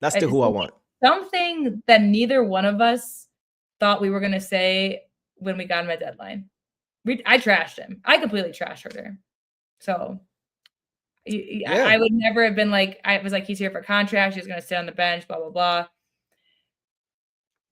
That's who I want. Something that neither one of us thought we were going to say when we got him at deadline. I trashed him. I completely trashed Huerter. So I would never have been like, I was like, he's here for contract. He's going to sit on the bench, blah, blah, blah.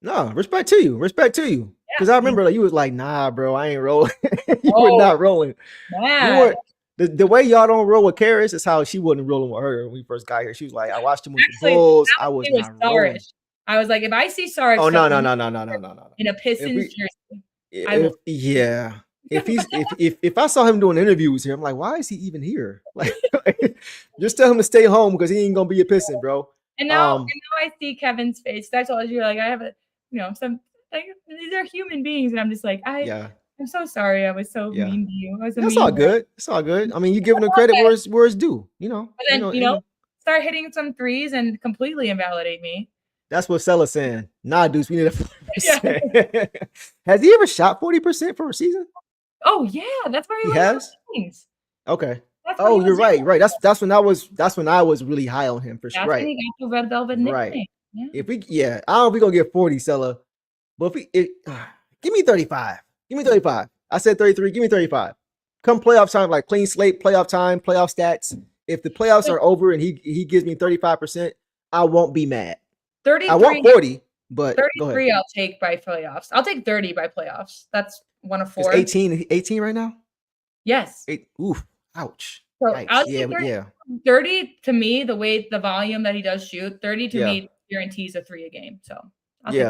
No, respect to you. Respect to you. Because I remember you was like, nah, bro, I ain't rolling. You were not rolling. You the way y'all don't roll with Karis is how she wasn't rolling with her when we first got here. She was like, I watched him with the Bulls. I was not rolling. I was like, if I see Saric no. in a Pistons jersey, I will. Yeah. If I saw him doing interviews here, I'm like, why is he even here? Like, just tell him to stay home because he ain't gonna be a Piston, bro. And now I see Kevin's face. That's all you're like, I have some like these are human beings, and I'm just like, I'm so sorry. I was so mean to you. That's all good. It's all good. I mean, you giving him credit where it's due, you know. But then, start hitting some threes and completely invalidate me. That's what Sella's saying. Nah, Deuce, we need a 40%. Has he ever shot 40% for a season? Oh yeah, that's where he has. Okay. You're right. Right. That's when I was really high on him for sure. Right. When he got the red velvet nickname. Right. Yeah. If we, I don't know if we're gonna get 40, Sella, but give me 35. Give me 35. I said 33. Give me 35. Come playoff time, like clean slate, playoff time, playoff stats. If the playoffs are over and he gives me 35%, I won't be mad. 33. I want 40, but 33 I'll take by playoffs. I'll take 30 by playoffs. That's 1 of 4. It's 18 right now? Yes. Oof. Ouch. So I'll take 30, 30 to me, the volume that he does shoot, 30 to me guarantees a 3 a game. So I'll take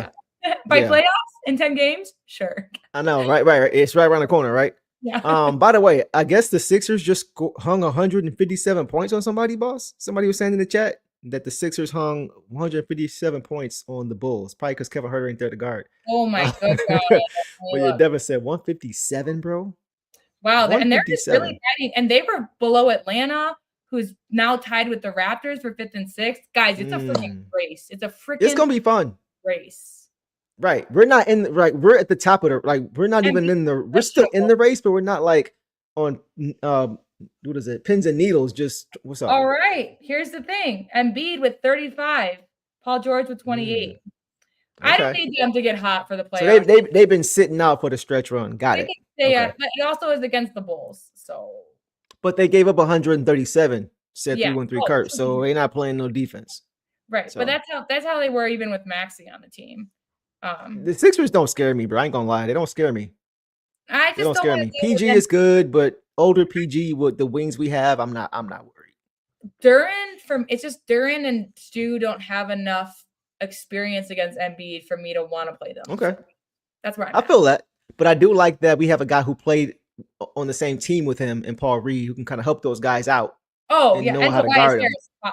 that. By playoffs in 10 games? Sure. I know, right. It's right around the corner, right? Yeah. By the way, I guess the Sixers just hung 157 points on somebody, boss. Somebody was saying in the chat that the Sixers hung 157 points on the Bulls, probably because Kevin Huerter ain't there to guard. Oh my god! But Devin said 157, bro. Wow, and they're just really fighting, and they were below Atlanta, who's now tied with the Raptors for 5th and 6th. Guys, it's a freaking race. It's gonna be fun race. Right, we're not in we're at the top of the we're not even in the we're still in the race, but we're not like on what is it? Pins and needles. Just what's up? All right. Here's the thing. Embiid with 35. Paul George with 28. Okay. I don't need them to get hot for the playoffs. So they've been sitting out for the stretch run. Got it. But it also is against the Bulls. So. But they gave up 137. Said 3-1-3 Kurt. So they're not playing no defense. Right. So. But that's how they were even with Maxey on the team. The Sixers don't scare me, bro. I ain't gonna lie. They don't scare me. They don't scare me. PG is good, but older PG with the wings we have, I'm not worried. Duran and Stu don't have enough experience against Embiid for me to want to play them. Okay. So that's where I feel that. But I do like that we have a guy who played on the same team with him and Paul Reed who can kind of help those guys out. Oh, and know how to guard them.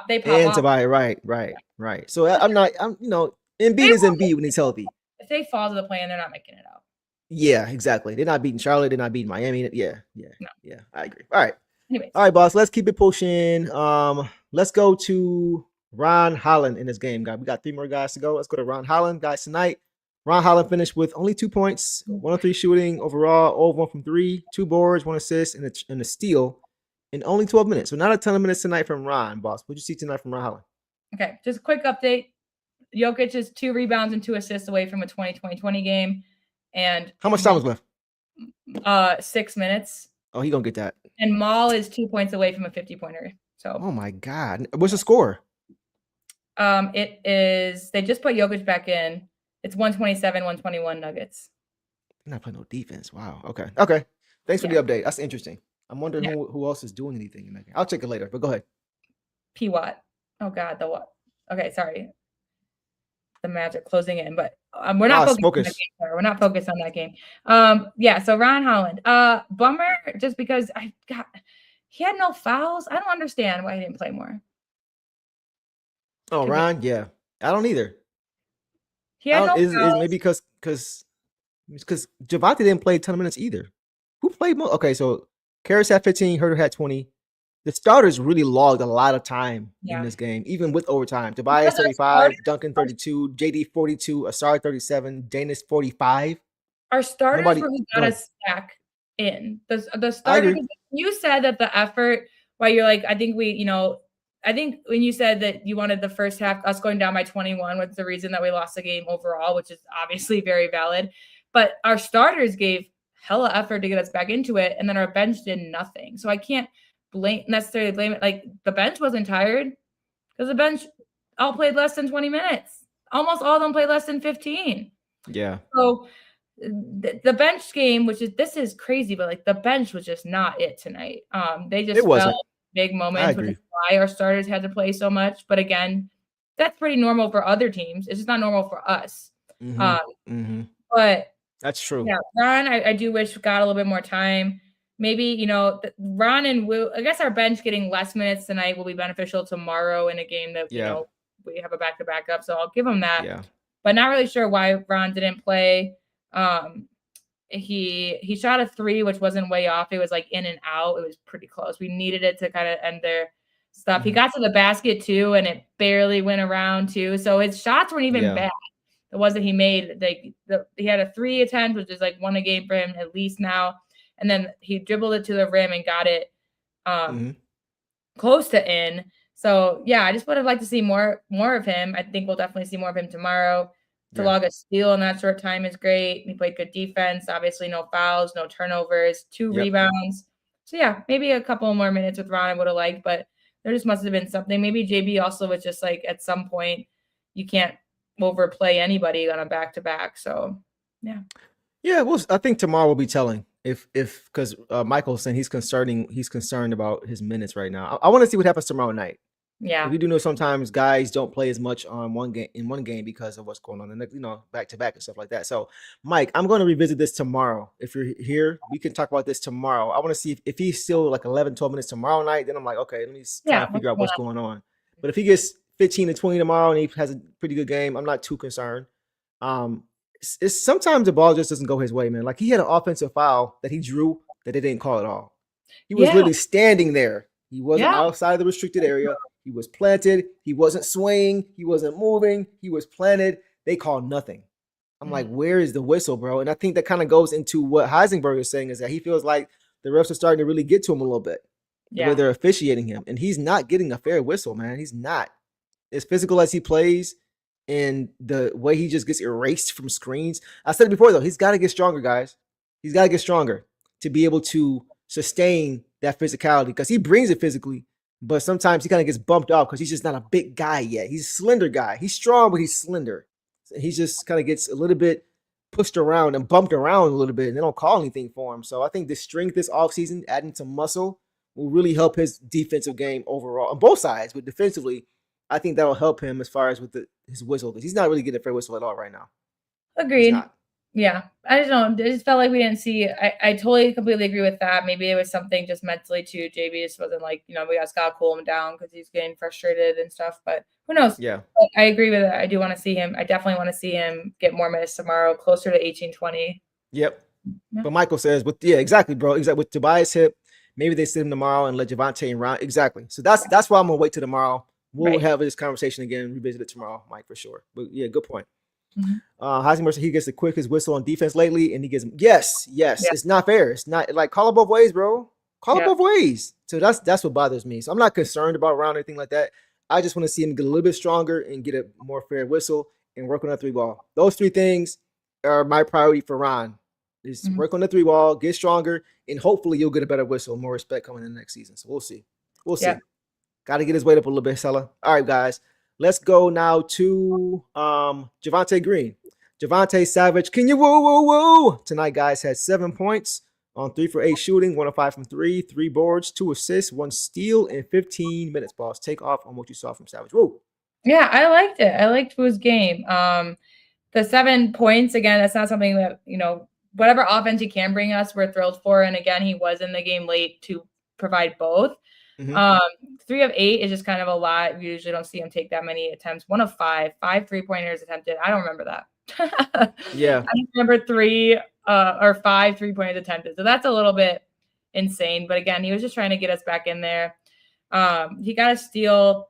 They pop off. Tobias, right. So Embiid is Embiid when he's healthy. If they fall to the play and they're not making it out. Yeah, exactly. They're not beating Charlotte. They're not beating Miami. Yeah. I agree. All right. Anyways. All right, boss. Let's keep it pushing. Let's go to Ron Holland in this game, guys. We got 3 more guys to go. Let's go to Ron Holland, guys, tonight. Ron Holland finished with only 2 points, 1 of 3 shooting overall, 0 of 1 from 3, 2 boards, 1 assist, and a steal in only 12 minutes. So not a ton of minutes tonight from Ron, boss. What'd you see tonight from Ron Holland? Okay, just a quick update. Jokic is 2 rebounds and 2 assists away from a 20-20-20 game. And how much time was left? 6 minutes. Oh, he gonna get that. And Maul is 2 points away from a 50-pointer. So oh my God. What's the score? It is, they just put Jokic back in. It's 127-121 Nuggets. They're not playing no defense. Wow. Okay. Thanks for the update. That's interesting. I'm wondering who else is doing anything in that game. I'll check it later, but go ahead. P. Watt. Oh God, the what? Okay, sorry. The Magic closing in, but we're not focused on that game. We're not focused on that game. Yeah. So Ron Holland, bummer, just because he had no fouls. I don't understand why he didn't play more. Oh, Ron, yeah, I don't either. He had no is fouls. Maybe because Javonte didn't play a ton of minutes either. Who played more? Okay, so Karras had 15, Herter had 20. The starters really logged a lot of time in this game, even with overtime. Tobias 35, Duncan 32, JD 42, Asar 37, Danis 45. Our starters really got us back in. The starters, you said that the effort, why you're like, I think when you said that you wanted the first half, us going down by 21 was the reason that we lost the game overall, which is obviously very valid. But our starters gave hella effort to get us back into it, and then our bench did nothing. So I can't necessarily blame it. Like, the bench wasn't tired because the bench all played less than 20 minutes. Almost all of them played less than 15. Yeah. So the bench game, this is crazy, but like the bench was just not it tonight. They just felt big moments, which is why our starters had to play so much. But again, that's pretty normal for other teams. It's just not normal for us. But that's true. Yeah, Ron, I do wish we got a little bit more time. Maybe, Ron and Will, I guess our bench getting less minutes tonight will be beneficial tomorrow in a game that, we have a back-to-back up. So I'll give him that. Yeah. But not really sure why Ron didn't play. He shot a 3, which wasn't way off. It was like in and out. It was pretty close. We needed it to kind of end their stuff. He got to the basket too, and it barely went around too. So his shots weren't even bad. The ones that he made, he had a 3 attempt, which is like 1 a game for him at least now. And then he dribbled it to the rim and got it close to in. So yeah, I just would have liked to see more of him. I think we'll definitely see more of him tomorrow. To log a steal in that short time is great. He played good defense. Obviously, no fouls, no turnovers, 2 rebounds. So yeah, maybe a couple more minutes with Ron I would have liked, but there just must have been something. Maybe JB also was just like, at some point you can't overplay anybody on a back-to-back. So yeah. Yeah, well, I think tomorrow will be telling. Because Michael's saying he's concerned about his minutes right now. I want to see what happens tomorrow night. Yeah, we do know sometimes guys don't play as much on one game because of what's going on, and back to back and stuff like that. So, Mike, I'm going to revisit this tomorrow. If you're here, we can talk about this tomorrow. I want to see if he's still like 11, 12 minutes tomorrow night. Then I'm like, okay, let me try to figure out what's going on. But if he gets 15 to 20 tomorrow and he has a pretty good game, I'm not too concerned. It's sometimes the ball just doesn't go his way, man. Like, he had an offensive foul that he drew that they didn't call at all. He was literally standing there. He wasn't outside the restricted area. He was planted. He wasn't swaying. He wasn't moving. He was planted. They called nothing. I'm like, where is the whistle, bro? And I think that kind of goes into what Heisenberg is saying, is that he feels like the refs are starting to really get to him a little bit. The way they're officiating him. And he's not getting a fair whistle, man. He's not. As physical as he plays and the way he just gets erased from screens. I said it before, though. He's got to get stronger, guys. He's got to get stronger to be able to sustain that physicality, because he brings it physically, but sometimes he kind of gets bumped off because he's just not a big guy yet. He's a slender guy. He's strong, but he's slender. So he just kind of gets a little bit pushed around and bumped around a little bit, and they don't call anything for him. So I think the strength this offseason, adding some muscle, will really help his defensive game overall on both sides. But defensively, I think that'll help him as far as with his whistle, because he's not really getting a fair whistle at all right now. Agreed. Yeah, I just don't know. I just felt like we didn't see. I totally, completely agree with that. Maybe it was something just mentally too. JB just wasn't like, we just gotta cool him down because he's getting frustrated and stuff. But who knows? Yeah, but I agree with it. I do want to see him. I definitely want to see him get more minutes tomorrow, closer to 18-20. Yep. Yeah. But Michael says, exactly, bro. Exactly. With Tobias hip, maybe they sit him tomorrow and let Javonte and Ron. Exactly. So that's why I'm gonna wait till tomorrow. We'll have this conversation again, revisit it tomorrow, Mike, for sure. But yeah, good point. Heisinger said he gets the quickest whistle on defense lately, and he gets yes. Yeah. It's not fair. It's not like call it both ways, bro. Call it both ways. So that's what bothers me. So I'm not concerned about round or anything like that. I just want to see him get a little bit stronger and get a more fair whistle and work on that 3-ball. Those 3 things are my priority for Ron. Is work on the 3-ball, get stronger, and hopefully you'll get a better whistle, more respect coming in the next season. So we'll see. We'll see. Got to get his weight up a little bit, Sella. All right, guys. Let's go now to Javonte Green. Javonte Savage, can you woo? Tonight, guys, had 7 points on 3 for 8 shooting, 1 of 5 from 3, 3 boards, 2 assists, 1 steal in 15 minutes. Boss, take off on what you saw from Savage. Woo. Yeah, I liked it. I liked Woo's game. The 7 points, again, that's not something that, whatever offense he can bring us, we're thrilled for. And again, he was in the game late to provide both. 3 of 8 is just kind of a lot. We usually don't see him take that many attempts. 1 of 5 3-pointers attempted. I don't remember that. Yeah. I remember 3 or 5 3-pointers attempted. So that's a little bit insane. But again, he was just trying to get us back in there. He got a steal.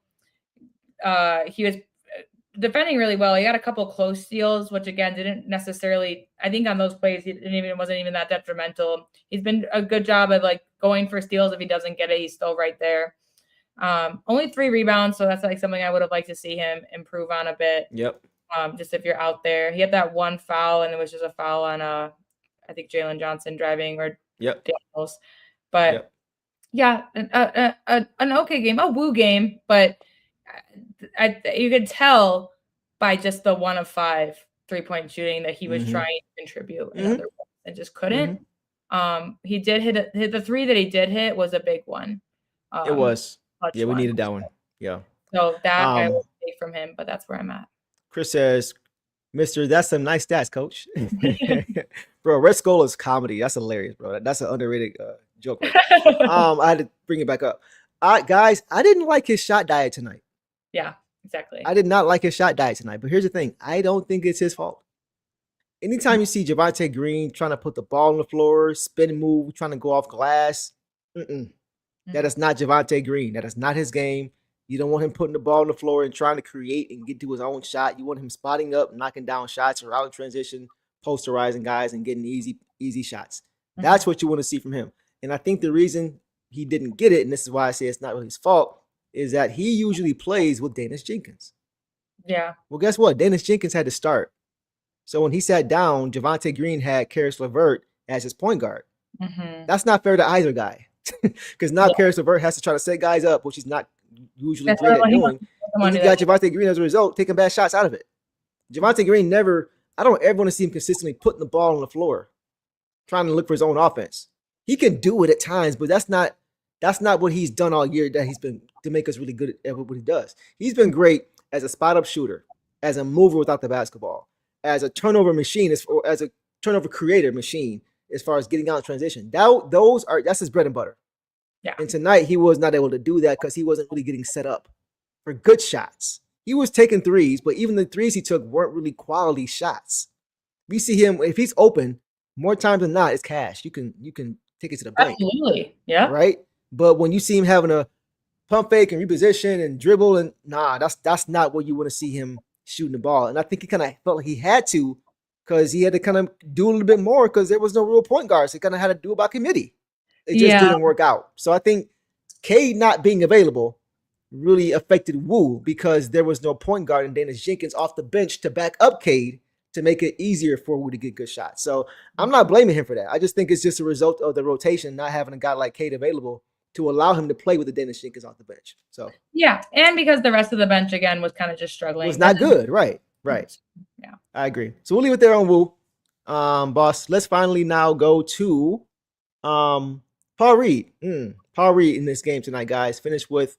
He was defending really well. He got a couple close steals, which again didn't necessarily, I think on those plays, wasn't even that detrimental. He's been a good job of like going for steals. If he doesn't get it, he's still right there. Only 3 rebounds. So that's like something I would have liked to see him improve on a bit. Yep. Just if you're out there, he had that 1 foul, and it was just a foul on I think Jalen Johnson driving or Daniels. But yeah, an okay game, a Woo game, but you could tell by just the 1 of 5 3-point shooting that he was trying to contribute in other ways and just couldn't. He did hit the 3 that he did hit was a big one. It was. Yeah, we needed that one. Yeah. So that I will take from him, but that's where I'm at. Chris says, Mister, that's some nice stats, coach. Bro, Red Skull is comedy. That's hilarious, bro. That's an underrated joke. Right? I had to bring it back up. Guys, I didn't like his shot diet tonight. Yeah, exactly. I did not like his shot diet tonight. But here's the thing. I don't think it's his fault. Anytime you see Javonte Green trying to put the ball on the floor, spin move, trying to go off glass, that is not Javonte Green. That is not his game. You don't want him putting the ball on the floor and trying to create and get to his own shot. You want him spotting up, knocking down shots or out in transition, posterizing guys and getting easy shots. That's what you want to see from him. And I think the reason he didn't get it, and this is why I say it's not really his fault, is that he usually plays with Dennis Jenkins. Yeah. Well, guess what? Dennis Jenkins had to start. So when he sat down, Javonte Green had Karis LeVert as his point guard. That's not fair to either guy. Because now Karis LeVert has to try to set guys up, which he's not usually great at doing. And you got Javonte Green as a result, taking bad shots out of it. Javonte Green I don't ever want to see him consistently putting the ball on the floor, trying to look for his own offense. He can do it at times, but that's not what he's done all year that he's been to make us really good at what he does. He's been great as a spot-up shooter, as a mover without the basketball, as a turnover machine, as a turnover creator machine, as far as getting out in transition. That's his bread and butter. Yeah. And tonight he was not able to do that because he wasn't really getting set up for good shots. He was taking threes, but even the threes he took weren't really quality shots. We see him, if he's open, more times than not, it's cash. You can take it to the bank. Absolutely. Yeah. Right? But when you see him having a pump fake and reposition and dribble, and that's not what you want to see him shooting the ball. And I think he kind of felt like he had to, because he had to kind of do a little bit more because there was no real point guard. So he kind of had to do it by committee. It just didn't work out. So I think Cade not being available really affected Woo because there was no point guard and Dennis Jenkins off the bench to back up Cade to make it easier for Woo to get good shots. So I'm not blaming him for that. I just think it's just a result of the rotation, not having a guy like Cade available to allow him to play with the Dennis Jenkins off the bench. So yeah, and because the rest of the bench again was kind of just struggling. It was not good, right? Yeah, I agree. So we'll leave it there on Woo, boss. Let's finally now go to Paul Reed. Paul Reed in this game tonight, guys, finished with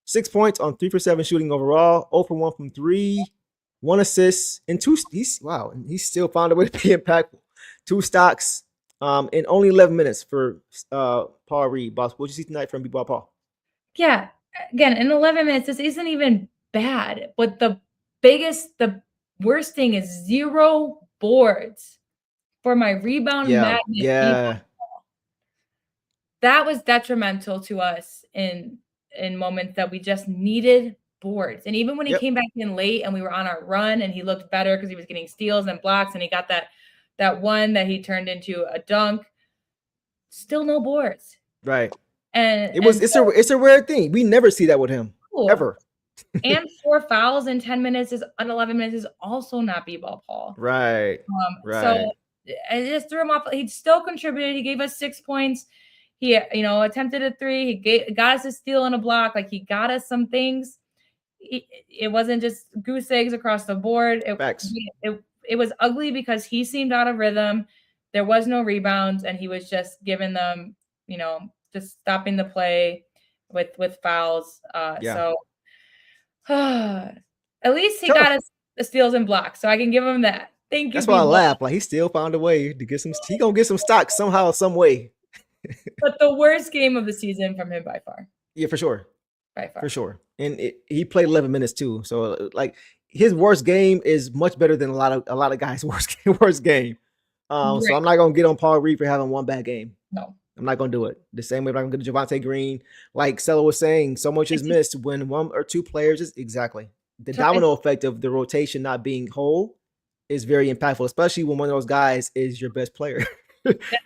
6 points on 3 for 7 shooting overall, 0 for 1 from 3, 1 assist, and 2. He's still found a way to be impactful. 2 stocks in only 11 minutes for Paul Reed. Boss, what did you see tonight from B-Ball Paul? Yeah, again, in 11 minutes, this isn't even bad. But the worst thing is 0 boards for my rebound magnet. Yeah. That was detrimental to us in moments that we just needed boards. And even when he Yep. came back in late and we were on our run and he looked better because he was getting steals and blocks and he got that one that he turned into a dunk, still no boards. Right. And it's a rare thing. We never see that with him. cool. Ever. And 4 fouls in 10 minutes is 11 minutes is also not b-ball, Paul. Right. So I just threw him off. He still contributed. He gave us 6 points. He, attempted a 3. He got us a steal and a block. Like, he got us some things. It wasn't just goose eggs across the board. Facts. It was ugly because he seemed out of rhythm. There was no rebounds, and he was just giving them, just stopping the play with fouls. So at least he got us the steals and blocks, so I can give him that. Thank you. That's why I laugh. Like, he still found a way to get some. He gonna get some stock somehow, some way. But the worst game of the season from him by far. Yeah, for sure. By far. For sure. And he played 11 minutes too. So like his worst game is much better than a lot of guys' worst game. Right. So I'm not gonna get on Paul Reed for having one bad game. No. I'm not gonna do it. The same way I'm gonna do Javonte Green. Like Sella was saying, so much is missed when one or two players is exactly the domino effect of the rotation not being whole is very impactful, especially when one of those guys is your best player.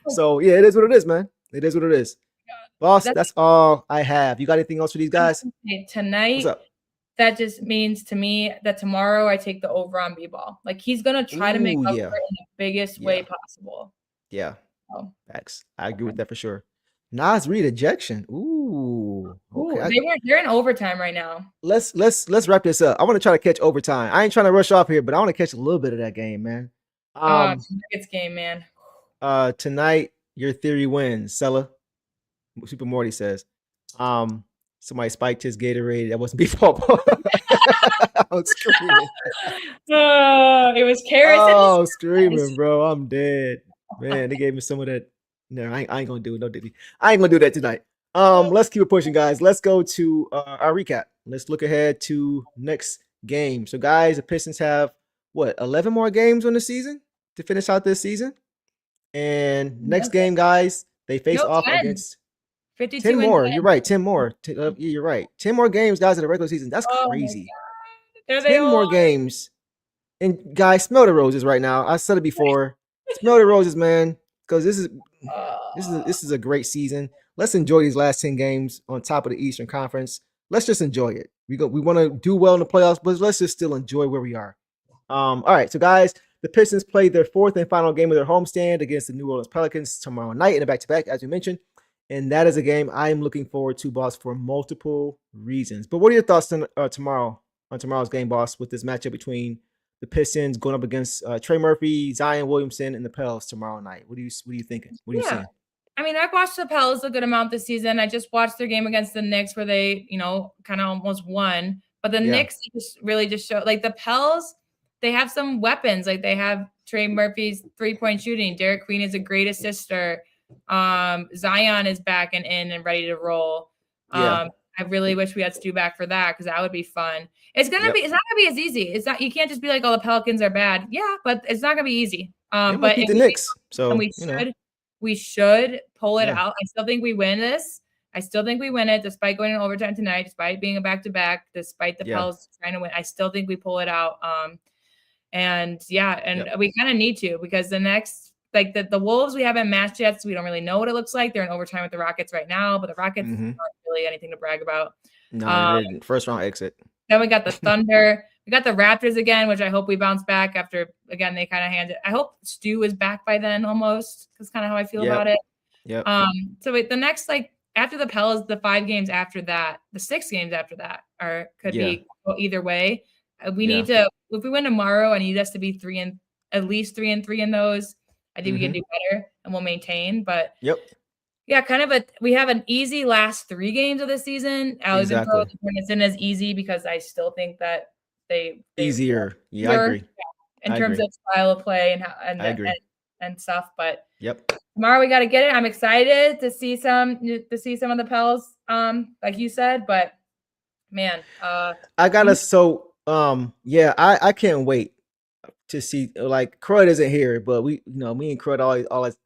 So yeah, it is what it is, man. It is what it is. Boss, that's all I have. You got anything else for these guys? Tonight, that just means to me that tomorrow I take the over on b-ball. Like, he's gonna try to make up for it in the biggest way possible. Yeah. Facts. I agree with that for sure. Nas Reed ejection. Ooh. Okay. They're in overtime right now. Let's wrap this up. I want to try to catch overtime. I ain't trying to rush off here, but I want to catch a little bit of that game, man. Nuggets game, man. Tonight your theory wins, Sella. Super Morty says. Somebody spiked his Gatorade. That wasn't b-ball. I was screaming. It was carrots. Oh, screaming, bro. I'm dead. Man, they gave me some of that. No, I ain't gonna do it. No, Diddy. I ain't gonna do that tonight. Let's keep it pushing, guys. Let's go to our recap. Let's look ahead to next game. So, guys, the Pistons have 11 more games on the season to finish out this season. And next game, guys, they face off 10. against 52 more. You're right. 10 more. You're right. 10 more games, guys, in the regular season. That's crazy. 10 more games. And guys, smell the roses right now. I said it before. Smell the roses, man, because this is a great season. Let's enjoy these last 10 games on top of the Eastern Conference. Let's just enjoy it. We want to do well in the playoffs, but let's just still enjoy where we are. All right, so guys, the Pistons play their fourth and final game of their homestand against the New Orleans Pelicans tomorrow night in a back-to-back, as we mentioned. And that is a game I'm looking forward to, boss, for multiple reasons. But what are your thoughts on tomorrow's game, boss, with this matchup between the Pistons going up against Trey Murphy, Zion Williamson, and the Pels tomorrow night? What are you thinking? What are you saying? I mean, I've watched the Pels a good amount this season. I just watched their game against the Knicks where they, kind of almost won. But the Knicks really just show, like, the Pels, they have some weapons. Like, they have Trey Murphy's 3-point shooting. Derek Queen is a great assister. Zion is back and in and ready to roll. I really wish we had Stu back for that because that would be fun. It's not gonna be as easy. It's not. You can't just be like, "Oh, the Pelicans are bad." Yeah, but it's not gonna be easy. But beat the Knicks, so we should pull it out. I still think we win this. I still think we win it, despite going in overtime tonight, despite being a back-to-back, despite the Pels trying to win. I still think we pull it out. We kind of need to because the next. Like the Wolves, we haven't matched yet, so we don't really know what it looks like. They're in overtime with the Rockets right now, but the Rockets aren't really anything to brag about. No, first round exit. Then we got the Thunder. We got the Raptors again, which I hope we bounce back after, again, they kind of handed. I hope Stu is back by then almost. That's kind of how I feel about it. Yep. So the next, after the Pels, the 5 games after that, the 6 games after that could be either way. We need to, if we win tomorrow, I need us to be at least 3-3 in those. I think we can do better and we'll maintain, but we have an easy last 3 games of the season. Alexander isn't as easy because I still think that they easier. Yeah, I agree. In terms of style of play and stuff, but yep. Tomorrow we got to get it. I'm excited to see some of the Pels, like you said, but man, I can't wait to see, like, Crud isn't here, but me and Crud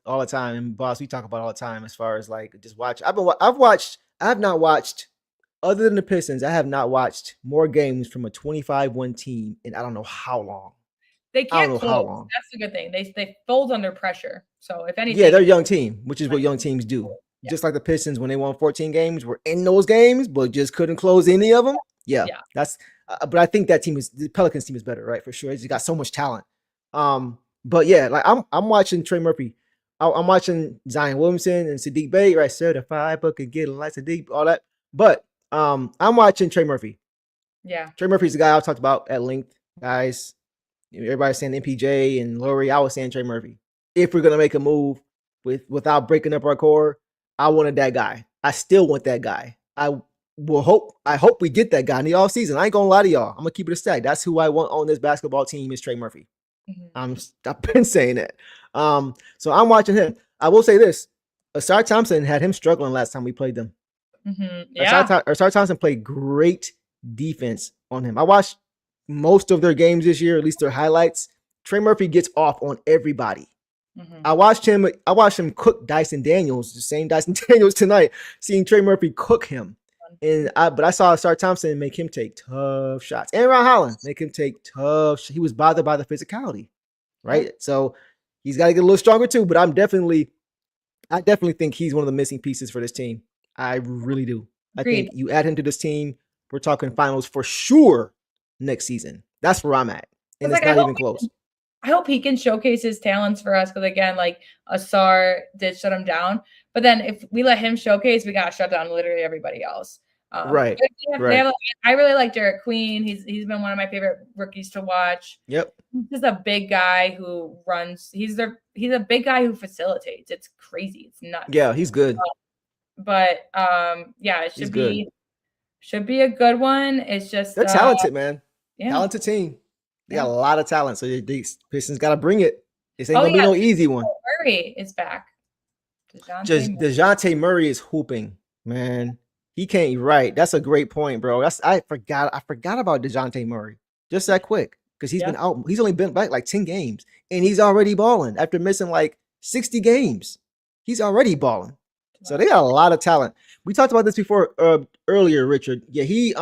all the time, and boss, we talk about all the time as far as like just watch. I have not watched other than the Pistons, I have not watched more games from a 25-1 team in I don't know how long. They I don't can't know close. how long. That's the good thing. They fold under pressure. So if anything, Yeah, they're a young team, which is what young teams do. Yeah. Just like the Pistons when they won 14 games, were in those games, but just couldn't close any of them. Yeah. That's. But I think that the Pelicans team is better, right? For sure. It's got so much talent. But yeah, like I'm watching Trey Murphy. I'm watching Zion Williamson and Sadiq Bey, right? Certified bucket getter like Sadiq, all that. But I'm watching Trey Murphy. Yeah. Trey Murphy's the guy I talked about at length, guys. Everybody's saying MPJ and Laurie. I was saying Trey Murphy. If we're gonna make a move without breaking up our core, I wanted that guy. I still want that guy. I hope we get that guy in the offseason. I ain't gonna lie to y'all. I'm gonna keep it a stack. That's who I want on this basketball team is Trey Murphy. I've been saying that. So I'm watching him. I will say this: Asar Thompson had him struggling last time we played them. Yeah. Asar Thompson played great defense on him. I watched most of their games this year, at least their highlights. Trey Murphy gets off on everybody. I watched him cook Dyson Daniels, the same Dyson Daniels tonight, seeing Trey Murphy cook him. But I saw Asar Thompson make him take tough shots. And Ron Holland make him take tough. He was bothered by the physicality, right? So he's got to get a little stronger too. But I definitely think he's one of the missing pieces for this team. I really do. Agreed. I think you add him to this team, we're talking finals for sure next season. That's where I'm at, and it's not even close. I hope he can showcase his talents for us because, again, like Asar did shut him down. But then if we let him showcase, we got to shut down literally everybody else. Right. I really like Derek Queen. He's been one of my favorite rookies to watch. Yep. He's just a big guy who runs. He's a big guy who facilitates. It's crazy. It's nuts. Yeah, he's good. It should be a good one. It's just they're talented, man. Yeah. Talented team. They got a lot of talent, so these Pistons got to bring it. This ain't gonna be no easy one. Murray is back. DeJounte Murray is hooping, man. He can't. Right, that's a great point, bro. I forgot about DeJounte Murray just that quick because he's been out. He's only been back like 10 games, and he's already balling after missing like 60 games. He's already balling. So they got a lot of talent. We talked about this before earlier, Richard. Yeah, he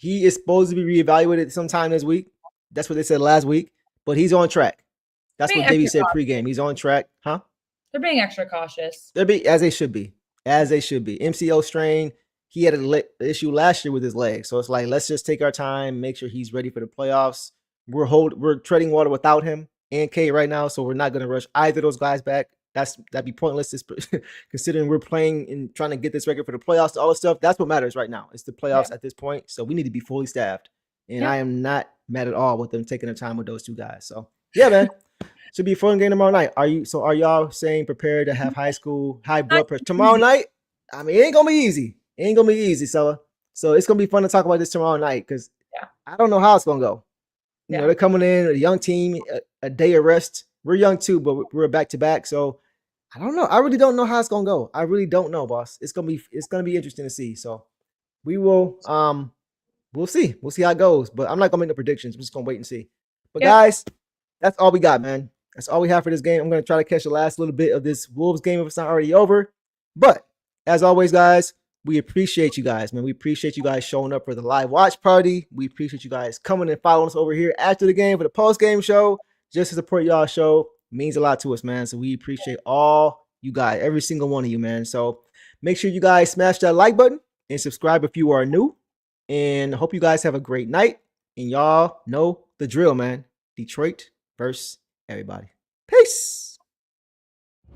is supposed to be reevaluated sometime this week. That's what they said last week, but he's on track. That's what Davey said pregame. He's on track, huh? They're being extra cautious. As they should be. MCL strain. He had an issue last year with his leg, so it's like let's just take our time, make sure he's ready for the playoffs. We're treading water without him and K right now, so we're not going to rush either of those guys back. That'd be pointless, considering we're playing and trying to get this record for the playoffs. All this stuff. That's what matters right now. It's the playoffs at this point, so we need to be fully staffed. And I am not mad at all with them taking the time with those two guys. So yeah, man, should be a fun game tomorrow night. Are y'all saying prepared to have high blood pressure tomorrow night? I mean, it ain't gonna be easy. So it's gonna be fun to talk about this tomorrow night because I don't know how it's gonna go. You know, they're coming in a young team, a day of rest. We're young too, but we're back to back. So I don't know. I really don't know how it's gonna go. I really don't know, boss. It's gonna be interesting to see. So we will we'll see. We'll see how it goes. But I'm not gonna make no predictions. I'm just gonna wait and see. But guys, that's all we got, man. That's all we have for this game. I'm gonna try to catch the last little bit of this Wolves game if it's not already over. But as always, guys, we appreciate you guys, man. We appreciate you guys showing up for the live watch party. We appreciate you guys coming and following us over here after the game for the post-game show. Just to support y'all show means a lot to us, man. So we appreciate all you guys, every single one of you, man. So make sure you guys smash that like button and subscribe if you are new. And hope you guys have a great night. And y'all know the drill, man. Detroit versus everybody. Peace.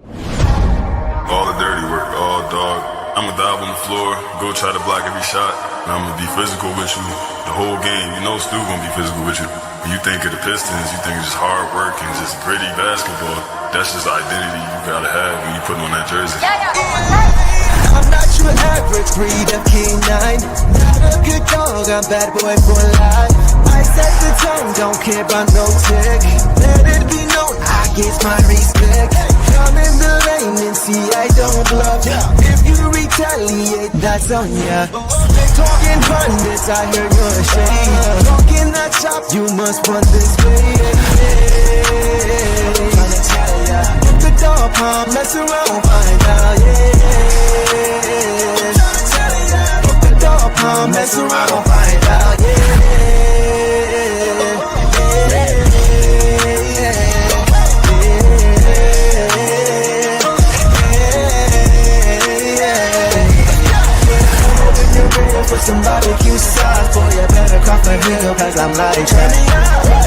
All the dirty work, all dog. I'ma dive on the floor, go try to block every shot, and I'ma be physical with you the whole game. You know Stu gonna be physical with you. When you think of the Pistons, you think it's just hard work and just gritty basketball. That's just the identity you gotta have when you put on that jersey. I'm not your average breed of canine. Not a good dog, I'm bad boy for life. I set the tone, don't care about no tick. Let it be known, I get my respect. Come in the lane and see I don't bluff. If you retaliate, that's on ya. Talking hundreds, I hear your shade. Talking that shop, you must run this way. Put the dog palm, mess around, find out, Put the dog palm. barbecue sauce, boy, you better call for help, cause I'm like that.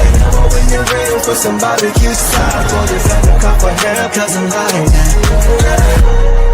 And I'ma win your ring for some barbecue sauce, boy, you better call for help, cause I'm like that.